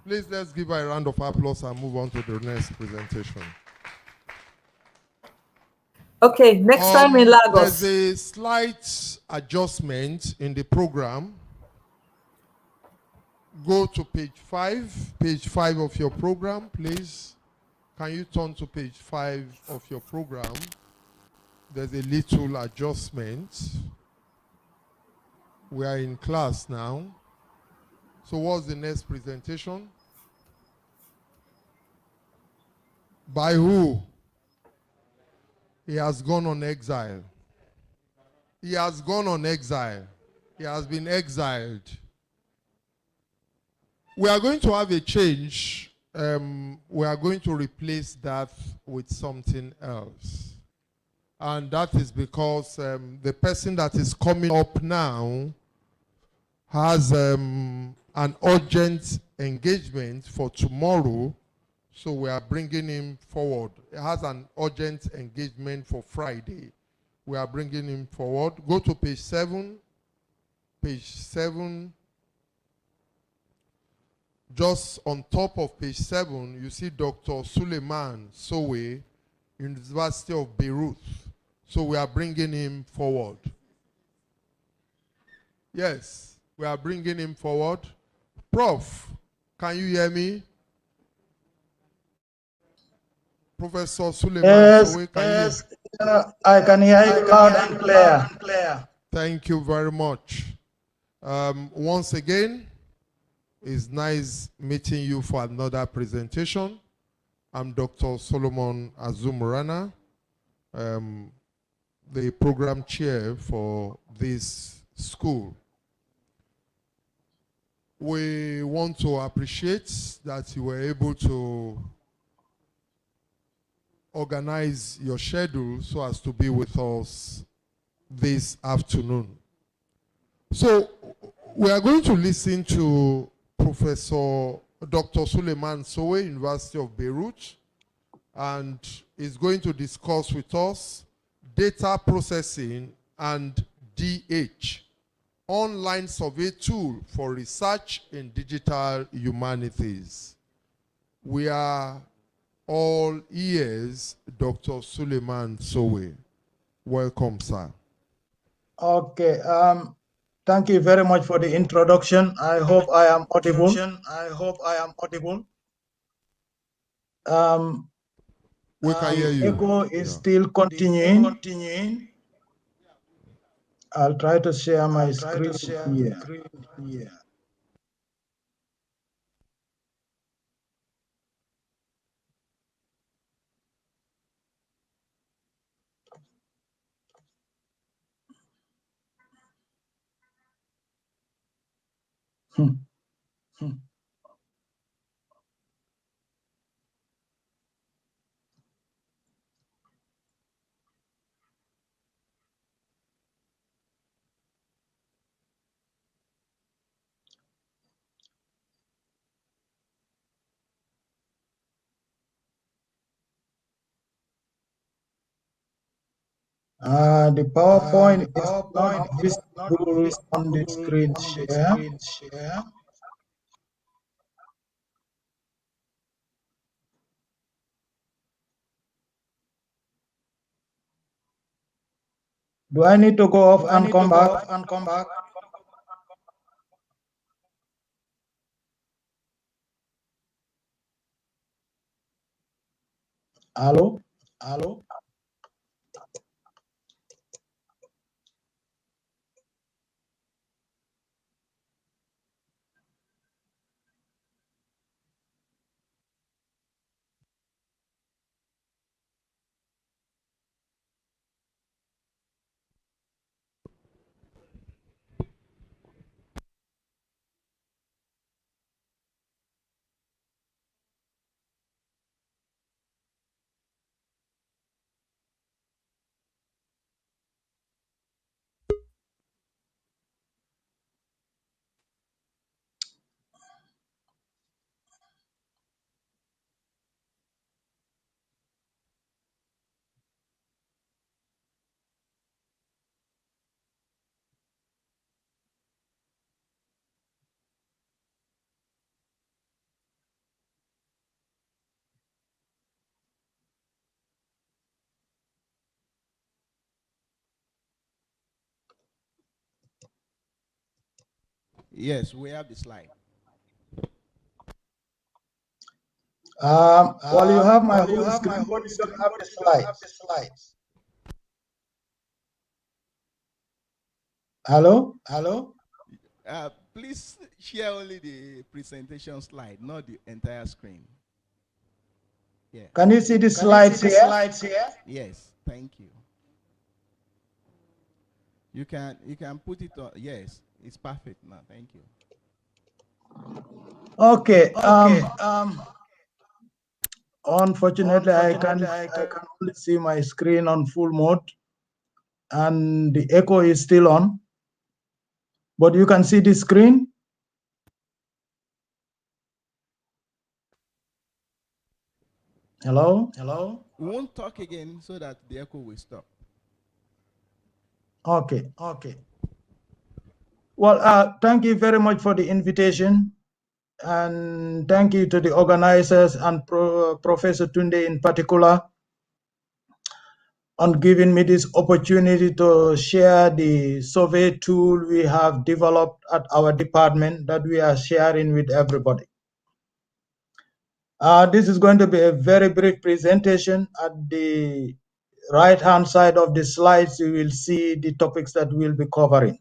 please let's give her a round of applause and move on to the next presentation. Okay, next time in Lagos. There's a slight adjustment in the program. Go to page 5 of your program, please. Can you turn to page 5 of your program? There's a little adjustment. We are in class now. So what's the next presentation? By who? He has gone on exile. He has gone on exile. He has been exiled. We are going to have a change. We are going to replace that with something else. And that is because the person that is coming up now has an urgent engagement for tomorrow, so we are bringing him forward. He has an urgent engagement for Friday. We are bringing him forward. Go to page 7. Page 7. Just on top of page 7, you see Dr. Sulyman, Sowe, University of Beirut. So we are bringing him forward. Yes, we are bringing him forward. Prof, can you hear me? Professor Sulyman, Yes, Sowe, can you? I can hear you loud and clear. Thank you very much. Once again, it's nice meeting you for another presentation. I'm Dr. Solomon Azumurana, the program chair for this school. We want to appreciate that you were able to organize your schedule so as to be with us this afternoon. So we are going to listen to Professor Dr. Sulyman Sowe, University of Beirut, and is going to discuss with us data processing and DH, online survey tool for research in digital humanities. We are all ears, Dr. Sulyman Sowe. Welcome, sir. Okay, thank you very much for the introduction. I hope I am audible. We can hear you. Echo is still continuing. I'll try to share my screen here. The PowerPoint is not visible on the screen share. Do I need to go off and come back? Hello? Yes, we have the slide. Well, you have my whole screen, but you don't have the slides. Hello? Please share only the presentation slide, not the entire screen. Yeah. Can you see the slides here? Yes, thank you. You can put it on. Yes, it's perfect now. Thank you. Okay. Unfortunately, I can only see my screen on full mode, and the echo is still on. But you can see the screen. Hello? Hello? We won't talk again so that the echo will stop. Okay. Well, thank you very much for the invitation. And thank you to the organizers and Professor Tunde in particular on giving me this opportunity to share the survey tool we have developed at our department that we are sharing with everybody. This is going to be a very brief presentation. At the right-hand side of the slides, you will see the topics that we'll be covering.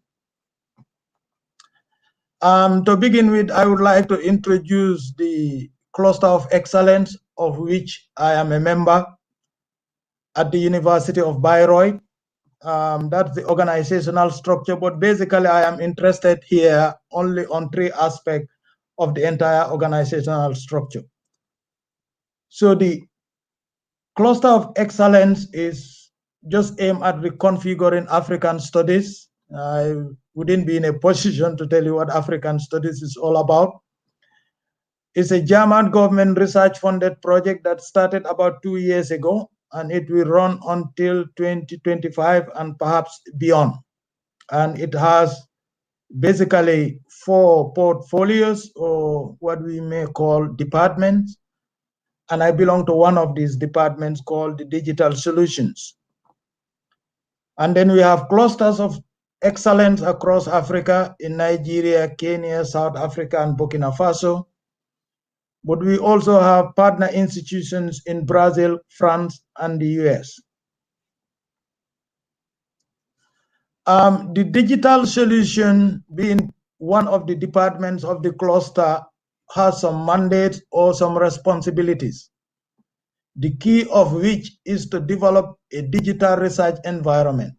To begin with, I would like to introduce the Cluster of Excellence, of which I am a member at the University of Bayreuth. That's the organizational structure, but basically I am interested here only on 3 aspects of the entire organizational structure. So the Cluster of Excellence is just aimed at reconfiguring African studies. I wouldn't be in a position to tell you what African studies is all about. It's a German government research-funded project that started about 2 years ago, and it will run until 2025 and perhaps beyond. And it has basically 4 portfolios, or what we may call departments. And I belong to one of these departments called the Digital Solutions. And then we have clusters of excellence across Africa in Nigeria, Kenya, South Africa, and Burkina Faso. But we also have partner institutions in Brazil, France, and the US. The digital solution, being one of the departments of the cluster, has some mandates or some responsibilities, the key of which is to develop a digital research environment.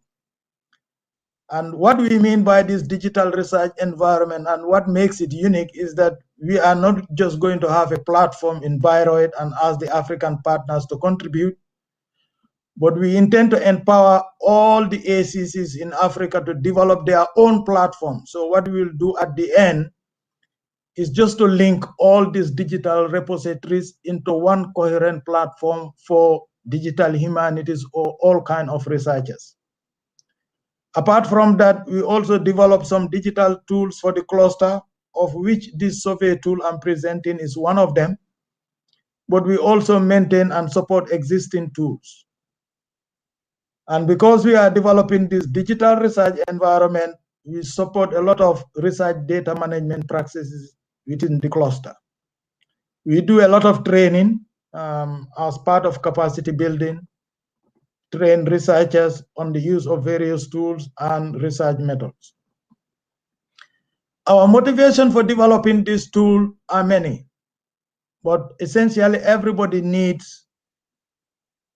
And what we mean by this digital research environment and what makes it unique is that we are not just going to have a platform in Bayreuth and ask the African partners to contribute, but we intend to empower all the ACCs in Africa to develop their own platform. So what we will do at the end is just to link all these digital repositories into one coherent platform for digital humanities or all kinds of researchers. Apart from that, we also develop some digital tools for the cluster, of which this survey tool I'm presenting is one of them, but we also maintain and support existing tools. And because we are developing this digital research environment, we support a lot of research data management practices within the cluster. We do a lot of training as part of capacity building, train researchers on the use of various tools and research methods. Our motivation for developing this tool are many, but essentially everybody needs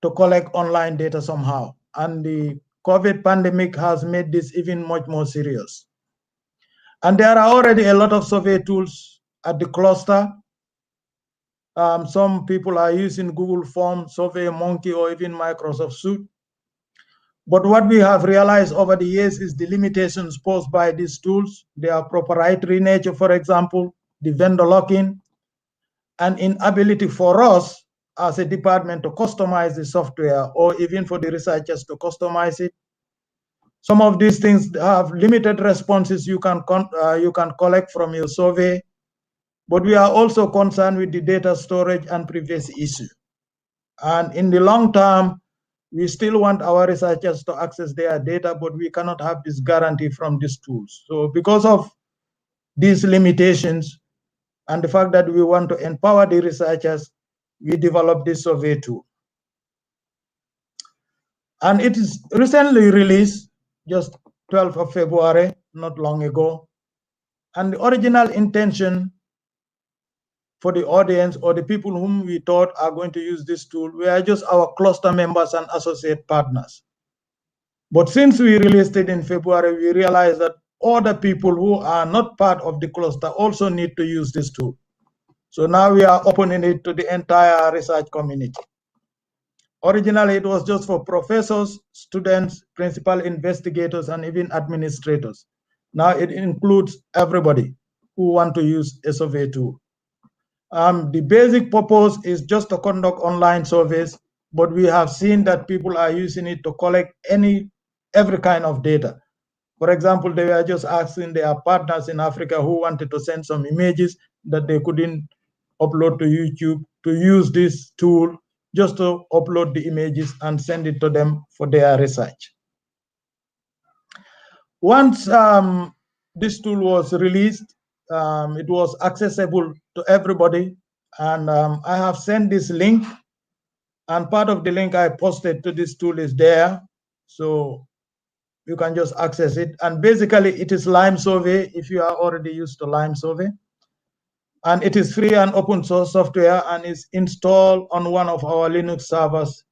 to collect online data somehow. And the COVID pandemic has made this even much more serious. And there are already a lot of survey tools at the cluster. Some people are using Google Forms, SurveyMonkey, or even Microsoft Suite. But what we have realized over the years is the limitations posed by these tools, their proprietary nature, for example, the vendor lock-in, and inability for us as a department to customize the software, or even for the researchers to customize it. Some of these things have limited responses you can collect from your survey, but we are also concerned with the data storage and privacy issue. And in the long term, we still want our researchers to access their data, but we cannot have this guarantee from these tools. So because of these limitations and the fact that we want to empower the researchers, we developed this survey tool. And it is recently released, just 12th of February, not long ago. And the original intention for the audience or the people whom we thought are going to use this tool were just our cluster members and associate partners. But since we released it in February, we realized that other people who are not part of the cluster also need to use this tool. So now we are opening it to the entire research community. Originally, it was just for professors, students, principal investigators, and even administrators. Now it includes everybody who want to use a survey tool. The basic purpose is just to conduct online surveys, but we have seen that people are using it to collect every kind of data. For example, they were just asking their partners in Africa who wanted to send some images that they couldn't upload to YouTube to use this tool just to upload the images and send it to them for their research. Once this tool was released, it was accessible to everybody, and I have sent this link, and part of the link I posted to this tool is there, so you can just access it. And basically it is Lime Survey if you are already used to Lime Survey, and it is free and open source software and is installed on one of our Linux servers.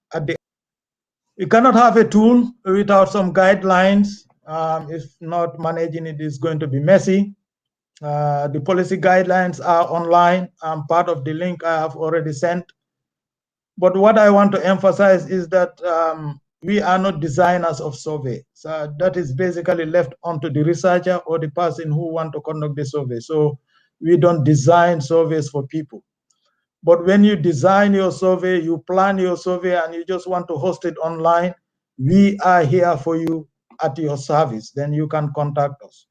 You cannot have a tool without some guidelines. If not, managing it is going to be messy. The policy guidelines are online. Part of the link I have already sent. But what I want to emphasize is that we are not designers of survey. So that is basically left onto the researcher or the person who want to conduct the survey. So we don't design surveys for people. But when you design your survey, you plan your survey, and you just want to host it online, we are here for you at your service. Then you can contact us.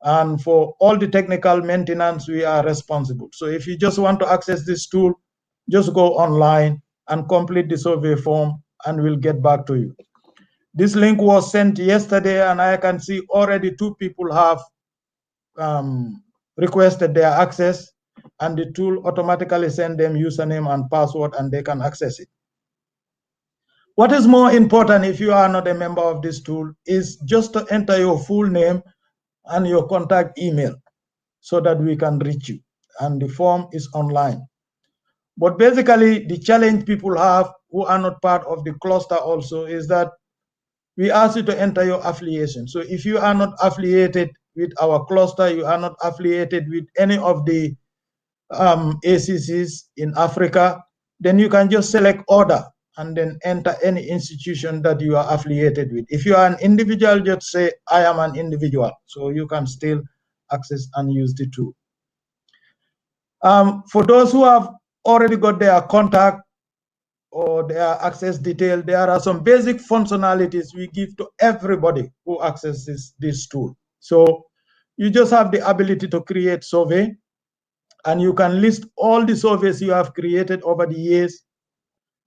And for all the technical maintenance, we are responsible. So if you just want to access this tool, just go online and complete the survey form, and we'll get back to you. This link was sent yesterday, and I can see already 2 people have requested their access, and the tool automatically send them username and password, and they can access it. What is more important, if you are not a member of this tool, is just to enter your full name and your contact email so that we can reach you, and the form is online. But basically, the challenge people have who are not part of the cluster also is that we ask you to enter your affiliation. So if you are not affiliated with our cluster, you are not affiliated with any of the ACCs in Africa, then you can just select order and then enter any institution that you are affiliated with. If you are an individual, just say, I am an individual. So you can still access and use the tool. For those who have already got their contact or their access detail, there are some basic functionalities we give to everybody who accesses this tool. So you just have the ability to create survey, and you can list all the surveys you have created over the years.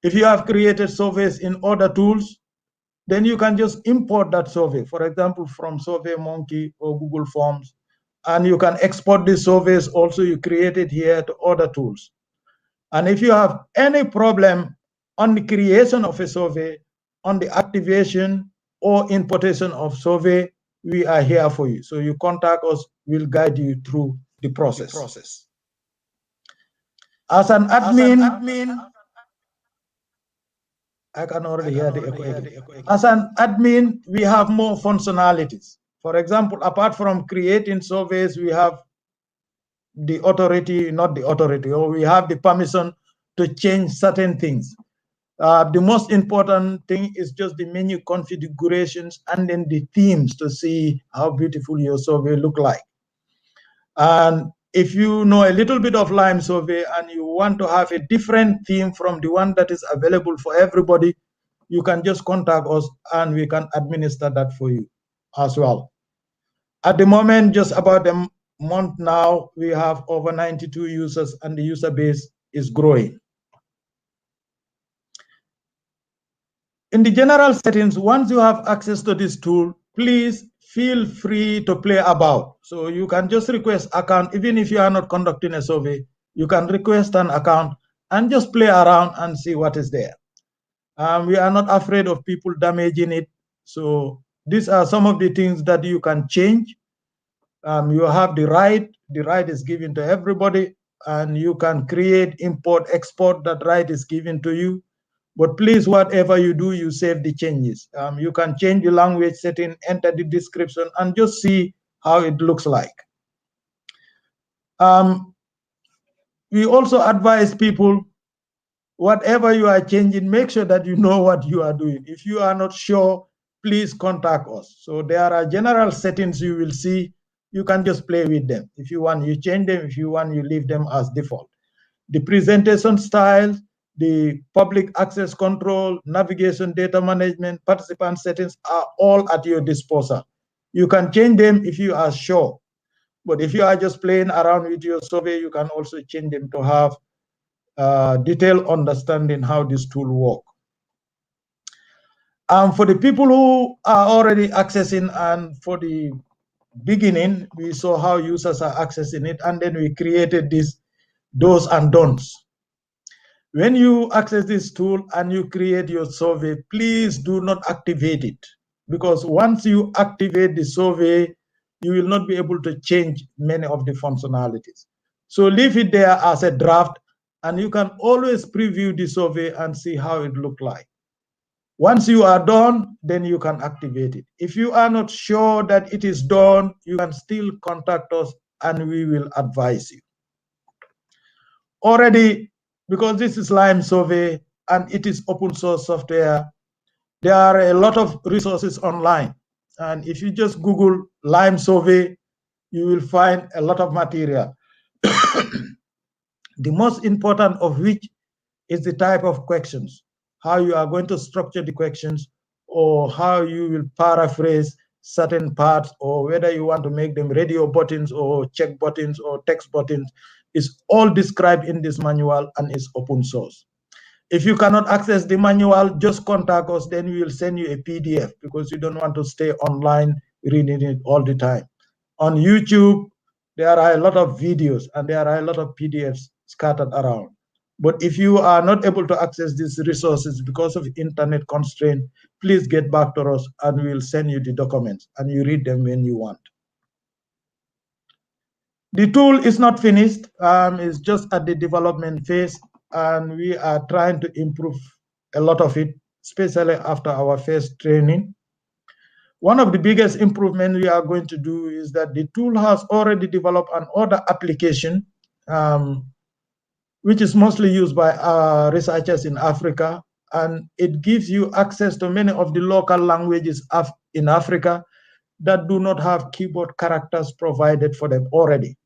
If you have created surveys in other tools, then you can just import that survey, for example, from SurveyMonkey or Google Forms, and you can export the surveys also you created here to other tools. And if you have any problem on the creation of a survey, on the activation or importation of survey, we are here for you. So you contact us, we'll guide you through the process. As an admin, I can already hear the echo. As an admin, we have more functionalities. For example, apart from creating surveys, we have the authority, not the authority, or we have the permission to change certain things. The most important thing is just the menu configurations and then the themes to see how beautiful your survey look like. And if you know a little bit of Lime Survey and you want to have a different theme from the one that is available for everybody, you can just contact us and we can administer that for you as well. At the moment, just about a month now, we have over 92 users and the user base is growing. In the general settings, once you have access to this tool, please feel free to play about. So you can just request account, even if you are not conducting a survey, you can request an account and just play around and see what is there. We are not afraid of people damaging it. So these are some of the things that you can change. You have the right is given to everybody, and you can create, import, export, that right is given to you. But please, whatever you do, you save the changes. You can change the language setting, enter the description, and just see how it looks like. we also advise people, whatever you are changing, make sure that you know what you are doing. If you are not sure, please contact us. So there are general settings you will see. You can just play with them. If you want, you change them. If you want, you leave them as default. The presentation style, the public access control, navigation, data management, participant settings are all at your disposal. You can change them if you are sure. But if you are just playing around with your survey, you can also change them to have detailed understanding how this tool works. For the people who are already accessing, and for the beginning, we saw how users are accessing it, and then we created this do's and don'ts. When you access this tool and you create your survey, please do not activate it, because once you activate the survey, you will not be able to change many of the functionalities. So leave it there as a draft, and you can always preview the survey and see how it looks like. Once you are done, then you can activate it. If you are not sure that it is done, you can still contact us and we will advise you. Already, because this is Lime Survey and it is open source software, there are a lot of resources online. And if you just Google Lime Survey, you will find a lot of material. The most important of which is the type of questions, how you are going to structure the questions, or how you will paraphrase certain parts, or whether you want to make them radio buttons or check buttons or text buttons, is all described in this manual and is open source. If you cannot access the manual, just contact us, then we will send you a PDF, because you don't want to stay online reading it all the time. On YouTube, there are a lot of videos and there are a lot of PDFs scattered around. But if you are not able to access these resources because of internet constraint, please get back to us and we will send you the documents and you read them when you want. The tool is not finished, it's just at the development phase, and we are trying to improve a lot of it, especially after our first training. One of the biggest improvements we are going to do is that the tool has already developed an order application, which is mostly used by researchers in Africa, and it gives you access to many of the local languages in Africa that do not have keyboard characters provided for them already.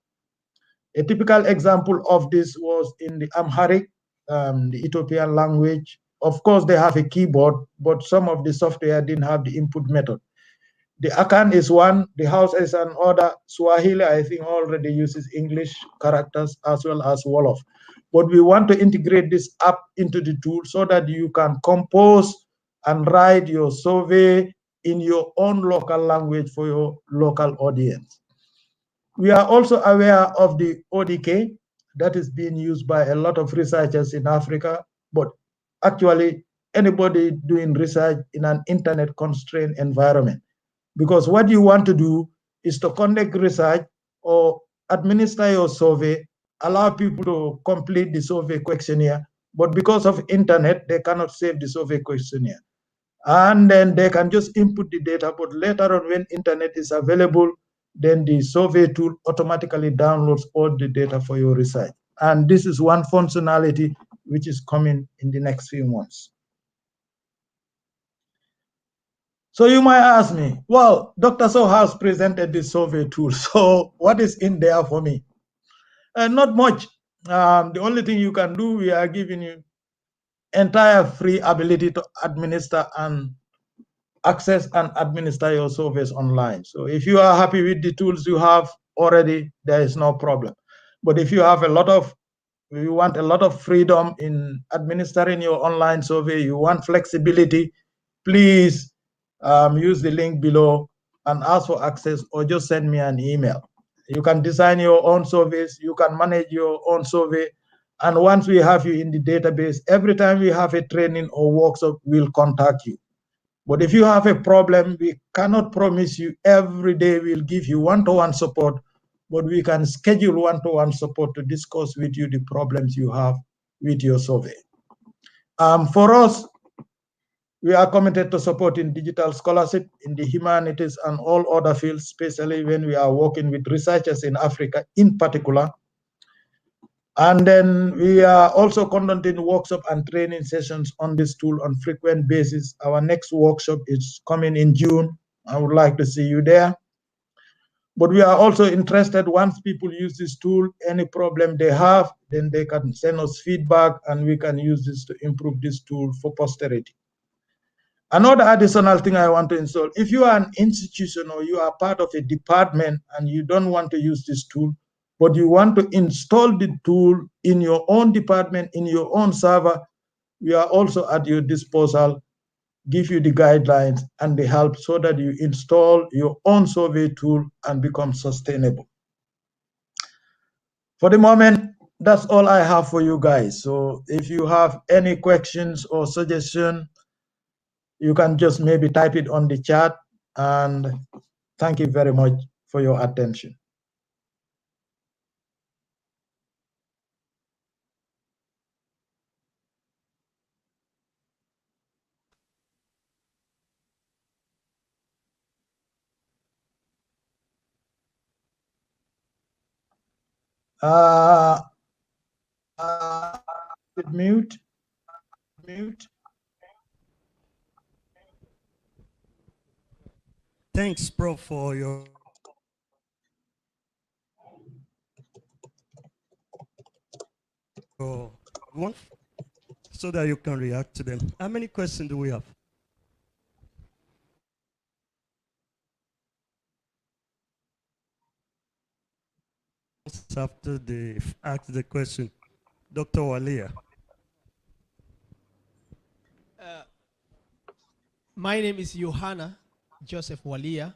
A typical example of this was in the Amharic, the Ethiopian language. Of course, they have a keyboard, but some of the software didn't have the input method. The Akan is one, the Hausa is another. Swahili, I think, already uses English characters as well as Wolof. But we want to integrate this app into the tool so that you can compose and write your survey in your own local language for your local audience. We are also aware of the ODK that is being used by a lot of researchers in Africa, but actually anybody doing research in an internet constrained environment. Because what you want to do is to conduct research or administer your survey, allow people to complete the survey questionnaire, but because of internet, they cannot save the survey questionnaire. And then they can just input the data, but later on when internet is available, then the survey tool automatically downloads all the data for your research. And this is one functionality which is coming in the next few months. So you might ask me, well, Dr. Sowe has presented this survey tool, so what is in there for me? Not much. The only thing you can do, we are giving you entire free ability to administer and access and administer your surveys online. So if you are happy with the tools you have already, there is no problem. But if you have you want a lot of freedom in administering your online survey, you want flexibility, please use the link below and ask for access, or just send me an email. You can design your own surveys, you can manage your own survey, and once we have you in the database, every time we have a training or workshop, we'll contact you. But if you have a problem, we cannot promise you every day we'll give you one-to-one support, but we can schedule one-to-one support to discuss with you the problems you have with your survey. For us, we are committed to supporting digital scholarship in the humanities and all other fields, especially when we are working with researchers in Africa in particular. And then we are also conducting workshop and training sessions on this tool on frequent basis. Our next workshop is coming in June. I would like to see you there. But we are also interested, once people use this tool, any problem they have, then they can send us feedback and we can use this to improve this tool for posterity. Another additional thing I want to install, if you are an institution or you are part of a department and you don't want to use this tool, but you want to install the tool in your own department, in your own server, we are also at your disposal, give you the guidelines and the help so that you install your own survey tool and become sustainable. For the moment, that's all I have for you guys. So if you have any questions or suggestions, you can just maybe type it on the chat, and thank you very much for your attention. Mute. Thanks, Prof, for your one, so that you can react to them. How many questions do we have? After they ask the question, Dr. Walia. My name is Johanna Joseph Walia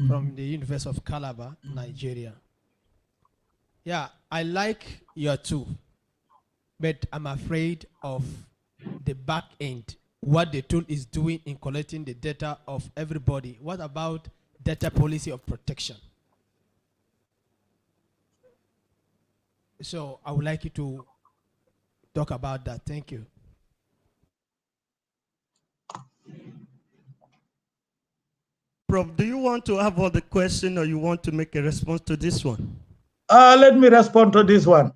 from the University of Calabar, Nigeria. Yeah, I like your tool, but I'm afraid of the back end, what the tool is doing in collecting the data of everybody. What about data policy of protection? So I would like you to talk about that. Thank you. Prof, do you want to have all the question or you want to make a response to this one? Let me respond to this one.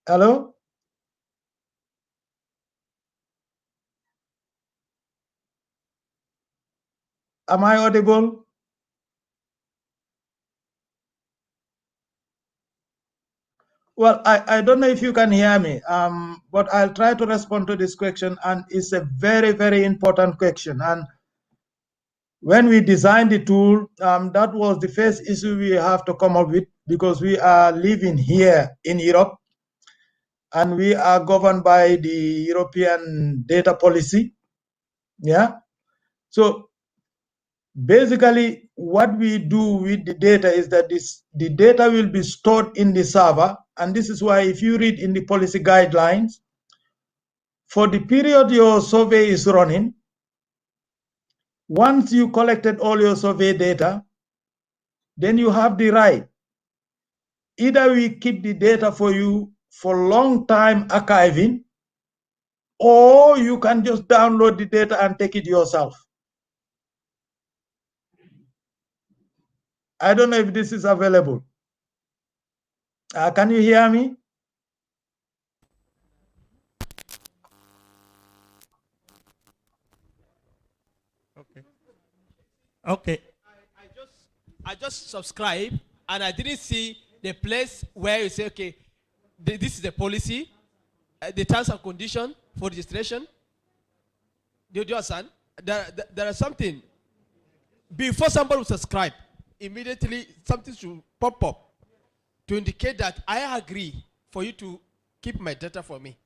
Hello? Am I audible? Well, I don't know if you can hear me, but I'll try to respond to this question, and it's a very, very important question. And when we designed the tool, that was the first issue we have to come up with, because we are living here in Europe, and we are governed by the European data policy. Yeah. So basically, what we do with the data is that the data will be stored in the server. And this is why if you read in the policy guidelines, for the period your survey is running, once you collected all your survey data, then you have the right. Either we keep the data for you for long time archiving, or you can just download the data and take it yourself. I don't know if this is available. Can you hear me? Okay. Okay. I just subscribe, and I didn't see the place where you say, okay, this is the policy, the terms and condition for registration. Do you understand? There is something. Before somebody will subscribe, immediately something should pop up to indicate that I agree for you to keep my data for me.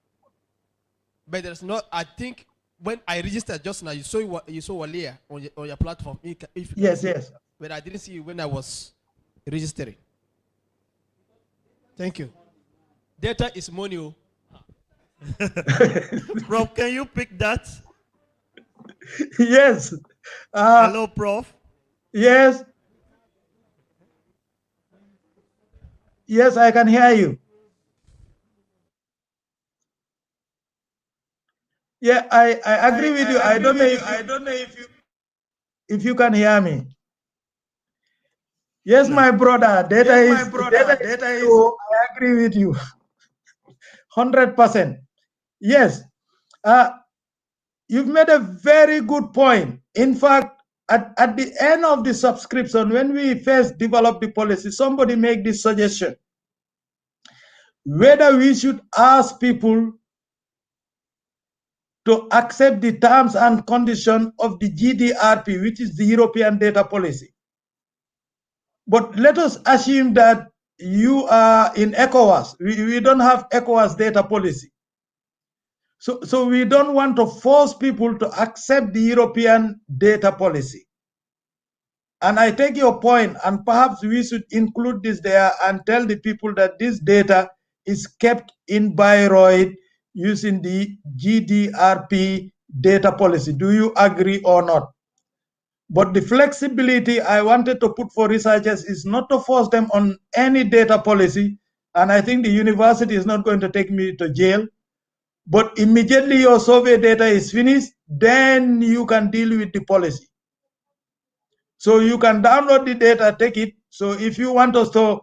But there's not, I think, when I registered just now, you saw Walia on your platform. If Yes, yes. But I didn't see you when I was registering. Thank you. Data is money. Prof, can you pick that? Yes. Hello, Prof. Yes. Yes, I can hear you. Yeah, I agree with you. I don't know if you can hear me. Yes, my brother. Data Yes, is my brother. data is Data is. true. I agree with you. 100%. Yes. You've made a very good point. In fact, at the end of the subscription, when we first developed the policy, somebody made this suggestion whether we should ask people to accept the terms and conditions of the GDRP, which is the European data policy. But let us assume that you are in ECOWAS. We don't have ECOWAS data policy. So we don't want to force people to accept the European data policy. And I take your point, and perhaps we should include this there and tell the people that this data is kept in Bayreuth using the GDRP data policy. Do you agree or not? But the flexibility I wanted to put for researchers is not to force them on any data policy. And I think the university is not going to take me to jail. But immediately your survey data is finished, then you can deal with the policy. So you can download the data, take it. So if you want us to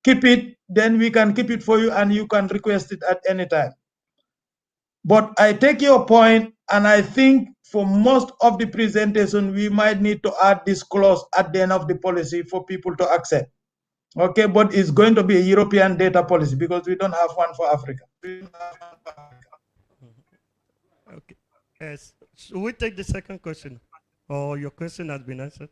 keep it, then we can keep it for you and you can request it at any time. But I take your point, and I think for most of the presentation, we might need to add this clause at the end of the policy for people to accept. Okay, but it's going to be a European data policy because we don't have one for Africa. Okay. Yes. Should we take the second question? Or your question has been answered?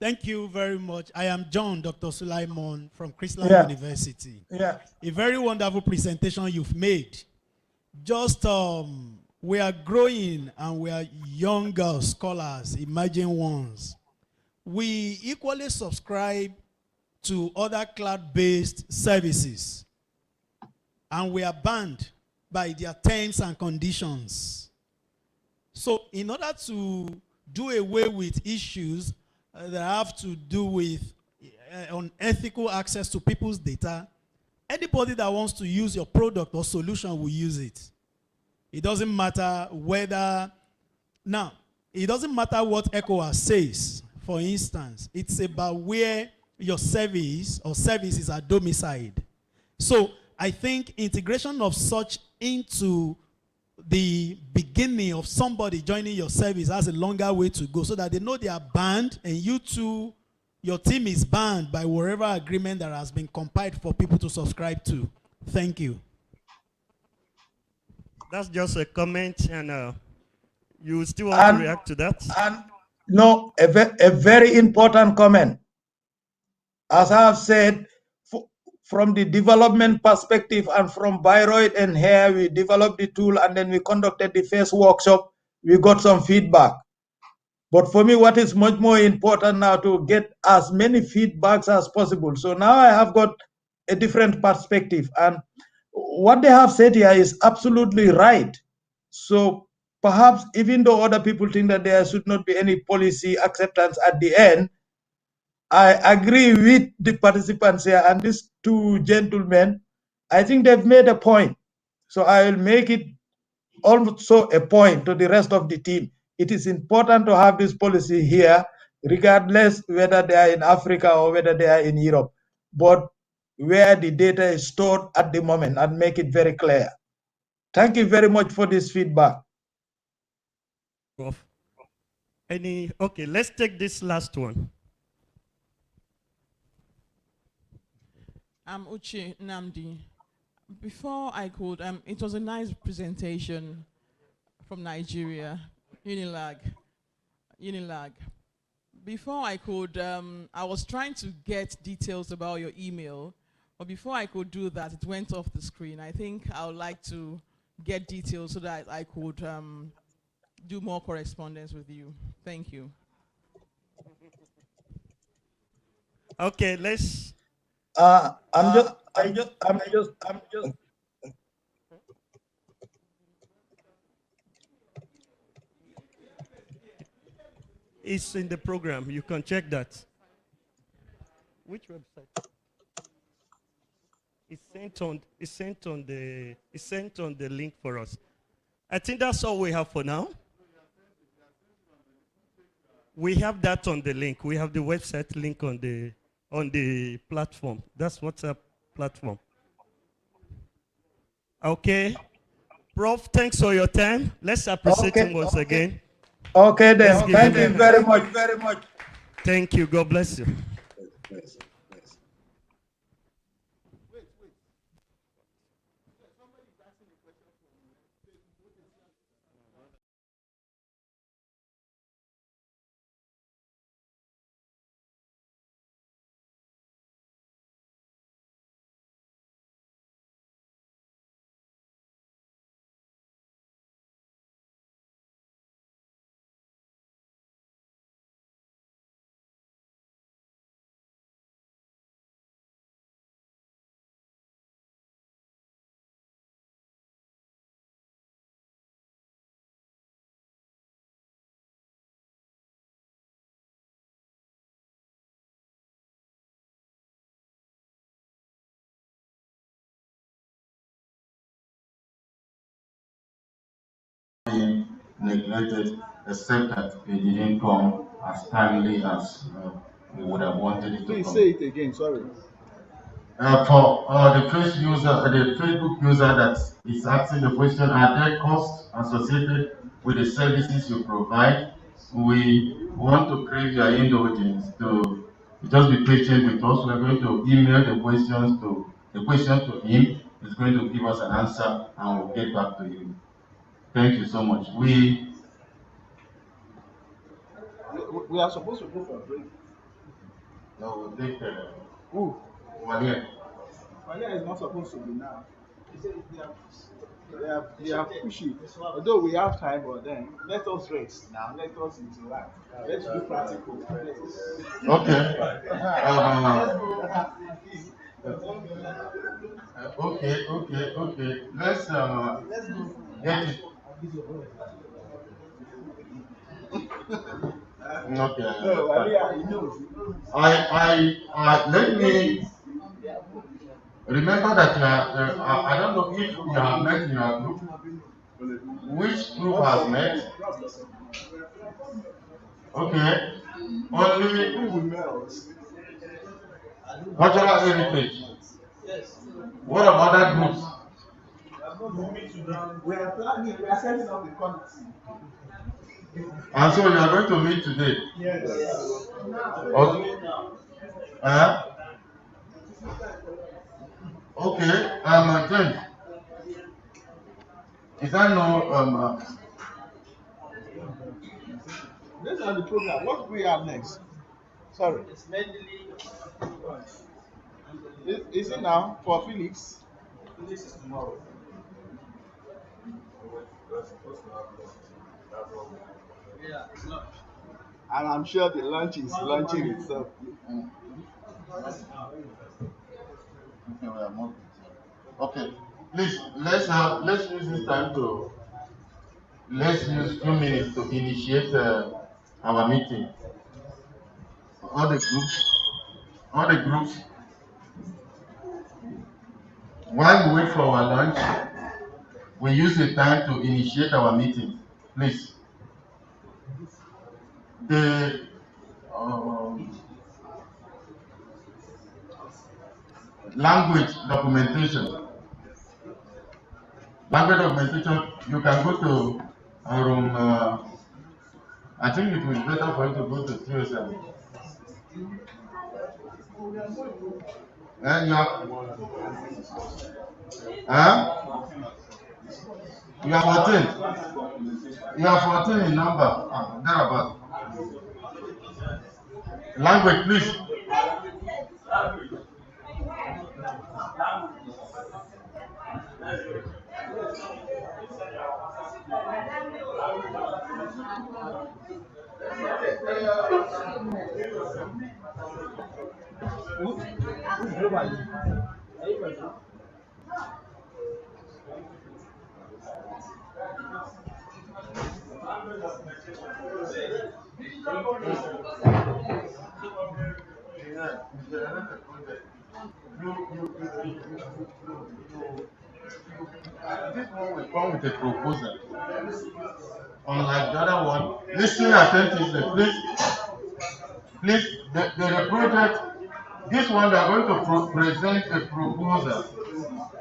Thank you very much. I am John, Dr. Sulyman from Christian University. Yeah. A very wonderful presentation you've made. Just we are growing and we are younger scholars, emerging ones. We equally subscribe to other cloud-based services, and we are bound by their terms and conditions. So in order to do away with issues that have to do with unethical access to people's data, anybody that wants to use your product or solution will use it. It doesn't matter whether, now, it doesn't matter what ECOWAS says, for instance. It's about where your service or services are domiciled. So I think integration of such into the beginning of somebody joining your service has a longer way to go so that they know they are banned, and you too, your team is banned by whatever agreement that has been compiled for people to subscribe to. Thank you. That's just a comment, and you still want to react to that? And no, a very important comment. As I have said, from the development perspective and from Bayreuth and here, we developed the tool and then we conducted the first workshop. We got some feedback. But for me, what is much more important now to get as many feedbacks as possible. So now I have got a different perspective. And what they have said here is absolutely right. So perhaps even though other people think that there should not be any policy acceptance at the end, I agree with the participants here and these two gentlemen. I think they've made a point. So I will make it also a point to the rest of the team. It is important to have this policy here, regardless whether they are in Africa or whether they are in Europe, but where the data is stored at the moment, and make it very clear. Thank you very much for this feedback. Okay, let's take this last one. I'm Uche Namdi. Before I could, it was a nice presentation from Nigeria, Unilag. Before I could, I was trying to get details about your email, but before I could do that, it went off the screen. I think I would like to get details so that I could do more correspondence with you. Thank you. Okay, let's. I'm just. It's in the program. You can check that. Which website? It's sent on the link for us. I think that's all we have for now. We have that on the link. We have the website link on the platform. That's WhatsApp platform. Okay. Prof, thanks for your time. Let's appreciate him once again. Okay then. Thank you very much. Thank you. God bless you. Neglected, except that it didn't come as timely as we would have wanted it to Please come. say it again, sorry. For the Facebook user that is asking the question, are there costs associated with the services you provide? We want to crave your indulgence to just be patient with us. We're going to email the question to him. He's going to give us an answer and we'll get back to you. Thank you so much. We are supposed to go for a break. No, we'll take Who? Malia. Malia is not supposed to be now. They are pushing. Although we have time, but then let us rest now. Let us interact. Let's do practical. Okay. Okay. Let's get it. Okay. Let me remember that I don't know if you have met in your group. Which group has met? Okay. Only cultural heritage. What about other groups? We are planning, we are setting up the committee. And so you are going to meet today? Yes. Okay. Okay. James. Is that no This is the program. What do we have next? Sorry. Is it now for Felix? Felix is tomorrow. Yeah, it's lunch. And I'm sure the lunch is launching itself. Okay. Please let's use this time to use 2 minutes to initiate our meeting. All the groups. While we wait for our lunch, we use the time to initiate our meeting. Please. The language documentation. You can go to room. I think it will be better for you to go to 307. And you are 14. You are 14 in number. Thereabout. Language, please. This one will come with a proposal. Unlike the other one, listen attentively, please. Please, the project, this one they are going to present a proposal.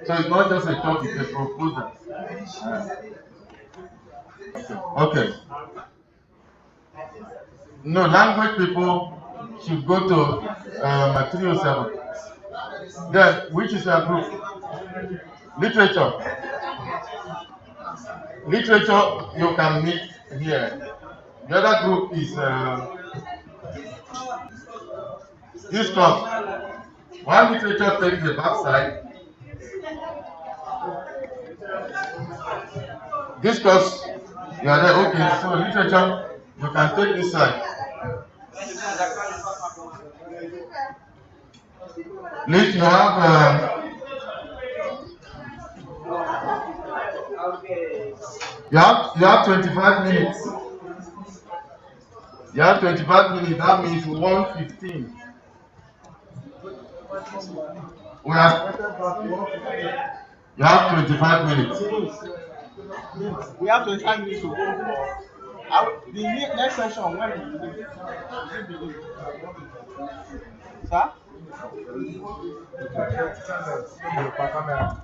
So it's not just a topic, a proposal. Okay. No, language people should go to 307. Then, which is your group? Literature. Literature, you can meet here. The other group is discourse. One literature takes the backside. Discourse, you are there. Okay, so literature, you can take this side. Please, you have you have 25 minutes. You have 25 minutes. That means 1:15. We have. You have 25 minutes. We have 25 minutes to go for. The next session when you sir?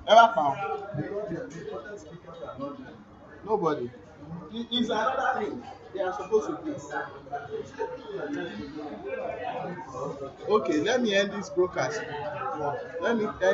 Ever found? Nobody. It's another thing they are supposed to do. Okay, let me end this broadcast. Let me